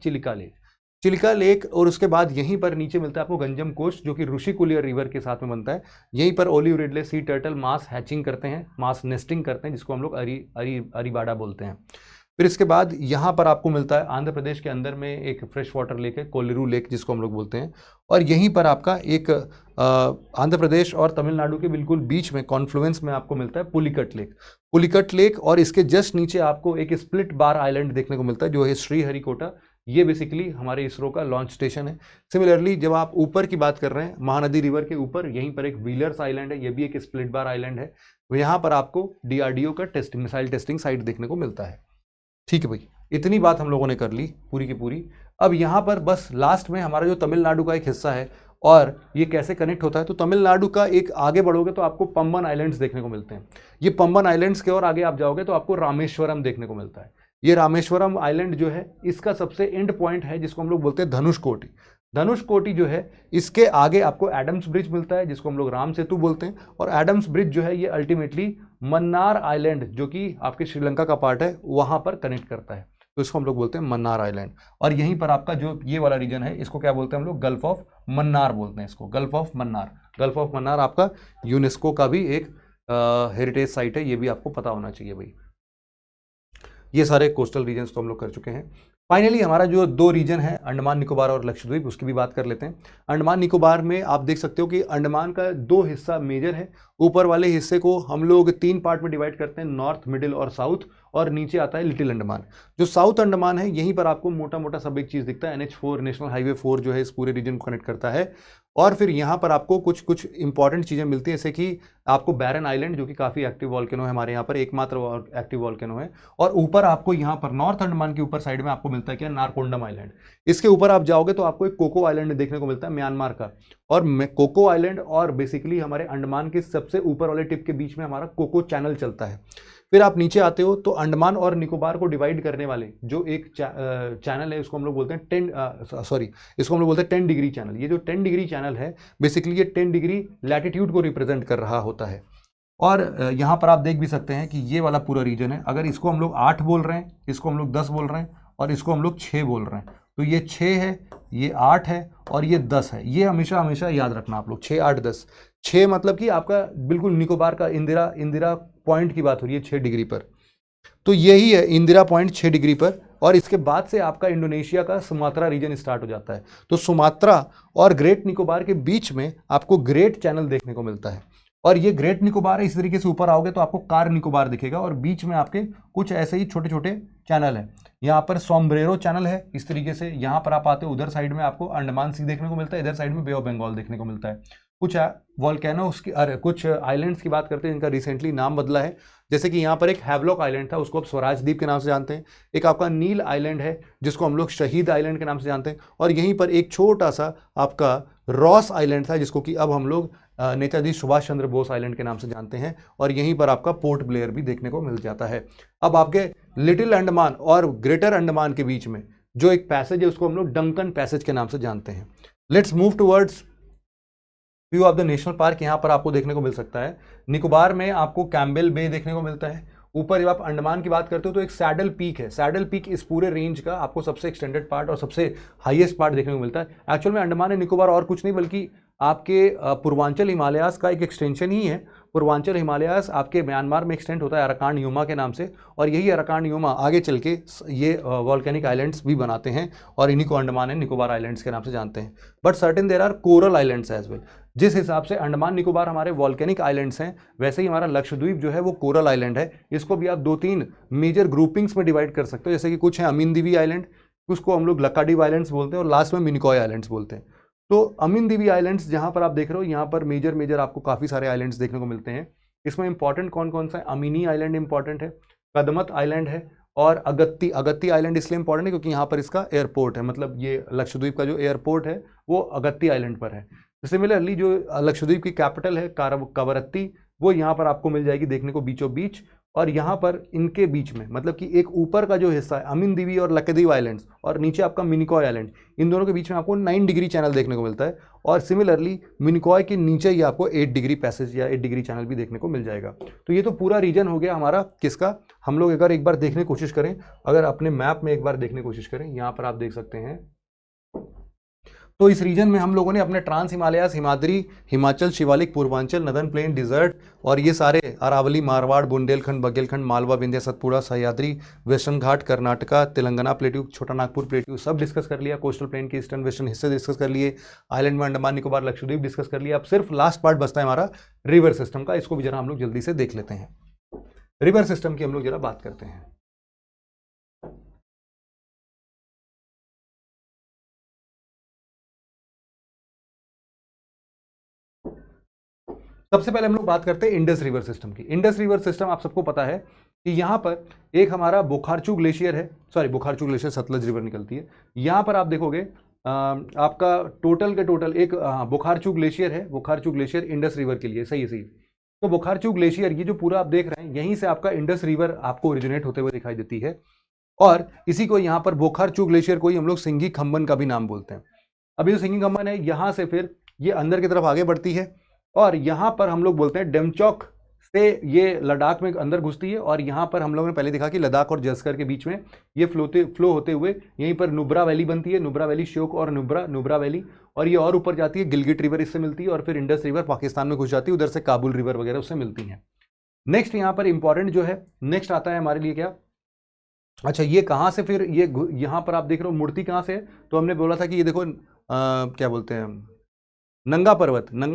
चिलिका लेक, और उसके बाद यहीं पर नीचे मिलता है आपको गंजम कोस्ट, जो कि ऋषिकुल्य रिवर के साथ में बनता है। यहीं पर ओलिव रिडले सी टर्टल मास हैचिंग करते हैं, मास नेस्टिंग करते हैं, जिसको हम लोग अरीबाड़ा बोलते हैं। फिर इसके बाद यहाँ पर आपको मिलता है आंध्र प्रदेश के अंदर में एक फ्रेश वाटर लेक है, कोलेरू लेक जिसको हम लोग बोलते हैं। और यहीं पर आपका एक आंध्र प्रदेश और तमिलनाडु के बिल्कुल बीच में कॉन्फ्लुएंस में आपको मिलता है पुलिकट लेक, और इसके जस्ट नीचे आपको एक स्प्लिट बार आइलैंड देखने को मिलता है, जो है श्रीहरिकोटा। ये बेसिकली हमारे इसरो का लॉन्च स्टेशन है। सिमिलरली जब आप ऊपर की बात कर रहे हैं, महानदी रिवर के ऊपर यहीं पर एक व्हीलर्स आइलैंड है, ये भी एक स्प्लिट बार आइलैंड है। यहाँ पर आपको DRDO का मिसाइल टेस्टिंग साइट देखने को मिलता है। ठीक है भाई, इतनी बात हम लोगों ने कर ली पूरी की पूरी। अब यहाँ पर बस लास्ट में हमारा जो तमिलनाडु का एक हिस्सा है और ये कैसे कनेक्ट होता है, तो तमिलनाडु का एक आगे बढ़ोगे तो आपको पंबन आइलैंड्स देखने को मिलते हैं। ये पंबन आइलैंड्स के और आगे आप जाओगे तो आपको रामेश्वरम देखने को मिलता है। ये रामेश्वरम आइलैंड जो है इसका सबसे एंड पॉइंट है, जिसको हम लोग बोलते हैं धनुषकोटी जो है, इसके आगे आपको एडम्स ब्रिज मिलता है, जिसको हम लोग राम सेतु बोलते हैं। और एडम्स ब्रिज जो है ये अल्टीमेटली मन्नार आइलैंड, जो कि आपके श्रीलंका का पार्ट है, वहां पर कनेक्ट करता है। तो इसको हम लोग बोलते हैं मन्नार आइलैंड। और यहीं पर आपका जो ये वाला रीजन है इसको क्या बोलते हैं हम लोग, गल्फ ऑफ मन्नार बोलते हैं इसको, gulf of Mannar. Gulf of Mannar आपका यूनेस्को का भी एक हेरिटेज साइट है, ये भी आपको पता होना चाहिए भाई। ये सारे कोस्टल रीजन्स तो हम लोग कर चुके हैं। फाइनली हमारा जो दो रीजन है अंडमान निकोबार और लक्षद्वीप, उसकी भी बात कर लेते हैं। अंडमान निकोबार में आप देख सकते हो कि अंडमान का दो हिस्सा मेजर है। ऊपर वाले हिस्से को हम लोग 3 पार्ट में डिवाइड करते हैं, नॉर्थ, मिडिल और साउथ, और नीचे आता है लिटिल अंडमान। जो साउथ अंडमान है यहीं पर आपको मोटा मोटा सब एक चीज दिखता है, NH4 नेशनल हाईवे 4 जो है इस पूरे रीजन को कनेक्ट करता है। और फिर यहाँ पर आपको कुछ कुछ इंपॉर्टेंट चीजें मिलती है, जैसे कि आपको बैरन आइलैंड जो कि काफी एक्टिव वॉल्केनो है, हमारे यहाँ पर एकमात्र एक्टिव वॉल्केनो है। और ऊपर आपको यहाँ पर नॉर्थ अंडमान के ऊपर साइड में आपको मिलता है क्या, नारकोंडम आइलैंड। इसके ऊपर आप जाओगे तो आपको एक कोको आइलैंड देखने को मिलता है म्यांमार का। और कोको आइलैंड और बेसिकली हमारे अंडमान के सबसे ऊपर वाले टिप के बीच में हमारा कोको चैनल चलता है। फिर आप नीचे आते हो तो अंडमान और निकोबार को डिवाइड करने वाले जो एक चैनल है उसको हम लोग बोलते हैं 10 डिग्री चैनल। ये जो 10 डिग्री चैनल है बेसिकली ये 10 डिग्री लैटिट्यूड को रिप्रेजेंट कर रहा होता है। और यहाँ पर आप देख भी सकते हैं कि ये वाला पूरा रीजन है, अगर इसको हम लोग 8 बोल रहे हैं, इसको हम लोग 10 बोल रहे हैं और इसको हम लोग 6 बोल रहे हैं, तो ये 6 है, ये 8 है और ये 10 है। ये हमेशा हमेशा याद रखना आप लोग, 6 8 10। 6 मतलब कि आपका बिल्कुल निकोबार का इंदिरा पॉइंट की बात हो रही है 6 डिग्री पर, तो यही है इंदिरा पॉइंट 6 डिग्री पर। और इसके बाद से आपका इंडोनेशिया का सुमात्रा रीजन स्टार्ट हो जाता है। तो सुमात्रा और ग्रेट निकोबार के बीच में आपको ग्रेट चैनल देखने को मिलता है। और ये ग्रेट निकोबार है, इस तरीके से ऊपर आओगे तो आपको कार निकोबार दिखेगा और बीच में आपके कुछ ऐसे ही छोटे छोटे चैनल है। यहाँ पर सोम्ब्रेरो चैनल है इस तरीके से। यहाँ पर आप आते हो उधर साइड में आपको अंडमान सी देखने को मिलता है, इधर साइड में बे ऑफ बंगाल देखने को मिलता है। कुछ वॉल्केनोस की कुछ आइलैंड्स की बात करते हैं जिनका रिसेंटली नाम बदला है, जैसे कि यहाँ पर एक हैवलॉक आइलैंड था, उसको आप स्वराज द्वीप के नाम से जानते हैं। एक आपका नील आइलैंड है जिसको हम लोग शहीद आइलैंड के नाम से जानते हैं। और यहीं पर एक छोटा सा आपका रॉस आइलैंड था जिसको कि अब हम लोग नेताजी सुभाष चंद्र बोस आइलैंड के नाम से जानते हैं। और यहीं पर आपका पोर्ट ब्लेयर भी देखने को मिल जाता है। अब आपके लिटिल अंडमान और ग्रेटर अंडमान के बीच में जो एक पैसेज है उसको हम लोग डंकन पैसेज के नाम से जानते हैं। Let's move towards view of the national park. यहाँ पर आपको देखने को मिल सकता है, निकोबार में आपको कैम्बेल बे देखने को मिलता है। ऊपर जब आप अंडमान की बात करते हो तो एक सैडल पीक है। सैडल पीक इस पूरे रेंज का आपको सबसे एक्सटेंडेड पार्ट और सबसे हाईएस्ट पार्ट देखने को मिलता है। एक्चुअल में अंडमान एंड निकोबार और कुछ नहीं बल्कि आपके पूर्वांचल हिमालयास का एक एक्सटेंशन ही है। पूर्वांचल हिमालयास आपके म्यांमार में एक्सटेंड होता है अराकान यूमा के नाम से, और यही अराकान यूमा आगे चल के ये वॉल्केनिक आइलैंड्स भी बनाते हैं और इन्हीं को अंडमान एंड निकोबार आइलैंड्स के नाम से जानते हैं। But certain there are coral islands as well. जिस हिसाब से अंडमान निकोबार हमारे वॉल्केनिक आइलैंड्स हैं, वैसे ही हमारा लक्षद्वीप जो है वो कोरल आइलैंड है। इसको भी आप 2-3 मेजर ग्रुपिंग्स में डिवाइड कर सकते हो, जैसे कि कुछ है अमीन दीवी आइलैंड, उसको हम लोग लक्काडीव आइलैंड्स बोलते हैं, और लास्ट में मिनिकॉय आइलैंड्स बोलते हैं। तो अमीन दीवी आइलैंड्स जहां पर आप देख रहे हो यहाँ पर मेजर आपको काफ़ी सारे आइलैंड्स देखने को मिलते हैं। इसमें इंपॉर्टेंट कौन कौन सा है, अमीनी आइलैंड इंपॉर्टेंट है, कदमत आइलैंड है, और अगत्ती आइलैंड इसलिए इंपॉर्टेंट है क्योंकि यहाँ पर इसका एयरपोर्ट है। मतलब ये लक्षद्वीप का जो एयरपोर्ट है वो अगत्ती आइलैंड पर है। सिमिलरली जो लक्षद्वीप की कैपिटल है कवरत्ती, वो यहाँ पर आपको मिल जाएगी देखने को बीचों बीच। और यहाँ पर इनके बीच में मतलब कि एक ऊपर का जो हिस्सा है अमीन दीवी और लक्षद्वीप आइलैंड्स, और नीचे आपका मिनिकॉय आइलैंड, इन दोनों के बीच में आपको 9 डिग्री चैनल देखने को मिलता है। और सिमिलरली मिनिकॉय के नीचे ही आपको 8 डिग्री पैसेज या 8 डिग्री चैनल भी देखने को मिल जाएगा। तो ये तो पूरा रीजन हो गया हमारा किसका। हम लोग अगर एक बार देखने की कोशिश करें, अगर अपने मैप में एक बार देखने की कोशिश करें, यहाँ पर आप देख सकते हैं तो इस रीजन में हम लोगों ने अपने trans Himalayas, Himadri, Himachal, Shivalik, Purvanchal, northern plain, desert और ये सारे Aravalli, Marwar, Bundelkhand, Baghelkhand, Malwa, Vindhya, Satpura, Sahyadri, western ghat, Karnataka, Telangana plateau, Chota Nagpur plateau सब डिस्कस कर लिया। कोस्टल प्लेन के ईस्टर्न वेस्टर्न हिस्से डिस्कस कर लिए। आइलैंड में अंडमान निकोबार, लक्षद्वीप डिस्कस कर लिया। अब सिर्फ लास्ट पार्ट बचता है हमारा रिवर सिस्टम का। इसको भी जरा हम लोग जल्दी से देख लेते हैं। रिवर सिस्टम की हम लोग जरा बात करते हैं। सबसे पहले हम लोग बात करते हैं इंडस रिवर सिस्टम की। इंडस रिवर सिस्टम आप सबको पता है कि यहाँ पर एक हमारा बोखारचू ग्लेशियर है, सॉरी बोखारचू ग्लेशियर सतलज रिवर निकलती है। यहाँ पर आप देखोगे आपका टोटल के टोटल एक बोखारचू ग्लेशियर है। बोखारचू ग्लेशियर इंडस रिवर के लिए सही है सही। तो बोखारचू ग्लेशियर ये जो पूरा आप देख रहे हैं, यहीं से आपका इंडस रिवर आपको ओरिजिनेट होते हुए दिखाई देती है। और इसी को यहाँ पर बोखारचू ग्लेशियर को ही हम लोग सिंगी खम्बन का भी नाम बोलते हैं। अभी जो सिंगी खम्बन है यहाँ से फिर ये अंदर की तरफ आगे बढ़ती है और यहाँ पर हम लोग बोलते हैं डेमचौक से ये लद्दाख में अंदर घुसती है, और यहाँ पर हम लोगों ने पहले देखा कि लद्दाख और जस्कर के बीच में ये फ्लो होते हुए यहीं पर नुब्रा वैली बनती है, नुब्रा वैली, श्योक और नुब्रा वैली, और ये और ऊपर जाती है, गिलगिट रिवर इससे मिलती है, और फिर इंडस रिवर पाकिस्तान में घुस जाती है, उधर से काबुल रिवर वगैरह उससे मिलती हैं। नेक्स्ट यहाँ पर इंपॉर्टेंट जो है नेक्स्ट आता है हमारे लिए क्या, अच्छा ये कहाँ से फिर ये यहाँ पर आप देख रहे हो मूर्ति कहाँ से है, तो हमने बोला था कि ये देखो क्या बोलते हैं, नंगा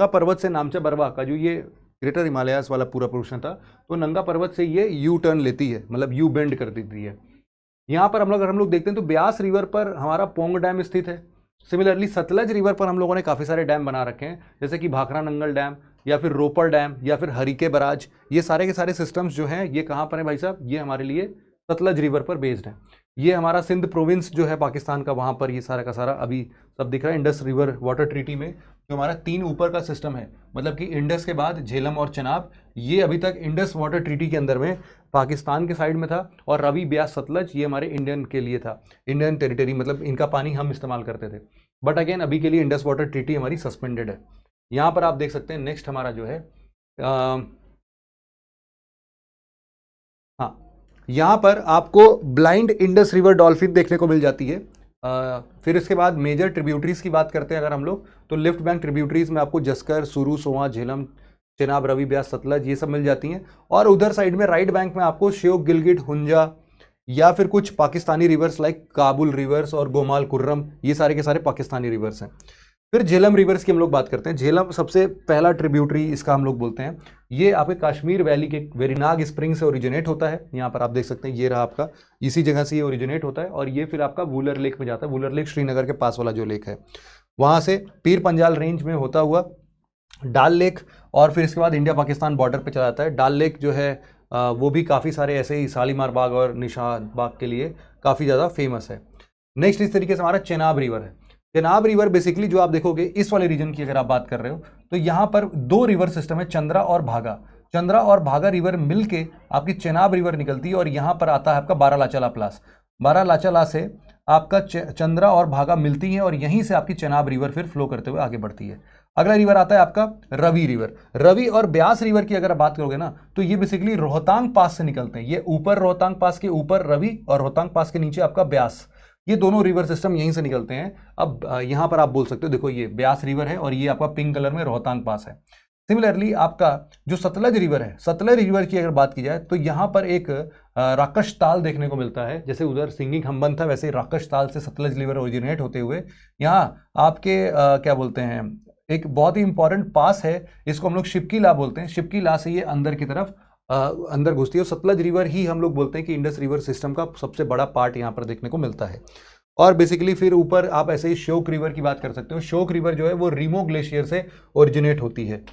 पर्वत से नामचा बरवा का जो ये ग्रेटर हिमालयास वाला पूरा पोर्शन था, तो नंगा पर्वत से ये यू टर्न लेती है, मतलब यू बेंड कर देती है। यहाँ पर हम लोग देखते हैं तो ब्यास रिवर पर हमारा पोंग डैम स्थित है। सिमिलरली सतलज रिवर पर हम लोगों ने काफ़ी सारे डैम बना रखे हैं, जैसे कि भाखड़ा नंगल डैम या फिर रोपर डैम या फिर हरिके बराज, ये सारे के सारे सिस्टम्स जो हैं ये कहाँ पर हैं भाई साहब, ये हमारे लिए सतलज रिवर पर बेस्ड है। ये हमारा सिंध प्रोविंस जो है पाकिस्तान का, वहाँ पर ये सारा का सारा अभी सब दिख रहा है। इंडस रिवर वाटर ट्रीटी में जो हमारा 3 ऊपर का सिस्टम है, मतलब कि इंडस के बाद झेलम और चनाब, ये अभी तक इंडस वाटर ट्रीटी के अंदर में पाकिस्तान के साइड में था, और रवि, ब्यास, सतलज ये हमारे इंडियन के लिए था, इंडियन टेरिटरी, मतलब इनका पानी हम इस्तेमाल करते थे। बट अगेन अभी के लिए इंडस वाटर ट्रीटी हमारी सस्पेंडेड है। यहाँ पर आप देख सकते हैं नेक्स्ट हमारा जो है हाँ, यहाँ पर आपको ब्लाइंड इंडस रिवर डॉल्फिन देखने को मिल जाती है। फिर इसके बाद मेजर ट्रिब्यूटरीज की बात करते हैं अगर हम लोग, तो लेफ्ट बैंक ट्रिब्यूटरीज में आपको जस्कर, सुरू, सोआ, झेलम, चेनाब, रवि, ब्यास, सतलज ये सब मिल जाती हैं। और उधर साइड में राइट बैंक में आपको श्योक, गिलगिट, हुंजा या फिर कुछ Pakistani reverse like Kabul reverse और गोमाल खुर्रम, ये सारे के सारे पाकिस्तानी रिवर्स हैं। फिर झेलम रिवर्स की हम लोग बात करते हैं। झेलम सबसे पहला ट्रिब्यूटरी इसका हम लोग बोलते हैं। ये आपके कश्मीर वैली के वेरिनाग स्प्रिंग से ओरिजिनेट होता है। यहाँ पर आप देख सकते हैं ये रहा आपका, इसी जगह से ये ओरिजिनेट होता है, और ये फिर आपका वूलर लेक में जाता है। वूलर लेक श्रीनगर के पास वाला जो लेक है, वहाँ से पीर पंजाल रेंज में होता हुआ डाल लेक, और फिर इसके बाद इंडिया पाकिस्तान बॉर्डर पर चला जाता है। डाल लेक जो है वो भी काफ़ी सारे ऐसे ही शालीमार बाग और निशान बाग के लिए काफ़ी ज़्यादा फेमस है। नेक्स्ट इस तरीके से हमारा चेनाब रिवर है। चेनाब रिवर बेसिकली जो आप देखोगे इस वाले रीजन की अगर आप बात कर रहे हो, तो यहाँ पर 2 रिवर सिस्टम है, चंद्रा और भागा। चंद्रा और भागा रिवर मिलके आपकी चेनाब रिवर निकलती है, और यहाँ पर आता है आपका बारालाचाला प्लास। बारालाचाला से आपका चंद्रा और भागा मिलती हैं, और यहीं से आपकी चेनाब रिवर फिर फ्लो करते हुए आगे बढ़ती है। अगला रिवर आता है आपका रवि रिवर। रवि और ब्यास रिवर की अगर बात करोगे ना, तो ये बेसिकली रोहतांग पास से निकलते हैं। ये ऊपर रोहतांग पास के ऊपर रवि, और रोहतांग पास के नीचे आपका ब्यास, ये दोनों रिवर सिस्टम यहीं से निकलते हैं। अब यहाँ पर आप बोल सकते हो, देखो ये ब्यास रिवर है और ये आपका पिंक कलर में रोहतांग पास है। सिमिलरली आपका जो सतलज रिवर है, सतलज रिवर की अगर बात की जाए तो यहाँ पर एक राकश ताल देखने को मिलता है। जैसे उधर सिंगिंग हम्बन था, वैसे राकश ताल से सतलज रिवर ओरिजिनेट होते हुए यहाँ आपके क्या बोलते हैं, एक बहुत ही इंपॉर्टेंट पास है, इसको हम लोग शिपकी ला बोलते हैं। शिपकी ला से ये अंदर की तरफ अंदर घुसती है। सतलज रिवर ही हम लोग बोलते हैं कि इंडस रिवर सिस्टम का सबसे बड़ा पार्ट यहाँ पर देखने को मिलता है। और बेसिकली फिर ऊपर आप ऐसे ही श्योक रिवर की बात कर सकते हो। श्योक रिवर जो है वो रीमो ग्लेशियर से ओरिजिनेट होती है।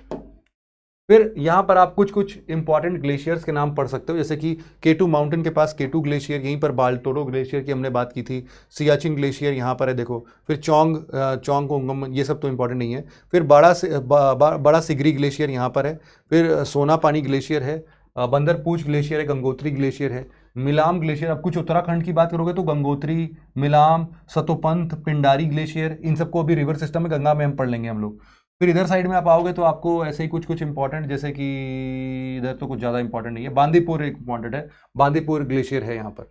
फिर यहाँ पर आप कुछ इंपॉर्टेंट ग्लेशियर्स के नाम पढ़ सकते हो, जैसे कि केटू माउंटेन के पास केटू ग्लेशियर, यहीं पर बाल्टोरो ग्लेशियर की हमने बात की थी। सियाचिन ग्लेशियर यहाँ पर है देखो। फिर चोंग कोंगम, ये सब तो इंपॉर्टेंट नहीं है। फिर बड़ा सिगरी ग्लेशियर यहाँ पर है। फिर सोना पानी ग्लेशियर है। बंदरपूछ ग्लेशियर है। गंगोत्री ग्लेशियर है। मिलाम ग्लेशियर, अब कुछ उत्तराखंड की बात करोगे तो गंगोत्री, मिलाम, सतोपंथ, पिंडारी ग्लेशियर, इन सबको अभी रिवर सिस्टम में गंगा में हम पढ़ लेंगे हम लोग। फिर इधर साइड में आप आओगे तो आपको ऐसे ही कुछ इंपॉर्टेंट, जैसे कि इधर तो कुछ ज़्यादा इंपॉर्टेंट नहीं है। बांदीपुर एक इंपॉर्टेंट है, बांदीपुर ग्लेशियर है यहाँ पर।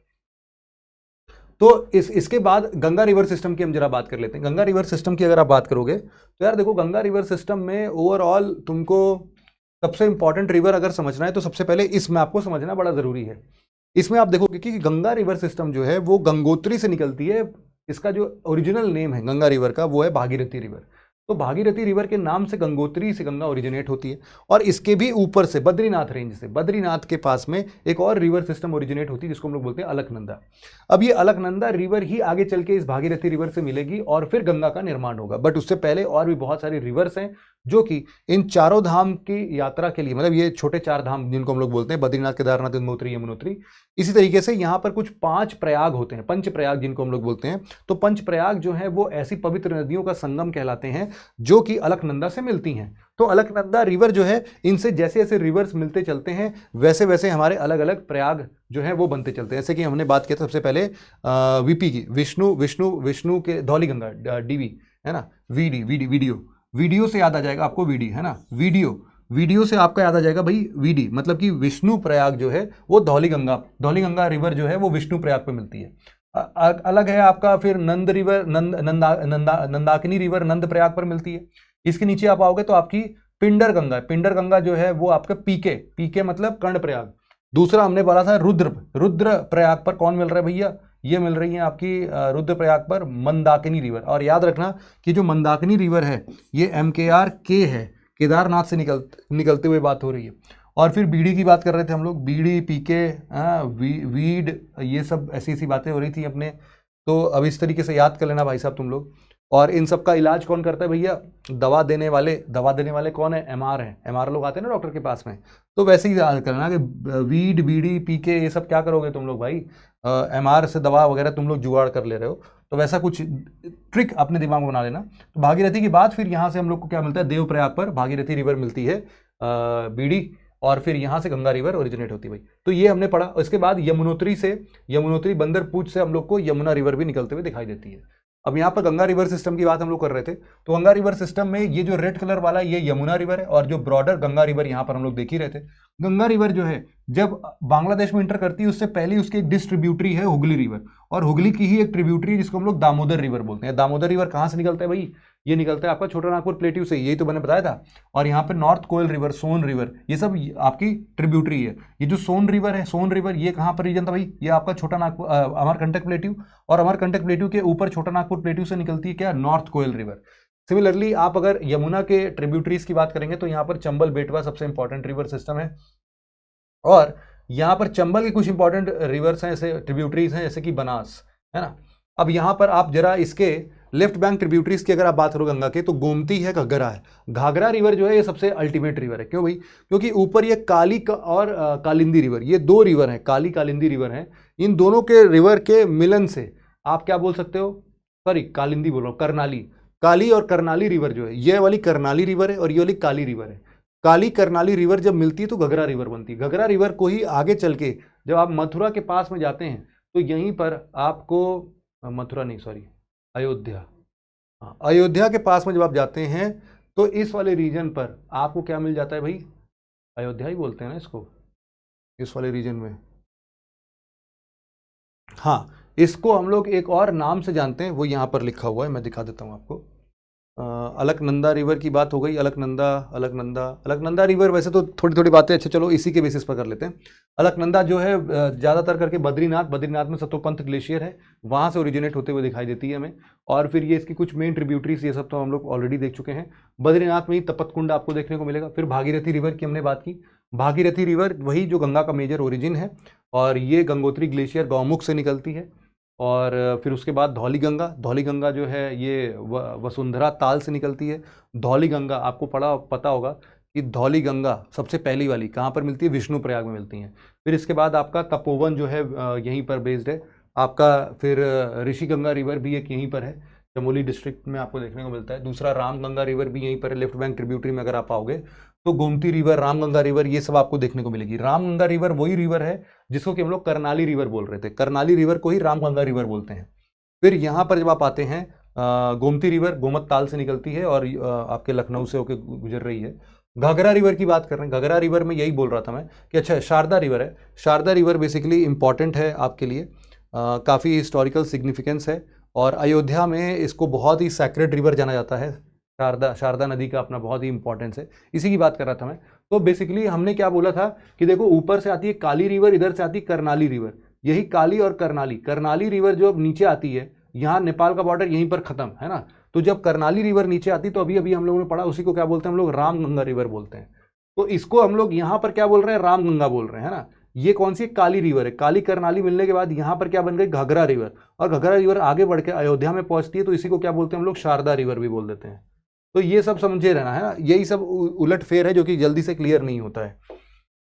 तो इसके बाद गंगा रिवर सिस्टम की हम जरा बात कर लेते हैं। गंगा रिवर सिस्टम की अगर आप बात करोगे तो यार देखो, गंगा रिवर सिस्टम में ओवरऑल तुमको सबसे इंपॉर्टेंट रिवर अगर समझना है तो सबसे पहले इस मैप को समझना बड़ा ज़रूरी है। इसमें आप देखोगे कि गंगा रिवर सिस्टम जो है वो गंगोत्री से निकलती है। इसका जो ओरिजिनल नेम है गंगा रिवर का वो है भागीरथी रिवर। तो भागीरथी रिवर के नाम से गंगोत्री से गंगा ओरिजिनेट होती है। और इसके भी ऊपर से बद्रीनाथ रेंज से, बद्रीनाथ के पास में एक और रिवर सिस्टम ओरिजिनेट होती है जिसको हम लोग बोलते हैं अलकनंदा। अब ये अलकनंदा रिवर ही आगे चल के इस भागीरथी रिवर से मिलेगी और फिर गंगा का निर्माण होगा। बट उससे पहले और भी बहुत सारे रिवर्स हैं जो कि इन चारों धाम की यात्रा के लिए, मतलब ये छोटे 4 धाम जिनको हम लोग बोलते हैं, बद्रीनाथ, केदारनाथ, यमुनोत्री, यमुनोत्री। इसी तरीके से यहाँ पर कुछ 5 प्रयाग होते हैं, पंच प्रयाग जिनको हम लोग बोलते हैं। तो पंच प्रयाग जो है वो ऐसी पवित्र नदियों का संगम कहलाते हैं जो कि अलकनंदा से मिलती हैं। तो अलकनंदा रिवर जो है, इनसे जैसे जैसे रिवर्स मिलते चलते हैं वैसे वैसे हमारे अलग अलग प्रयाग जो है वो बनते चलते हैं। जैसे कि हमने बात किया था सबसे पहले वीपी की, विष्णु के धौली गंगा, डीवी है ना, वीडियो से याद आ जाएगा आपको, वीडी है ना, वीडियो से आपका याद आ जाएगा भाई वीडी, मतलब कि विष्णु प्रयाग जो है वो धौली गंगा रिवर जो है वो विष्णु प्रयाग पे मिलती है। अलग है आपका फिर नंद रिवर, नंदाकिनी रिवर नंद प्रयाग पर मिलती है। इसके नीचे आप आओगे तो आपकी पिंडर गंगा जो है वो आपका पीके मतलब कर्ण प्रयाग। दूसरा हमने बोला था रुद्र प्रयाग पर कौन मिल रहा है भैया, ये मिल रही है आपकी रुद्र प्रयाग पर मंदाकिनी रिवर। और याद रखना कि जो मंदाकिनी रिवर है ये MKRK है, केदारनाथ से निकलते हुए बात हो रही है। और फिर बीड़ी की बात कर रहे थे हम लोग, बीड़ी पीके वीड, ये सब ऐसी बातें हो रही थी अपने। तो अब इस तरीके से याद कर लेना भाई साहब तुम लोग। और इन सब का इलाज कौन करता है भैया, दवा देने वाले कौन है, MR है। MR लोग आते हैं ना डॉक्टर के पास में, तो वैसे ही याद करना कि वीड बीड़ी पीके ये सब क्या करोगे तुम लोग भाई, MR से दवा वगैरह तुम लोग जुगाड़ कर ले रहे हो, तो वैसा कुछ ट्रिक अपने दिमाग में बना लेना। तो भागीरथी के बाद फिर यहाँ से हम लोग को क्या मिलता है, देवप्रयाग पर भागीरथी रिवर मिलती है बीड़ी, और फिर यहाँ से गंगा रिवर ओरिजिनेट होती है भाई। तो ये हमने पढ़ा। इसके बाद यमुनोत्री बंदरपूछ से हम लोग को यमुना रिवर भी निकलते हुए दिखाई देती है। अब यहाँ पर गंगा रिवर सिस्टम की बात हम लोग कर रहे थे, तो गंगा रिवर सिस्टम में ये जो रेड कलर वाला ये यमुना रिवर है, और जो ब्रॉडर गंगा रिवर यहाँ पर हम लोग देख ही रहे थे। गंगा रिवर जो है जब बांग्लादेश में इंटर करती है उससे पहले उसकी एक डिस्ट्रीब्यूटरी है हुगली रिवर, और हुगली की ही एक ट्रिब्यूटरी जिसको हम लोग दामोदर रिवर बोलते हैं। दामोदर रिवर कहाँ से निकलता है भाई, ये निकलता है आपका छोटा नागपुर प्लेट्यू से, यही तो मैंने बताया था। और यहाँ पे नॉर्थ कोयल रिवर, सोन रिवर, ये सब आपकी ट्रिब्यूटरी है। ये जो सोन रिवर ये कहाँ पर रीजन था भाई, ये आपका छोटा नागपुर अमरकंटक प्लेट्यू, और अमरकंटक प्लेट्यू के ऊपर छोटा नागपुर प्लेट्यू से निकलती है क्या, नॉर्थ कोयल रिवर। सिमिलरली आप अगर यमुना के ट्रिब्यूटरीज की बात करेंगे तो यहाँ पर चंबल बेटवा सबसे इंपॉर्टेंट रिवर सिस्टम है, और यहाँ पर चंबल के कुछ इंपॉर्टेंट रिवर्स हैं, ऐसे ट्रिब्यूटरीज हैं जैसे कि बनास, है ना। अब यहाँ पर आप जरा इसके लेफ्ट बैंक ट्रिब्यूटरीज की अगर आप बात करो गंगा के, तो गोमती है, घाघरा है। घाघरा रिवर जो है ये सबसे अल्टीमेट रिवर है। क्यों भाई, क्योंकि ऊपर ये काली और कालिंदी रिवर, ये दो रिवर हैं, काली कालिंदी रिवर हैं। इन दोनों के रिवर के मिलन से आप क्या बोल सकते हो, सॉरी कालिंदी बोल रहा हूँ, करनाली, काली और करनाली रिवर जो है, ये वाली करनाली रिवर है और ये वाली काली रिवर है। काली करनाली रिवर जब मिलती है तो घघरा रिवर बनती है। घघरा रिवर को ही आगे चल के जब आप मथुरा के पास में जाते हैं तो यहीं पर आपको, मथुरा नहीं सॉरी अयोध्या, अयोध्या के पास में जब आप जाते हैं तो इस वाले रीजन पर आपको क्या मिल जाता है भाई, अयोध्या ही बोलते हैं ना इसको, इस वाले रीजन में। हाँ, इसको हम लोग एक और नाम से जानते हैं, वो यहाँ पर लिखा हुआ है, मैं दिखा देता हूँ आपको। अलकनंदा रिवर की बात हो गई, अलकनंदा रिवर। वैसे तो थोड़ी थोड़ी बातें, अच्छा चलो इसी के बेसिस पर कर लेते हैं। अलकनंदा जो है ज़्यादातर करके बद्रीनाथ में सतोपंथ ग्लेशियर है, वहाँ से ओरिजिनेट होते हुए दिखाई देती है हमें। और फिर ये इसकी कुछ मेन ट्रिब्यूटरीज, ये सब तो हम लोग ऑलरेडी देख चुके हैं। बद्रीनाथ में ही तपतकुंड आपको देखने को मिलेगा। फिर भागीरथी रिवर की हमने बात की, भागीरथी रिवर वही जो गंगा का मेजर ओरिजिन है, और ये गंगोत्री ग्लेशियर गौमुख से निकलती है। और फिर उसके बाद धौली गंगा जो है ये वसुंधरा ताल से निकलती है। धौली गंगा आपको पता होगा कि धौली गंगा सबसे पहली वाली कहाँ पर मिलती है, विष्णु प्रयाग में मिलती हैं। फिर इसके बाद आपका तपोवन जो है यहीं पर बेस्ड है आपका। फिर ऋषि गंगा रिवर भी एक यहीं पर है, चमोली डिस्ट्रिक्ट में आपको देखने को मिलता है। दूसरा राम गंगा रिवर भी यहीं पर है, लेफ्ट बैंक ट्रिब्यूटरी में अगर आप आओगे तो गोमती रिवर, राम गंगा रिवर, ये सब आपको देखने को मिलेगी। राम गंगा रिवर वही रिवर है जिसको कि हम लोग करनाली रिवर बोल रहे थे, करनाली रिवर को ही राम गंगा रिवर बोलते हैं। फिर यहाँ पर जब आप आते हैं, गोमती रिवर गोमत ताल से निकलती है और आपके लखनऊ से होकर गुजर रही है। घाघरा रिवर की बात कर रहे हैं, घाघरा रिवर में यही बोल रहा था मैं कि अच्छा शारदा रिवर है। शारदा रिवर बेसिकली इंपॉर्टेंट है आपके लिए, काफ़ी हिस्टोरिकल सिग्निफिकेंस है, और अयोध्या में इसको बहुत ही सैक्रेड रिवर जाना जाता है। शारदा नदी का अपना बहुत ही इंपॉर्टेंस है, इसी की बात कर रहा था मैं। तो बेसिकली हमने क्या बोला था कि देखो ऊपर से आती है काली रिवर, इधर से आती है करनाली रिवर। यही काली और करनाली रिवर जो अब नीचे आती है, यहाँ नेपाल का बॉर्डर यहीं पर खत्म है ना। तो जब करनाली रिवर नीचे आती तो अभी अभी हम लोगों ने पढ़ा, उसी को क्या बोलते हैं हम लोग, राम गंगा रिवर बोलते हैं। तो इसको हम लोग यहाँ पर क्या बोल रहे हैं, राम गंगा बोल रहे हैं, है ना। ये कौन सी काली रिवर है, काली करनाली मिलने के बाद यहाँ पर क्या बन गई, घाघरा रिवर। और घाघरा रिवर आगे बढ़ के अयोध्या में पहुंचती है तो इसी को क्या बोलते हैं हम लोग, शारदा रिवर भी बोल देते हैं। तो ये सब समझे रहना है ना, यही सब उलट फेर है जो कि जल्दी से क्लियर नहीं होता है।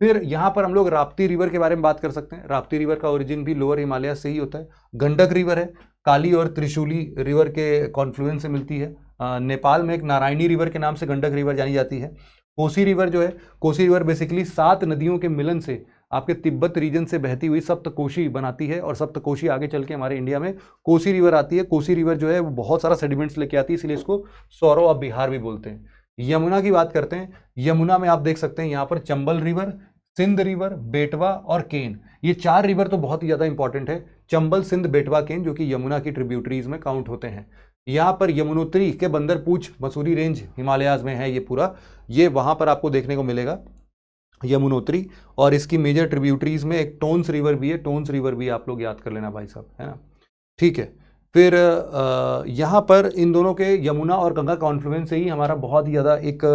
फिर यहाँ पर हम लोग राप्ती रिवर के बारे में बात कर सकते हैं। राप्ती रिवर का ओरिजिन भी लोअर हिमालय से ही होता है। गंडक रिवर है, काली और त्रिशूली रिवर के कॉन्फ्लुएंस से मिलती है। नेपाल में एक नारायणी रिवर के नाम से गंडक रिवर जानी जाती है। कोसी रिवर जो है, कोसी रिवर बेसिकली 7 नदियों के मिलन से आपके तिब्बत रीजन से बहती हुई सप्तकोशी बनाती है, और सप्तकोशी आगे चल के हमारे इंडिया में कोसी रिवर आती है। कोसी रिवर जो है वो बहुत सारा सेडिमेंट्स लेके आती है, इसलिए इसको सौरव ऑफ बिहार भी बोलते हैं। यमुना की बात करते हैं, यमुना में आप देख सकते हैं यहाँ पर चंबल रिवर, सिंध रिवर, बेटवा और केन, ये 4 रिवर तो बहुत ही ज्यादा इंपॉर्टेंट है। चंबल, सिंध, बेटवा, केन जो कि यमुना की ट्रिब्यूटरीज में काउंट होते हैं। यहाँ पर यमुनोत्री के बंदरपूछ मसूरी रेंज हिमालयाज में है ये पूरा, ये वहां पर आपको देखने को मिलेगा यमुनोत्री। और इसकी मेजर ट्रिब्यूटरीज में एक टोन्स रिवर भी है, टोन्स रिवर भी आप लोग याद कर लेना भाई साहब, है ना। ठीक है, फिर यहाँ पर इन दोनों के यमुना और गंगा कॉन्फ्लुएंस से ही हमारा बहुत ही ज़्यादा एक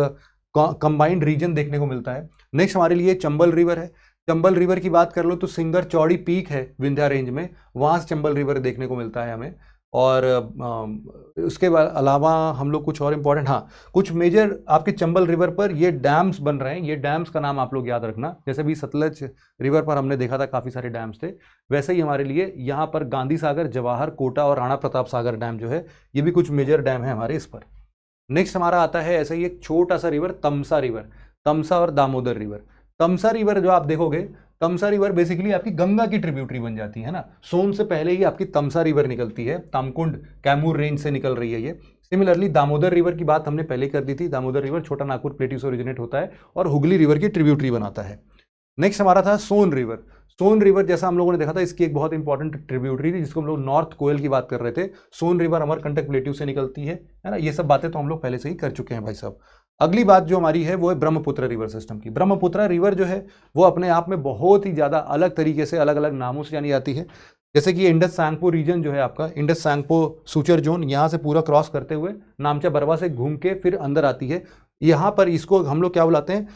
कंबाइंड रीजन देखने को मिलता है। नेक्स्ट हमारे लिए चंबल रिवर है। चंबल रिवर की बात कर लो तो सिंगर चौड़ी पीक है विंध्या रेंज में, वहाँ से चंबल रिवर देखने को मिलता है हमें। और उसके अलावा हम लोग कुछ और इम्पोर्टेंट, हाँ, कुछ मेजर आपके चंबल रिवर पर ये डैम्स बन रहे हैं, ये डैम्स का नाम आप लोग याद रखना। जैसे भी सतलज रिवर पर हमने देखा था काफ़ी सारे डैम्स थे, वैसे ही हमारे लिए यहाँ पर गांधी सागर, जवाहर, कोटा और राणा प्रताप सागर डैम जो है, ये भी कुछ मेजर डैम है हमारे इस पर। नेक्स्ट हमारा आता है ऐसे ही एक छोटा सा रिवर, तमसा रिवर, तमसा और दामोदर रिवर। तमसा रिवर जो आप देखोगे, तमसा रिवर बेसिकली आपकी गंगा की ट्रिब्यूटरी बन जाती है ना, सोन से पहले ही आपकी तमसा रिवर निकलती है, तामकुंड कैमूर रेंज से निकल रही है ये। सिमिलरली दामोदर रिवर की बात हमने पहले कर दी थी, दामोदर रिवर छोटा नागपुर प्लेट्यू से ओरिजिनेट होता है और हुगली रिवर की ट्रिब्यूटरी बनाता है। नेक्स्ट हमारा था सोन रिवर। सोन रिवर जैसा हम लोगों ने देखा था, इसकी एक बहुत इंपॉर्टेंट ट्रिब्यूटरी थी जिसको हम लोग नॉर्थ कोयल की बात कर रहे थे। सोन रिवर अमरकंटक प्लेट्यू से निकलती है ना, ये सब बातें तो हम लोग पहले से ही कर चुके हैं भाई साहब। अगली बात जो हमारी है वो है ब्रह्मपुत्र रिवर सिस्टम की। ब्रह्मपुत्र रिवर जो है वो अपने आप में बहुत ही ज़्यादा अलग तरीके से अलग अलग नामों से जानी जाती है। जैसे कि इंडस सांगपो रीजन जो है आपका, इंडस सांगपो सूचर जोन, यहाँ से पूरा क्रॉस करते हुए नामचा बरवा से घूम के फिर अंदर आती है। यहाँ पर इसको हम लोग क्या बुलाते हैं,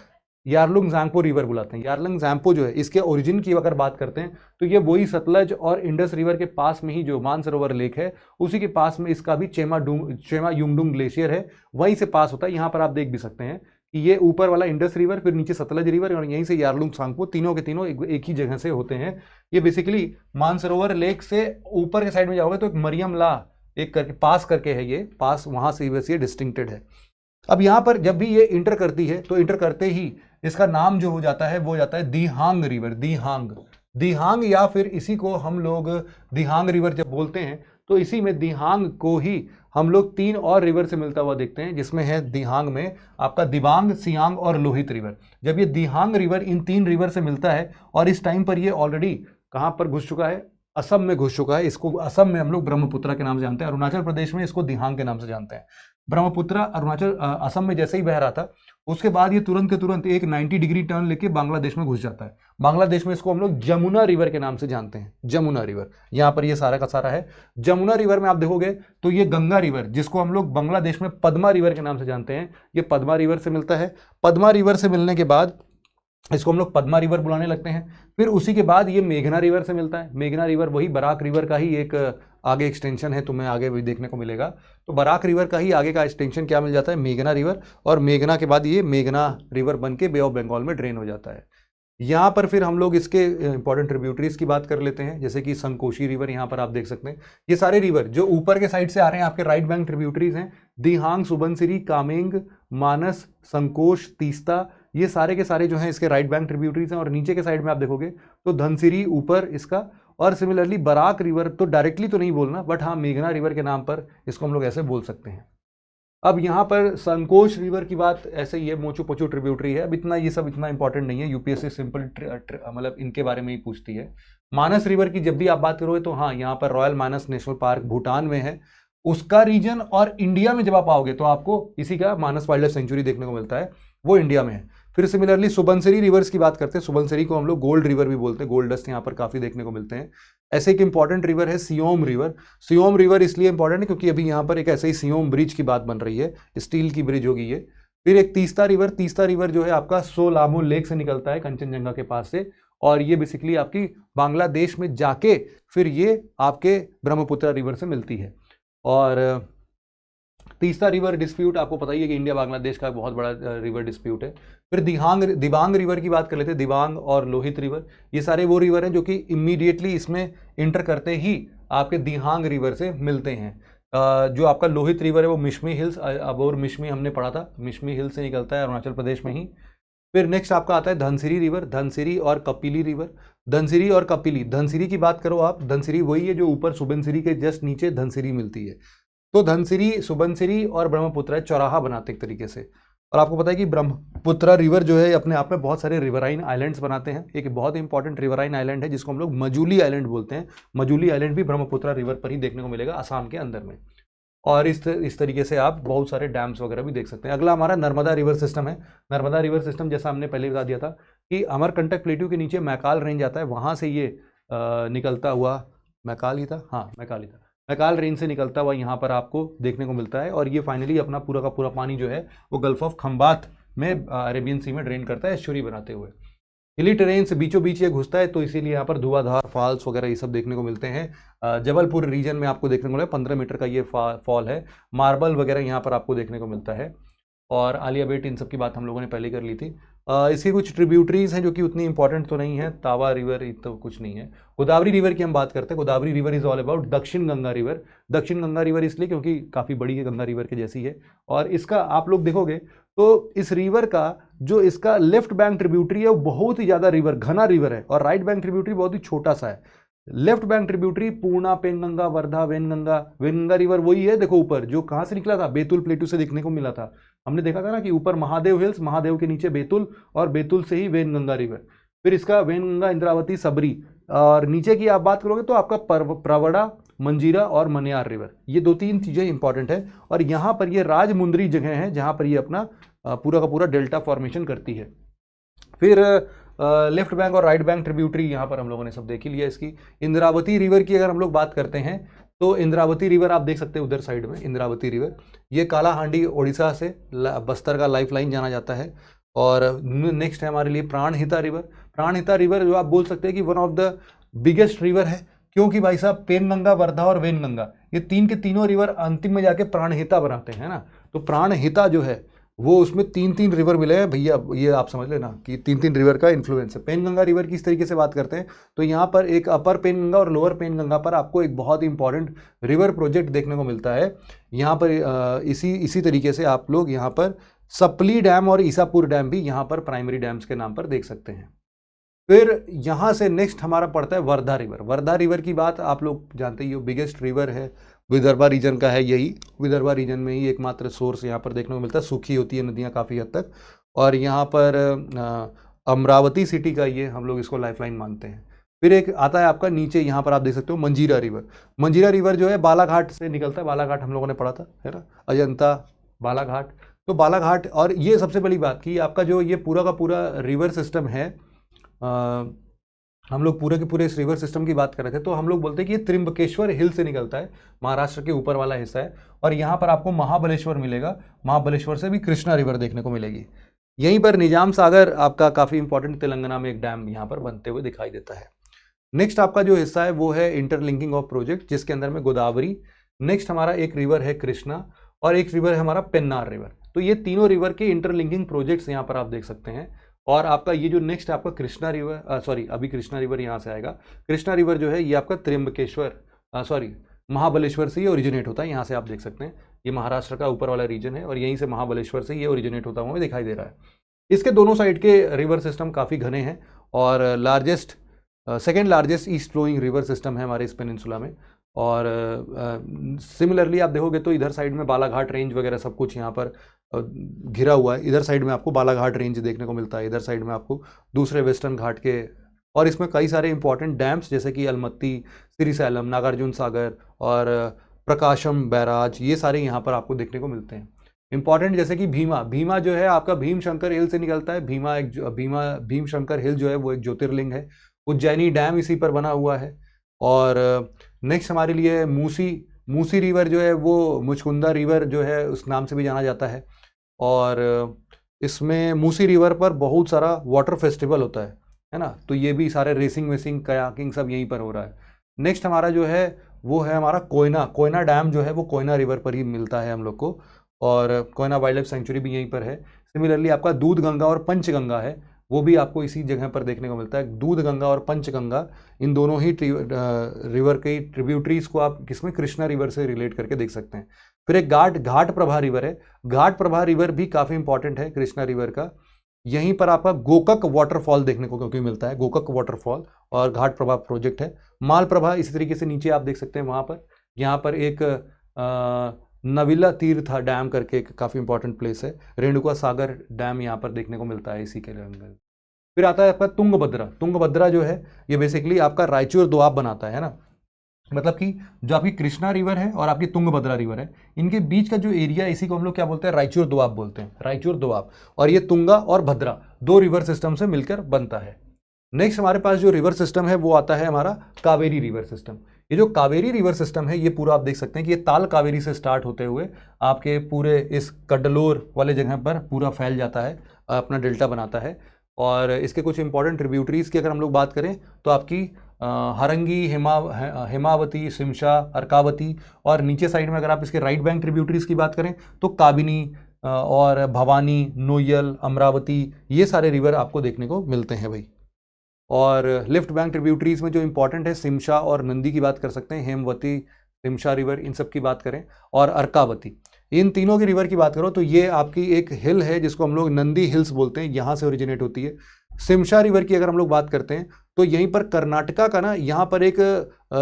यारलुंग ज़ांगपो रिवर बुलाते हैं। यारलुंग ज़ांगपो जो है, इसके ओरिजिन की अगर बात करते हैं तो ये वही सतलज और इंडस रिवर के पास में ही जो मानसरोवर लेक है, उसी के पास में इसका भी चेमा युंगडुंग ग्लेशियर है, वहीं से पास होता है। यहाँ पर आप देख भी सकते हैं कि ये ऊपर वाला इंडस रिवर, फिर नीचे सतलज रिवर और यहीं से यारलुंग ज़ांगपो, तीनों के तीनों एक ही जगह से होते हैं। ये बेसिकली मानसरोवर लेक से ऊपर के साइड में जाओगे तो एक मरियम ला एक करके पास करके है, ये पास वहाँ से ये डिस्टिंक्टेड है। अब यहाँ पर जब भी ये इंटर करती है तो इंटर करते ही इसका नाम जो हो जाता है वो हो जाता है दिहांग रिवर, दिहांग, दिहांग, या फिर इसी को हम लोग दिहांग रिवर जब बोलते हैं तो इसी में दिहांग को ही हम लोग 3 और रिवर से मिलता हुआ देखते हैं, जिसमें है दिहांग में आपका दिबांग, सियांग और लोहित रिवर। जब ये दिहांग रिवर इन 3 रिवर से मिलता है और इस टाइम पर ये ऑलरेडी कहाँ पर घुस चुका है, असम में घुस चुका है। इसको असम में हम लोग ब्रह्मपुत्र के नाम से जानते हैं, अरुणाचल प्रदेश में इसको दिहांग के नाम से जानते हैं। ब्रह्मपुत्र अरुणाचल असम में जैसे ही बह रहा था, उसके बाद ये तुरंत के तुरंत एक 90 डिग्री टर्न लेके बांग्लादेश में घुस जाता है। बांग्लादेश में इसको हम लोग जमुना रिवर के नाम से जानते हैं, जमुना रिवर। यहाँ पर ये सारा का सारा है। जमुना रिवर में आप देखोगे तो ये गंगा रिवर, जिसको हम लोग बांग्लादेश में पद्मा रिवर के नाम से जानते हैं, ये पद्मा रिवर से मिलता है। पद्मा रिवर से मिलने के बाद इसको हम लोग पद्मा रिवर बुलाने लगते हैं। फिर उसी के बाद ये मेघना रिवर से मिलता है। मेघना रिवर वही बराक रिवर का ही एक आगे एक्सटेंशन है, तुम्हें आगे भी देखने को मिलेगा। तो बराक रिवर का ही आगे का एक्सटेंशन क्या मिल जाता है, मेघना रिवर, और मेघना के बाद ये मेघना रिवर बन के बे ऑफ बंगाल में ड्रेन हो जाता है। यहाँ पर फिर हम लोग इसके इंपॉर्टेंट ट्रिब्यूटरीज की बात कर लेते हैं, जैसे कि संकोशी रिवर, यहाँ पर आप देख सकते हैं ये सारे रिवर जो ऊपर के साइड से आ रहे हैं आपके राइट बैंक ट्रिब्यूटरीज हैं। दिहांग, सुबनसिरी, कामेंग, मानस, संकोश, तीस्ता, ये सारे के सारे जो हैं इसके राइट बैंक ट्रिब्यूटरीज हैं। और नीचे के साइड में आप देखोगे तो धनसिरी ऊपर इसका, और सिमिलरली बराक रिवर तो डायरेक्टली तो नहीं बोलना, बट हाँ मेघना रिवर के नाम पर इसको हम लोग ऐसे बोल सकते हैं। अब यहाँ पर संकोश रिवर की बात ऐसे ही है, मोचू पोचू ट्रिब्यूटरी है। अब इतना ये सब इतना इंपॉर्टेंट नहीं है, यूपीएससी सिंपल मतलब इनके बारे में ही पूछती है। मानस रिवर की जब भी आप बात करोगे तो हाँ, यहाँ पर रॉयल मानस नेशनल पार्क भूटान में है, उसका रीजन। और इंडिया में जब आप आओगे तो आपको इसी का मानस वाइल्ड लाइफ सेंचुरी देखने को मिलता है, वो इंडिया में है। फिर सिमिलरली सुबनसिरी रिवर्स की बात करते हैं, सुबनसिरी को हम लोग गोल्ड रिवर भी बोलते हैं, गोल्ड डस्ट यहाँ पर काफ़ी देखने को मिलते हैं। ऐसे एक इंपॉर्टेंट रिवर है सियोम रिवर। सियोम रिवर इसलिए इंपॉर्टेंट है क्योंकि अभी यहाँ पर एक ऐसे ही सियोम ब्रिज की बात बन रही है, स्टील की ब्रिज होगी ये। फिर एक तीस्ता रिवर, तीस्ता रिवर जो है आपका सोलामो लेक से निकलता है, कंचनजंगा के पास से, और ये बेसिकली आपकी बांग्लादेश में जाके फिर ये आपके ब्रह्मपुत्र रिवर से मिलती है। और तीसरा रिवर डिस्प्यूट आपको पता ही है कि इंडिया बांग्लादेश का बहुत बड़ा रिवर डिस्प्यूट है। फिर दिबांग रिवर की बात कर लेते हैं, दिबांग और लोहित रिवर, ये सारे वो रिवर हैं जो कि इमीडिएटली इसमें इंटर करते ही आपके दिहांग रिवर से मिलते हैं। जो आपका लोहित रिवर है वो मिश्मी हिल्स, अब और मिश्मी हमने पढ़ा था, मिश्मी हिल्स से निकलता है अरुणाचल प्रदेश में ही। फिर नेक्स्ट आपका आता है धनसिरी रिवर, धनसिरी और कपिली रिवर। धनसिरी और कपिली, धनसिरी की बात करो आप, धनसिरी वही है जो ऊपर सुबनसिरी के जस्ट नीचे धनसिरी मिलती है। तो धनसिरी, सुबनसिरी और ब्रह्मपुत्र चौराहा बनाते एक तरीके से। और आपको पता है कि ब्रह्मपुत्रा रिवर जो है अपने आप में बहुत सारे रिवराइन आइलैंड्स बनाते हैं। एक बहुत इंपॉर्टेंट रिवराइन आइलैंड है जिसको हम लोग मजूली आइलैंड बोलते हैं। मजूली आइलैंड भी ब्रह्मपुत्रा रिवर पर ही देखने को मिलेगा, असम के अंदर में। और इस तरीके से आप बहुत सारे डैम्स वगैरह भी देख सकते हैं। अगला हमारा नर्मदा रिवर सिस्टम है। नर्मदा रिवर सिस्टम जैसा हमने पहले बता दिया था कि अमरकंटक प्लेट्यू के नीचे मैकाल रेंज आता है, वहाँ से ये निकलता हुआ, मैकाल ही था, हाँ मैकाल ही था, मैकाल रेंज से निकलता हुआ यहाँ पर आपको देखने को मिलता है। और ये फाइनली अपना पूरा का पूरा पानी जो है वो गल्फ ऑफ खंबात में अरेबियन सी में ड्रेन करता है एस्चुरी बनाते हुए। हिली टेरेन से बीचों बीच ये घुसता है, तो इसीलिए यहाँ पर धुआंधार फॉल्स वगैरह ये सब देखने को मिलते हैं। जबलपुर रीजन में आपको देखने को मिला 15 मीटर का ये फॉल है। मार्बल वगैरह यहाँ पर आपको देखने को मिलता है। और आलिया बेट, इन सब की बात हम लोगों ने पहले कर ली थी। इसकी कुछ ट्रिब्यूटरीज हैं जो कि उतनी इंपॉर्टेंट तो नहीं है। तावा रिवर तो कुछ नहीं है। गोदावरी रिवर की हम बात करते हैं। Godavari river is all about दक्षिण गंगा रिवर। दक्षिण गंगा रिवर इसलिए क्योंकि काफ़ी बड़ी है, गंगा रिवर के जैसी है। और इसका आप लोग देखोगे तो इस रिवर का जो इसका लेफ्ट बैंक ट्रिब्यूटरी है वो बहुत ही ज़्यादा रिवर घना रिवर है, और राइट बैंक ट्रिब्यूटरी बहुत ही छोटा सा है। लेफ्ट बैंक ट्रिब्यूटरी पूर्णा, पेनगंगा, वर्धा, वेनगंगा रिवर वही है। देखो ऊपर जो कहाँ से निकला था, बेतुल प्लेटू से देखने को मिला था। हमने देखा था ना कि ऊपर महादेव हिल्स, महादेव के नीचे बेतुल, और बेतुल से ही वेनगंगा रिवर। फिर इसका वेनगंगा, इंद्रावती, सबरी, और नीचे की आप बात करोगे तो आपका प्रवड़ा, मंजीरा और मनियार रिवर, ये 2-3 चीज़ें इंपॉर्टेंट है। और यहाँ पर ये राजमुंदरी जगह है जहाँ पर ये अपना पूरा का पूरा डेल्टा फॉर्मेशन करती है। फिर लेफ्ट बैंक और राइट बैंक ट्रिब्यूटरी यहाँ पर हम लोगों ने सब देख ही लिया। इसकी इंद्रावती रिवर की अगर हम लोग बात करते हैं तो इंद्रावती रिवर आप देख सकते हैं उधर साइड में इंद्रावती रिवर। ये कालाहांडी ओडिशा से बस्तर का लाइफलाइन जाना जाता है। और नेक्स्ट है हमारे लिए प्राणहिता रिवर। प्राणहिता रिवर जो आप बोल सकते हैं कि one of the biggest river है, क्योंकि भाई साहब पेनगंगा, वर्धा और वेनगंगा ये तीन के तीनों रिवर अंतिम में जाके प्राणहिता बनाते हैं ना। तो प्राणहिता जो है वो उसमें 3-3 रिवर मिले हैं भैया, ये आप समझ लेना कि 3-3 रिवर का इन्फ्लुएंस है। पेनगंगा रिवर की इस तरीके से बात करते हैं तो यहाँ पर एक अपर पेनगंगा और लोअर पेनगंगा पर आपको एक बहुत ही इंपॉर्टेंट रिवर प्रोजेक्ट देखने को मिलता है। यहाँ पर इसी तरीके से आप लोग यहाँ पर सपली डैम और ईसापुर डैम भी यहाँ पर प्राइमरी डैम्स के नाम पर देख सकते हैं। फिर यहाँ से नेक्स्ट हमारा पड़ता है वर्धा रिवर। वर्धा रिवर की बात आप लोग जानते ही हो, बिगेस्ट रिवर है, विदर्भा रीजन का है। यही विदर्भा रीजन में ही एकमात्र सोर्स यहाँ पर देखने को मिलता है। सूखी होती है नदियाँ काफ़ी हद तक, और यहाँ पर अमरावती सिटी का ये हम लोग इसको लाइफलाइन मानते हैं। फिर एक आता है आपका नीचे, यहाँ पर आप देख सकते हो मंजीरा रिवर। मंजीरा रिवर जो है बालाघाट से निकलता है। बालाघाट हम लोगों ने पढ़ा था, है ना, अजंता, बालाघाट। तो बालाघाट, और ये सबसे बड़ी बात कि आपका जो ये पूरा का पूरा रिवर सिस्टम है, हम लोग पूरे के पूरे इस रिवर सिस्टम की बात कर रहे थे, तो हम लोग बोलते हैं कि ये त्रिम्बकेश्वर हिल से निकलता है, महाराष्ट्र के ऊपर वाला हिस्सा है। और यहाँ पर आपको महाबलेश्वर मिलेगा, महाबलेश्वर से भी कृष्णा रिवर देखने को मिलेगी। यहीं पर निजाम सागर आपका काफ़ी इंपॉर्टेंट, तेलंगाना में एक डैम यहाँ पर बनते हुए दिखाई देता है। नेक्स्ट आपका जो हिस्सा है वो है इंटरलिंकिंग ऑफ प्रोजेक्ट, जिसके अंदर में गोदावरी, नेक्स्ट हमारा एक रिवर है कृष्णा, और एक रिवर है हमारा पेन्नार रिवर। तो ये तीनों रिवर के इंटरलिंकिंग प्रोजेक्ट्स यहाँ पर आप देख सकते हैं। और आपका ये जो नेक्स्ट आपका कृष्णा रिवर, अभी कृष्णा रिवर यहाँ से आएगा। कृष्णा रिवर जो है ये आपका त्र्यंबकेश्वर, महाबलेश्वर से ये ओरिजिनेट होता है। यहाँ से आप देख सकते हैं ये महाराष्ट्र का ऊपर वाला रीजन है, और यहीं से महाबलेश्वर से ये ओरिजिनेट होता हुआ दिखाई दे रहा है। इसके दोनों साइड के रिवर सिस्टम काफ़ी घने हैं, और second largest east flowing river system है हमारे इस पेनिनसुला में। और सिमिलरली आप देखोगे तो इधर साइड में बालाघाट रेंज वगैरह सब कुछ यहाँ पर घिरा हुआ है। इधर साइड में आपको बालाघाट रेंज देखने को मिलता है, इधर साइड में आपको दूसरे वेस्टर्न घाट के, और इसमें कई सारे इंपॉर्टेंट डैम्स जैसे कि अलमत्ती, श्रीसैलम, नागार्जुन सागर और प्रकाशम बैराज, ये सारे यहाँ पर आपको देखने को मिलते हैं। इंपॉर्टेंट जैसे कि भीमा जो है आपका भीम शंकर हिल से निकलता है। भीम शंकर हिल जो है वो एक ज्योतिर्लिंग है। उज्जैनी डैम इसी पर बना हुआ है। और नेक्स्ट हमारे लिए मूसी रिवर जो है वो मुचकुंदा रिवर जो है उस नाम से भी जाना जाता है। और इसमें मूसी रिवर पर बहुत सारा वाटर फेस्टिवल होता है ना, तो ये भी सारे रेसिंग वेसिंग कयाकिंग सब यहीं पर हो रहा है। नेक्स्ट हमारा जो है वो है हमारा कोयना डैम जो है वो कोयना रिवर पर ही मिलता है हम लोग को, और कोयना वाइल्ड लाइफ सेंचुरी भी यहीं पर है। सिमिलरली आपका दूध गंगा और पंचगंगा है, वो भी आपको इसी जगह पर देखने को मिलता है। दूध गंगा और पंचगंगा, इन दोनों ही रिवर के ट्रिब्यूटरीज को आप किसमें, कृष्णा रिवर से रिलेट करके देख सकते हैं। फिर एक घाट प्रभा रिवर है। घाट प्रभा रिवर भी काफ़ी इंपॉर्टेंट है कृष्णा रिवर का। यहीं पर आपका गोकक वाटरफॉल देखने को क्योंकि मिलता है, गोकक वाटरफॉल, और घाट प्रभा प्रोजेक्ट है। माल प्रभा इसी तरीके से नीचे आप देख सकते हैं वहाँ पर। यहाँ पर एक नविला तीर्थ डैम करके एक काफ़ी इंपॉर्टेंट प्लेस है। रेणुका सागर डैम यहाँ पर देखने को मिलता है इसी के अंदर। फिर आता है आपका तुंगभद्रा। तुंगभद्रा जो है ये बेसिकली आपका रायचूर दोआब बनाता है ना, मतलब कि जो आपकी कृष्णा रिवर है और आपकी तुंगभद्रा रिवर है, इनके बीच का जो एरिया, इसी को हम लोग क्या बोलते हैं, रायचूर दोआब बोलते हैं, रायचूर दोआब। और ये तुंगा और भद्रा दो रिवर सिस्टम से मिलकर बनता है। नेक्स्ट हमारे पास जो रिवर सिस्टम है वो आता है हमारा कावेरी रिवर सिस्टम। ये जो कावेरी रिवर सिस्टम है ये पूरा आप देख सकते हैं कि ये ताल कावेरी से स्टार्ट होते हुए आपके पूरे इस कडलोर वाले जगह पर पूरा फैल जाता है, अपना डेल्टा बनाता है। और इसके कुछ इंपॉर्टेंट ट्रिब्यूटरीज की अगर हम लोग बात करें तो आपकी हरंगी, हेमावती, शिमशा, अर्कावती, और नीचे साइड में अगर आप इसके राइट बैंक ट्रिब्यूटरीज की बात करें तो काबिनी और भवानी, नोयल, अमरावती, ये सारे रिवर आपको देखने को मिलते हैं भाई। और लेफ्ट बैंक ट्रिब्यूटरीज में जो इंपॉर्टेंट है शिमशा और नंदी की बात कर सकते हैं, हेमवती, शिमशा रिवर, इन सब की बात करें, और अर्कावती, इन तीनों की रिवर की बात करो तो ये आपकी एक हिल है जिसको हम लोग नंदी हिल्स बोलते हैं, यहाँ से ओरिजिनेट होती है। शिमशा रिवर की अगर हम लोग बात करते हैं तो यहीं पर कर्नाटका का ना, यहाँ पर एक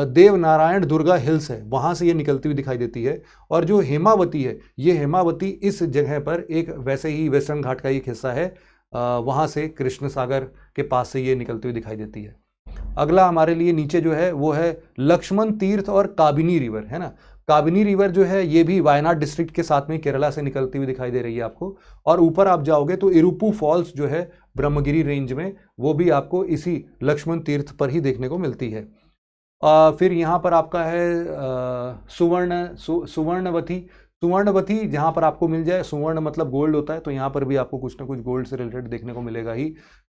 देव नारायण दुर्गा हिल्स है, वहाँ से ये निकलती हुई दिखाई देती है। और जो हेमावती है, ये हेमावती इस जगह पर एक वैसे ही वेस्टर्न घाट का एक हिस्सा है, वहाँ से कृष्ण सागर के पास से ये निकलती हुई दिखाई देती है। अगला हमारे लिए नीचे जो है वो है लक्ष्मण तीर्थ और काबिनी रिवर, है ना। काबिनी रिवर जो है ये भी वायनाड डिस्ट्रिक्ट के साथ में केरला से निकलती हुई दिखाई दे रही है आपको। और ऊपर आप जाओगे तो इरुपु फॉल्स जो है ब्रह्मगिरी रेंज में, वो भी आपको इसी लक्ष्मण तीर्थ पर ही देखने को मिलती है। फिर यहाँ पर आपका है सुवर्णवती। सुवर्णवती जहाँ पर आपको मिल जाए, सुवर्ण मतलब गोल्ड होता है, तो यहाँ पर भी आपको कुछ ना कुछ गोल्ड से रिलेटेड देखने को मिलेगा ही।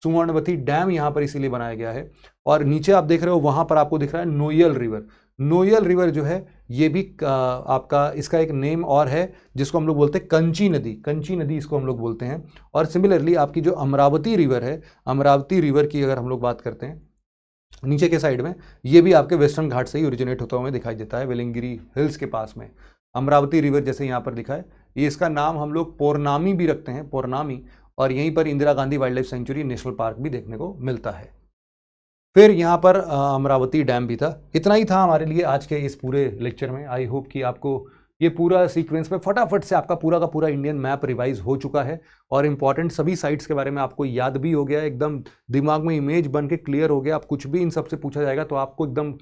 सुवर्णवती डैम यहाँ पर इसीलिए बनाया गया है। और नीचे आप देख रहे हो वहाँ पर आपको दिख रहा है नोयल रिवर। नोयल रिवर जो है ये भी आपका, इसका एक नेम और है जिसको हम लोग बोलते हैं कंची नदी। कंची नदी इसको हम लोग बोलते हैं। और सिमिलरली आपकी जो अमरावती रिवर है, अमरावती रिवर की अगर हम लोग बात करते हैं नीचे के साइड में, ये भी आपके वेस्टर्न घाट से ही ओरिजिनेट होता हुआ दिखाई देता है, वेलिंगिरी हिल्स के पास में। अमरावती रिवर जैसे यहाँ पर दिखा है, ये इसका नाम हम लोग पोरनामी भी रखते हैं, पोरनामी। और यहीं पर Indira Gandhi wild life sanctuary national park भी देखने को मिलता है। फिर यहाँ पर अमरावती डैम भी था। इतना ही था हमारे लिए आज के इस पूरे लेक्चर में। आई होप कि आपको ये पूरा सीक्वेंस में फटाफट से आपका पूरा का पूरा इंडियन मैप रिवाइज हो चुका है और इंपॉर्टेंट सभी साइट्स के बारे में आपको याद भी हो गया, एकदम दिमाग में इमेज बन के क्लियर हो गया। आप कुछ भी इन सबसे पूछा जाएगा तो आपको एकदम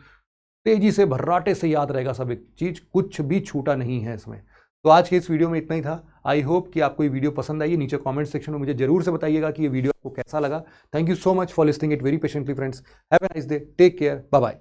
तेजी से, भर्राटे से याद रहेगा सब एक चीज़, कुछ भी छूटा नहीं है इसमें। तो आज के इस वीडियो में इतना ही था। आई होप कि आपको ये वीडियो पसंद आई। नीचे कमेंट सेक्शन में मुझे जरूर से बताइएगा कि ये वीडियो आपको कैसा लगा। Thank you so much for listening it very patiently friends. Have a nice day, take care, bye bye.